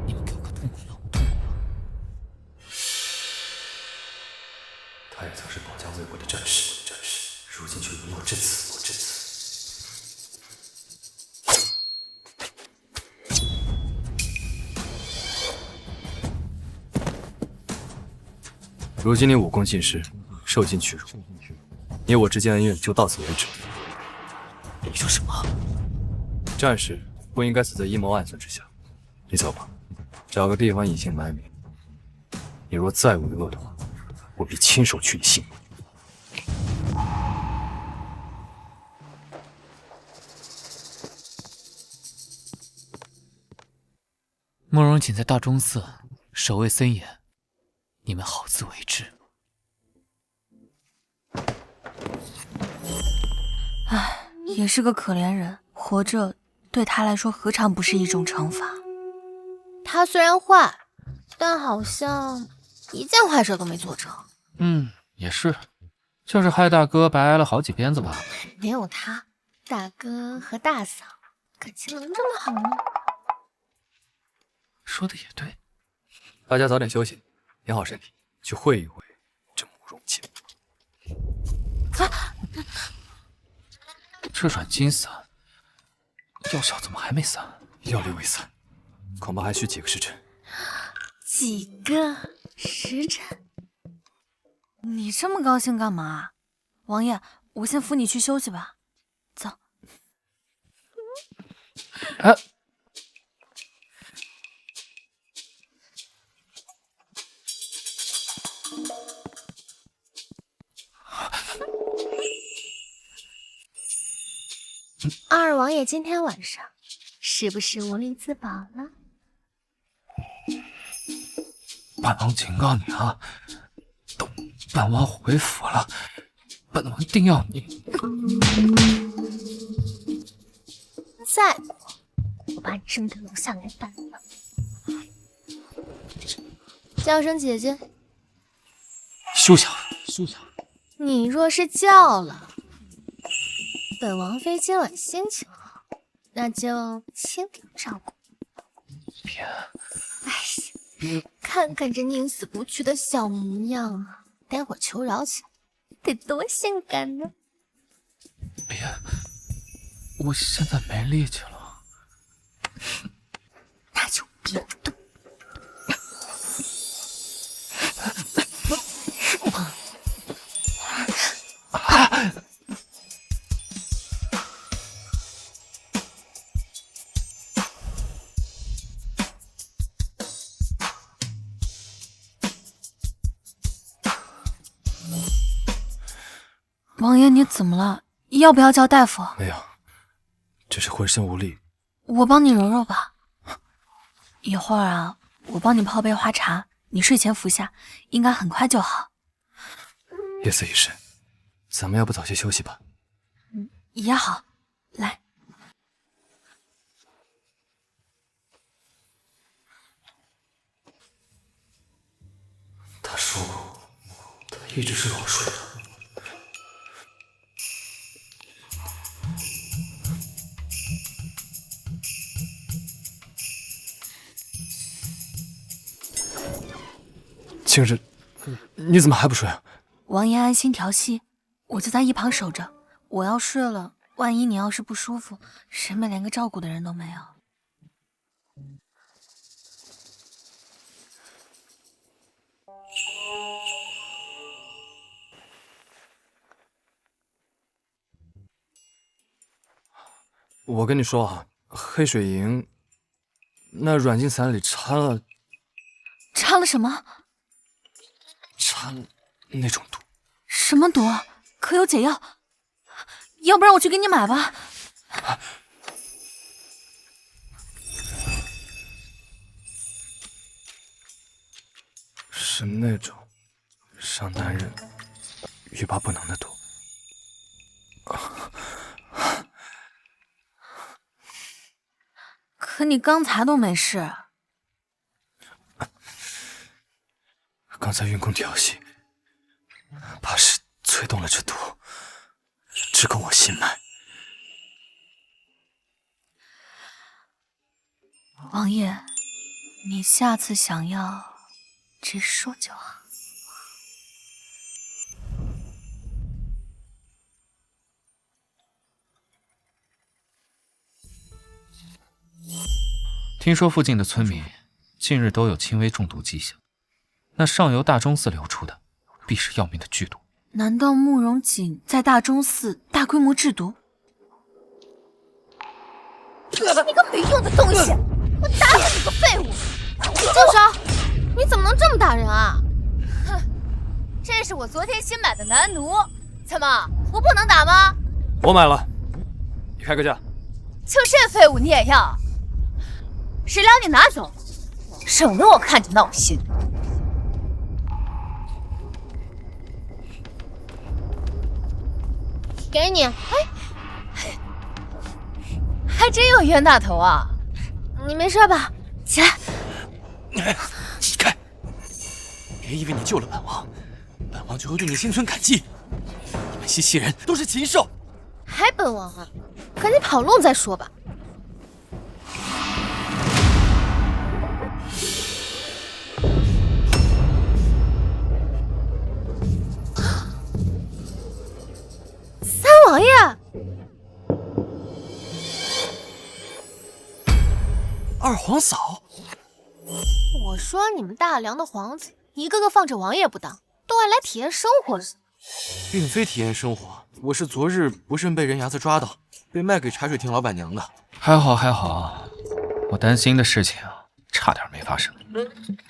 你们给我个痛快让我痛快。他也曾是保家卫国的战士，如今却沦落至此。如今你武功尽失，受尽屈辱，你我之间恩怨就到此为止。你说什么？战士不应该死在阴谋暗算之下。你走吧，找个地方隐姓埋名。你若再为恶的话，我必亲手取你性命。慕容锦在大钟寺守卫森严，你们好自为之。唉，也是个可怜人，活着对他来说何尝不是一种惩罚？他虽然坏，但好像一件坏事都没做成。也是，就是害大哥白挨了好几鞭子吧。没有他，大哥和大嫂感情能这么好吗？说的也对。大家早点休息，养好身体，去会一会这慕容锦。这软筋散，药效怎么还没散？药力未散，恐怕还需几个时辰。几个时辰？你这么高兴干嘛？王爷，我先扶你去休息吧。走。二王爷今天晚上是不是无力自保了？本王警告你啊，等本王回府了，本王定要你。再不，我把你扔到楼下来办了。叫声姐姐。休想！你若是叫了，本王妃今晚心情好，那就轻点照顾。别！哎呀，看看这宁死不屈的小模样啊，待会儿求饶起来得多性感呢！别！我现在没力气了。那就别动。王爷，你怎么了？要不要叫大夫？没有，只是浑身无力。我帮你揉揉吧。一会儿啊，我帮你泡杯花茶，你睡前服下，应该很快就好。夜色已深，咱们要不早些休息吧？也好，来。他说过，他一直是好睡的。青日，你怎么还不睡啊？王爷安心调息，我就在一旁守着。我要睡了，万一你要是不舒服，沈美连个照顾的人都没有。我跟你说啊，黑水营那软筋散里掺了什么？掺那种毒。什么毒？可有解药？要不然我去给你买吧。是那种伤男人欲罢不能的毒。可你刚才都没事。刚才运功调息，怕是催动了这毒，直攻我心脉。王爷，你下次想要直说就好。听说附近的村民近日都有轻微中毒迹象，那上游大钟寺流出的必是要命的剧毒。难道慕容锦在大钟寺大规模制毒？你个没用的东西！我打死你个废物！住手！你怎么能这么打人啊？哼，这是我昨天新买的男奴，怎么我不能打吗？我买了，你开个价。就这废物你也要？食粮你拿走，省得我看着闹心。给你，还真有冤大头啊！你没事吧？起来。起开！别以为你救了本王，本王就会对你心存感激。你们西岐人都是禽兽！还本王啊？赶紧跑路再说吧。三王爷，二皇嫂，我说你们大梁的皇子，一个个放着王爷不当，都爱来体验生活了。并非体验生活，我是昨日不慎被人牙子抓到，被卖给茶水亭老板娘的。还好还好，我担心的事情差点没发生。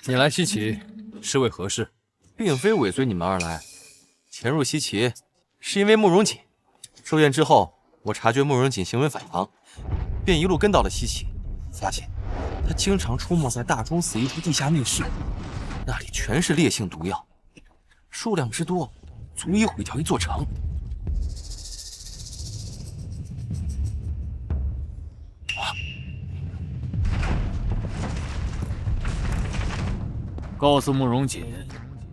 你来西岐是为何事？并非尾随你们而来，潜入西岐是因为慕容锦。收验之后，我察觉慕容锦行为反常，便一路跟到了西岐，发现他经常出没在大钟寺一处地下密室，那里全是烈性毒药，数量之多，足以毁掉一座城。告诉慕容锦，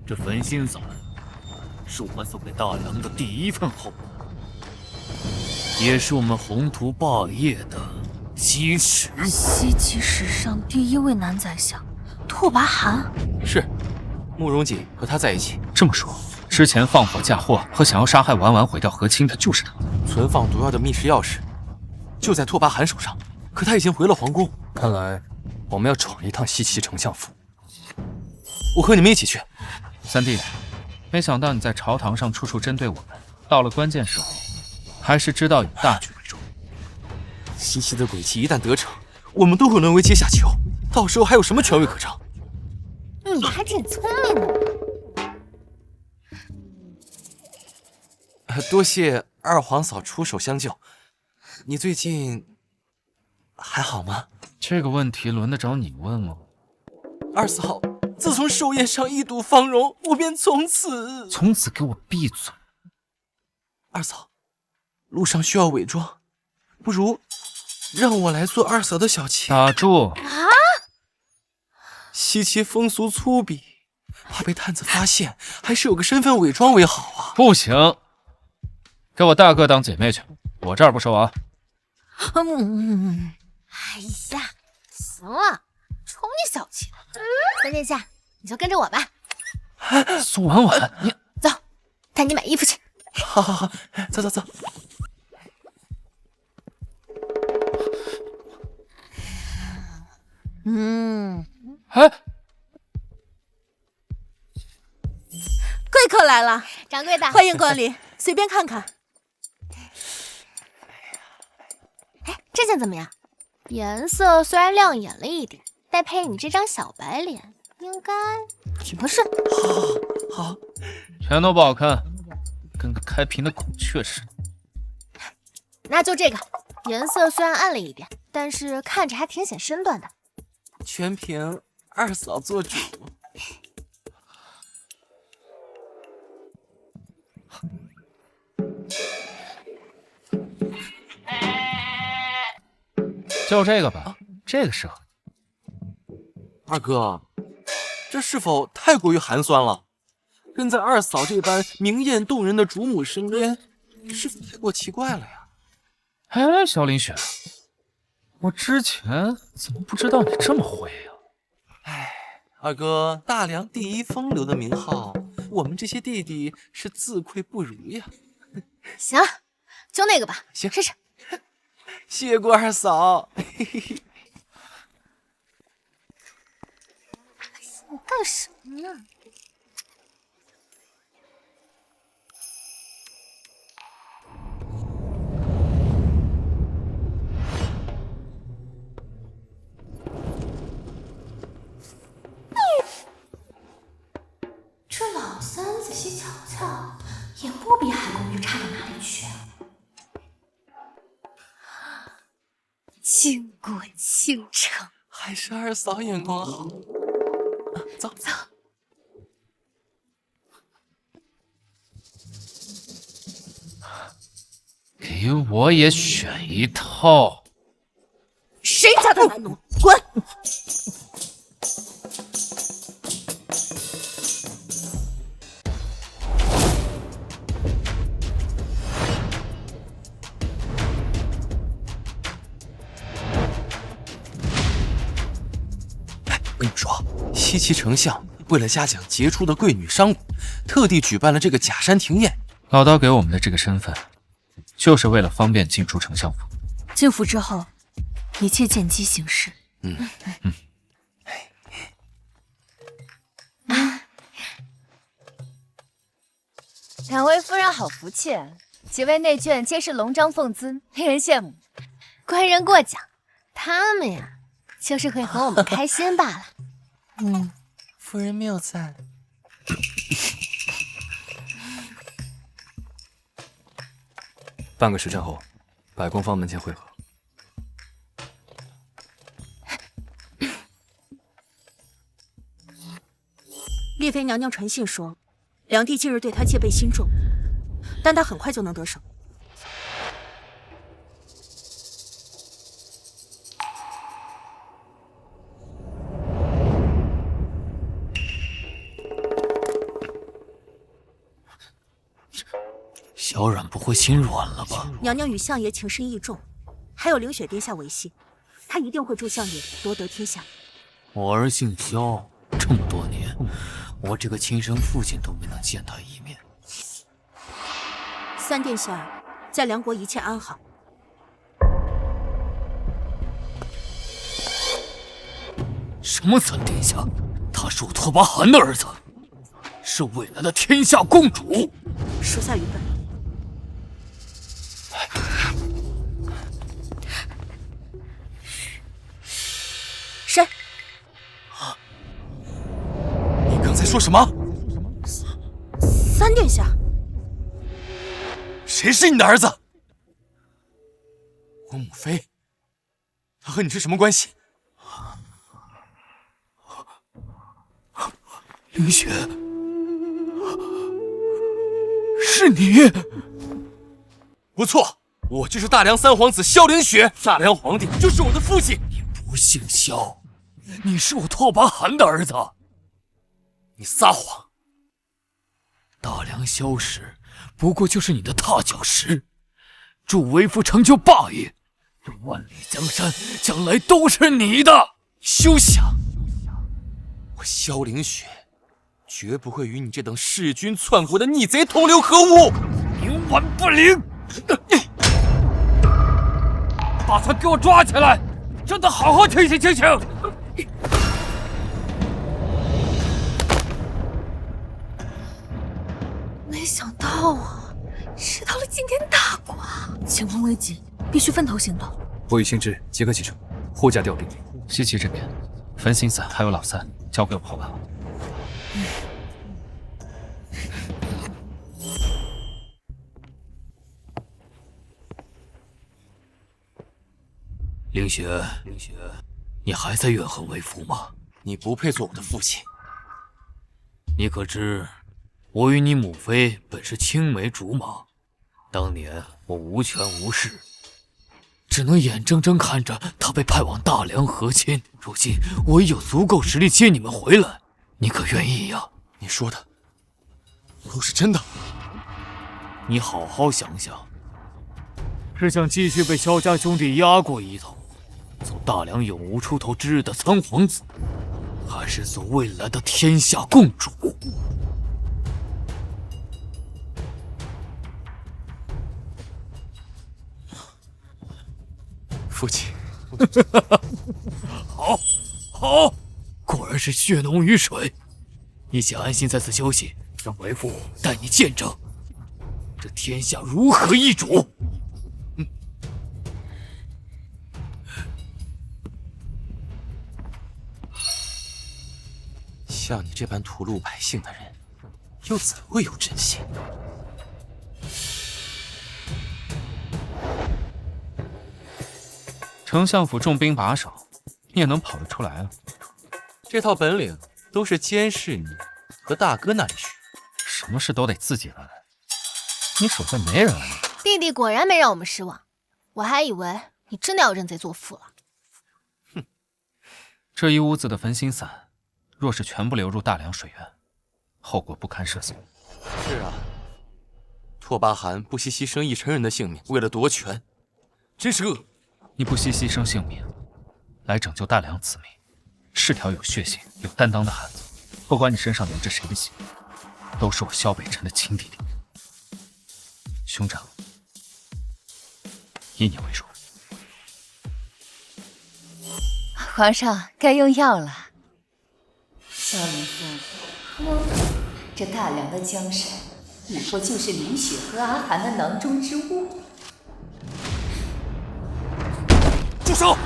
这焚心散是我们送给大梁的第一份厚礼，也是我们宏图霸业的基石。西岐史上第一位男宰相拓跋汗，是，慕容锦和他在一起。这么说，之前放火嫁祸和想要杀害婉婉毁掉和亲的就是他。存放毒药的密室钥匙就在拓跋汗手上，可他已经回了皇宫。看来我们要闯一趟西岐丞相府。我和你们一起去。三弟，没想到你在朝堂上处处针对我们，到了关键时候，还是知道以大局为重。西岐的诡计一旦得逞，我们都会沦为阶下囚，到时候还有什么权位可争？你还挺聪明的。多谢二皇嫂出手相救。你最近还好吗？这个问题轮得着你问吗？二嫂，自从寿宴上一睹芳容，我便从此给我闭嘴！二嫂，路上需要伪装，不如让我来做二嫂的小妾。打住！啊！西岐风俗粗鄙，怕被探子发现，还是有个身份伪装为好啊。不行，给我大哥当姐妹去，我这儿不收啊。哎呀，行了，宠你小气了。三殿下，你就跟着我吧。苏婉婉，你走，带你买衣服去。好好好，走走走。贵客来了，掌柜的，欢迎光临，随便看看。哎，这件怎么样？颜色虽然亮眼了一点，再配你这张小白脸，应该挺合适。好，全都不好看，跟个开屏的孔雀似的。那就这个，颜色虽然暗了一点，但是看着还挺显身段的。全凭二嫂做主。就这个吧，这个适合。二哥，这是否太过于寒酸了？跟在二嫂这般明艳动人的主母身边，是否太过奇怪了呀？哎，萧凌雪，我之前怎么不知道你这么会呀？哎，二哥，大梁第一风流的名号，我们这些弟弟是自愧不如呀。行，就那个吧，行，试试。谢过二嫂。你干什么呢？这老三仔细瞧瞧，也不比海公寓差到哪里去。倾国倾城，还是二嫂眼光好。走走。给我也选一套。谁家的男奴，滚！我跟你说，西岐丞相为了嘉奖杰出的贵女商贾，特地举办了这个假山庭宴。老刀给我们的这个身份，就是为了方便进出丞相府。进府之后，一切见机行事。两位夫人好福气，几位内眷皆是龙章凤姿，令人羡慕。官人过奖，他们呀，就是会和我们开心罢了。夫人谬赞。半个时辰后，百官方门前会合。丽妃娘娘传信说，两弟近日对她戒备心重，但她很快就能得手。小冉不会心软了吧？娘娘与相爷情深意重，还有凌雪殿下维系，她一定会助相爷夺得天下。我儿姓萧，这么多年，我这个亲生父亲都没能见他一面。三殿下在梁国一切安好。什么三殿下？他是我拓跋汗的儿子，是未来的天下共主。属下愚笨。谁？你刚才说什么？三殿下，谁是你的儿子？我母妃，她和你是什么关系？凌雪，是你？不错，我就是大梁三皇子萧凌雪，大梁皇帝就是我的父亲。你不姓萧，你是我拓跋汗的儿子。你撒谎！大梁萧氏不过就是你的踏脚石，助为父成就霸业，这万里江山将来都是你的。休想！我萧凌雪绝不会与你这等弑君篡国的逆贼同流合污，冥顽不灵！把他给我抓起来，让他好好清醒清醒。没想到啊，吃到了惊天大瓜，情况危急，必须分头行动。我与星之即刻启程，护驾调兵。西岐这边，分心思还有老三，交给我好办了。凌雪，你还在怨恨为父吗？你不配做我的父亲。你可知，我与你母妃本是青梅竹马，当年我无权无势，只能眼睁睁看着她被派往大梁和亲。如今我已有足够实力接你们回来，你可愿意呀？你说的都是真的？你好好想想，是想继续被萧家兄弟压过一头，做大梁永无出头之日的仓皇子，还是做未来的天下共主？父亲，好，好，果然是血浓于水。你且安心在此休息，让为父带你见证这天下如何易主。像你这般屠戮百姓的人，又怎会有真心？丞相府重兵把守，你也能跑得出来啊？这套本领都是监视你和大哥那里学。什么事都得自己来，你手下没人了吗？弟弟果然没让我们失望，我还以为你真的要认贼作父了。哼，这一屋子的焚心散，若是全部流入大梁水源，后果不堪设想。是啊，拓跋汗不惜牺牲一城人的性命，为了夺权，真是恶。你不惜牺牲性命来拯救大梁子民，是条有血性、有担当的汉子。不管你身上流着谁的血，都是我萧北辰的亲弟弟。兄长，以你为荣。皇上该用药了。萧林夫，呵，这大梁的江山以后就是林雪和阿寒的囊中之物。住手！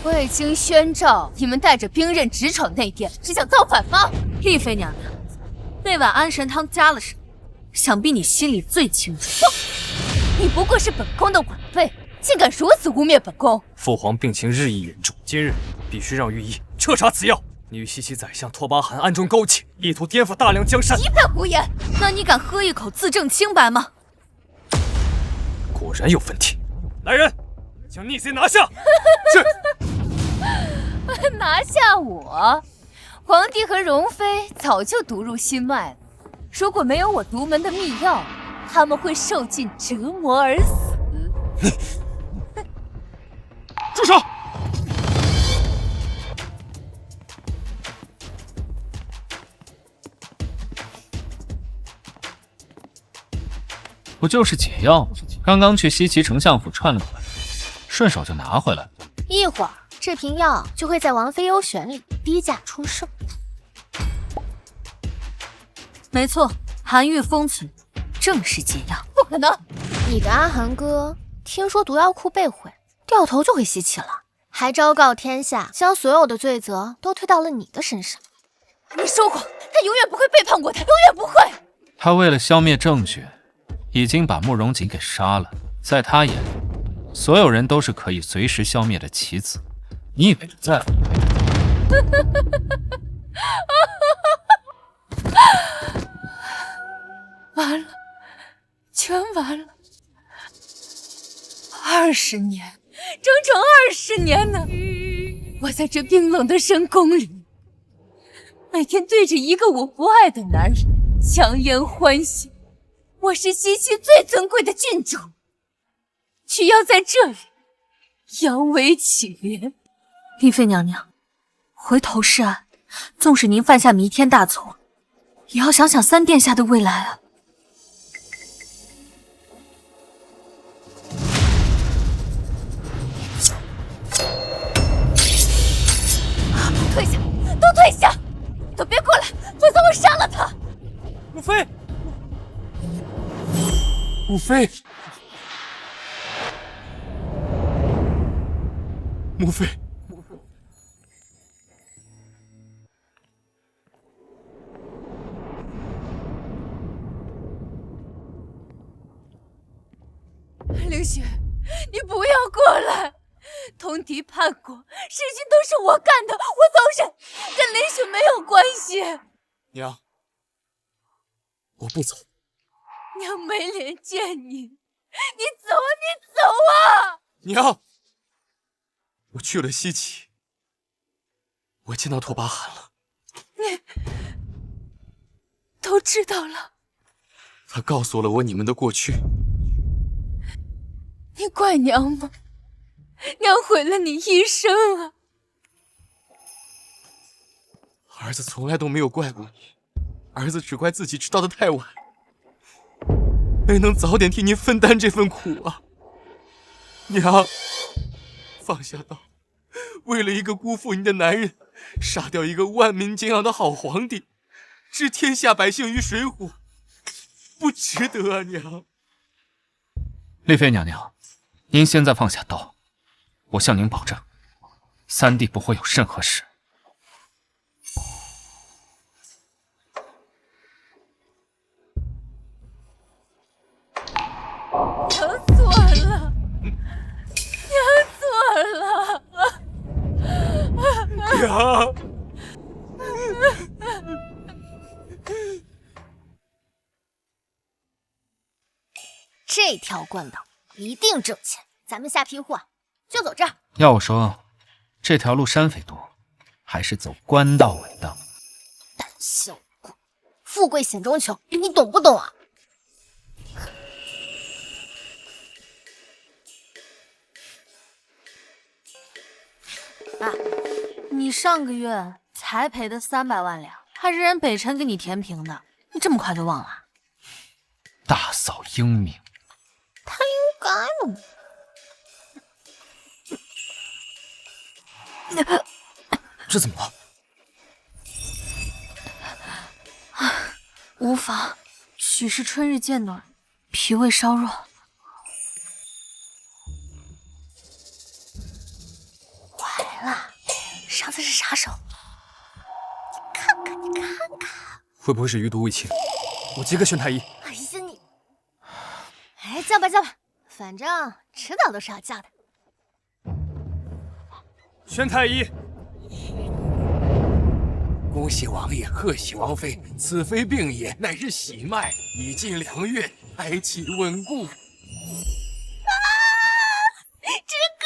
我已经宣召你们带着兵刃直闯内殿，是想造反吗？丽妃娘娘，那碗安神汤加了什么？想必你心里最清楚。你不过是本宫的晚辈，竟敢如此污蔑本宫！父皇病情日益严重，今日必须让御医彻查此药。你与西岐宰相拓跋汗暗中勾结，意图颠覆大梁江山。一片胡言！那你敢喝一口自证清白吗？果然有问题。来人，将逆贼拿下！是。拿下我？皇帝和容妃早就毒入心脉了。如果没有我独门的秘药，他们会受尽折磨而死。住手！不就是解药？刚刚去西岐丞相府串了个门，顺手就拿回来了。一会儿这瓶药就会在王妃优选里低价出售。没错，寒玉封存正是解药。不可能！你的阿寒哥听说毒药库被毁，掉头就回西岐了，还昭告天下，将所有的罪责都推到了你的身上。你说过，他永远不会背叛过他，永远不会。他为了消灭证据，已经把慕容锦给杀了。在他眼里，所有人都是可以随时消灭的棋子。你以为他在乎？完了，全完了。20年，整整20年呢！我在这冰冷的深宫里，每天对着一个我不爱的男人强颜欢笑。我是西岐最尊贵的郡主，却要在这里扬眉乞怜。丽妃娘娘，回头是岸，纵使您犯下弥天大错，也要想想三殿下的未来啊！退下，都退下，都别过来，否则我杀了他！母妃，母妃，母妃。雪，你不要过来！通敌叛国，事情都是我干的，我走人，跟林雪没有关系。娘，我不走。娘没脸见你，你走，你走啊！娘，我去了西岐，我见到拓跋汗了。你都知道了？他告诉了我你们的过去。你怪娘吗？娘毁了你一生啊！儿子从来都没有怪过你，儿子只怪自己知道的太晚，没能早点替您分担这份苦啊！娘，放下刀，为了一个辜负您的男人，杀掉一个万民敬仰的好皇帝，置天下百姓于水火，不值得啊！娘，丽妃娘娘，您现在放下刀，我向您保证，三弟不会有任何事。娘错了，娘错了，娘。这条官道一定挣钱，咱们下批货就走这儿。要我说，这条路山匪多，还是走官道为当。胆小鬼，富贵险中求，你懂不懂啊？啊，你上个月才赔的300万两，还是人北辰给你填平的，你这么快就忘了？大嫂英明，他应该的。这怎么了？无妨，许是春日渐暖，脾胃稍弱。完了，上次是啥手？你看看，你看看，会不会是余毒未清？我即刻宣太医。哎呀你，哎叫吧叫吧，反正迟早都是要叫的。宣太医。恭喜王爷，贺喜王妃，此非病也，乃是喜脉，已近2月，胎气稳固。志哥，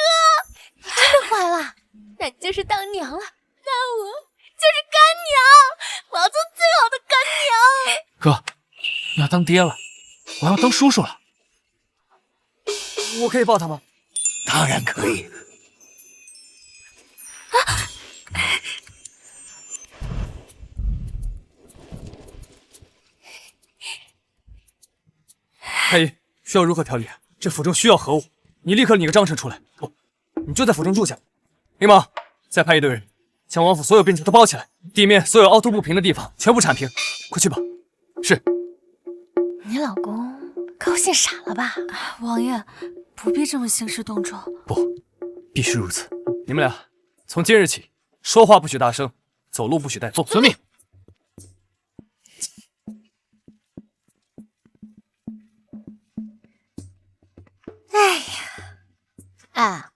你真的怀了？那你就是当娘了，那我就是干娘，我要做最好的干娘。哥，你要当爹了，我要当叔叔了。我可以抱他吗？当然可以。太医，需要如何调理？这府中需要何物？你立刻拟个章程出来。不，你就在府中住下。林芒，再派1队人，将王府所有边墙都包起来，地面所有凹凸不平的地方全部铲平。快去吧。是。你老公高兴傻了吧？王爷，不必这么兴师动众。不，必须如此。你们俩从今日起，说话不许大声，走路不许带动。遵命。哎呀，哎，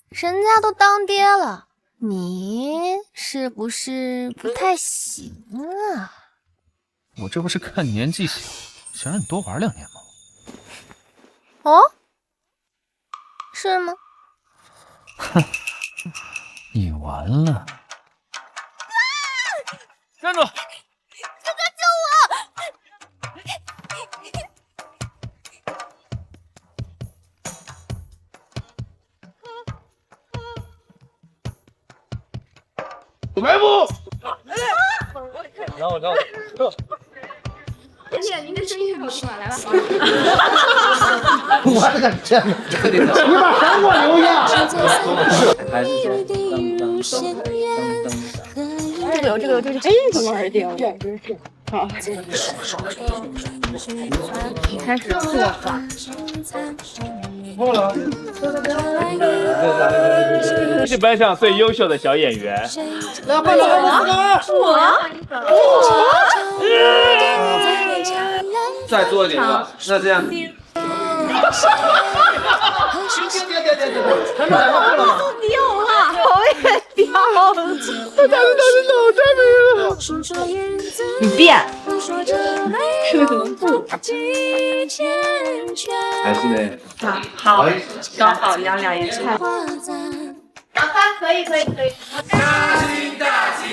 人家都当爹了，你是不是不太行啊？我这不是看你年纪小，想让你多玩2年吗？哦，是吗？哼，你完了！站住！志哥救我！埋伏！让我。而且您的声音很好听啊，来吧。我的个天哪！你把韩国留下！这个有，这怎么耳钉？对，真是。好，开始做法。你是班上最优秀的小演员。来，快点！再做一点吧，那这样。他们两个过了吗？掉了，头也掉了，他打的脑袋没了。你变，吃的怎么不？还是呢？好，刚好两也菜。好吧，可以。大吉大吉。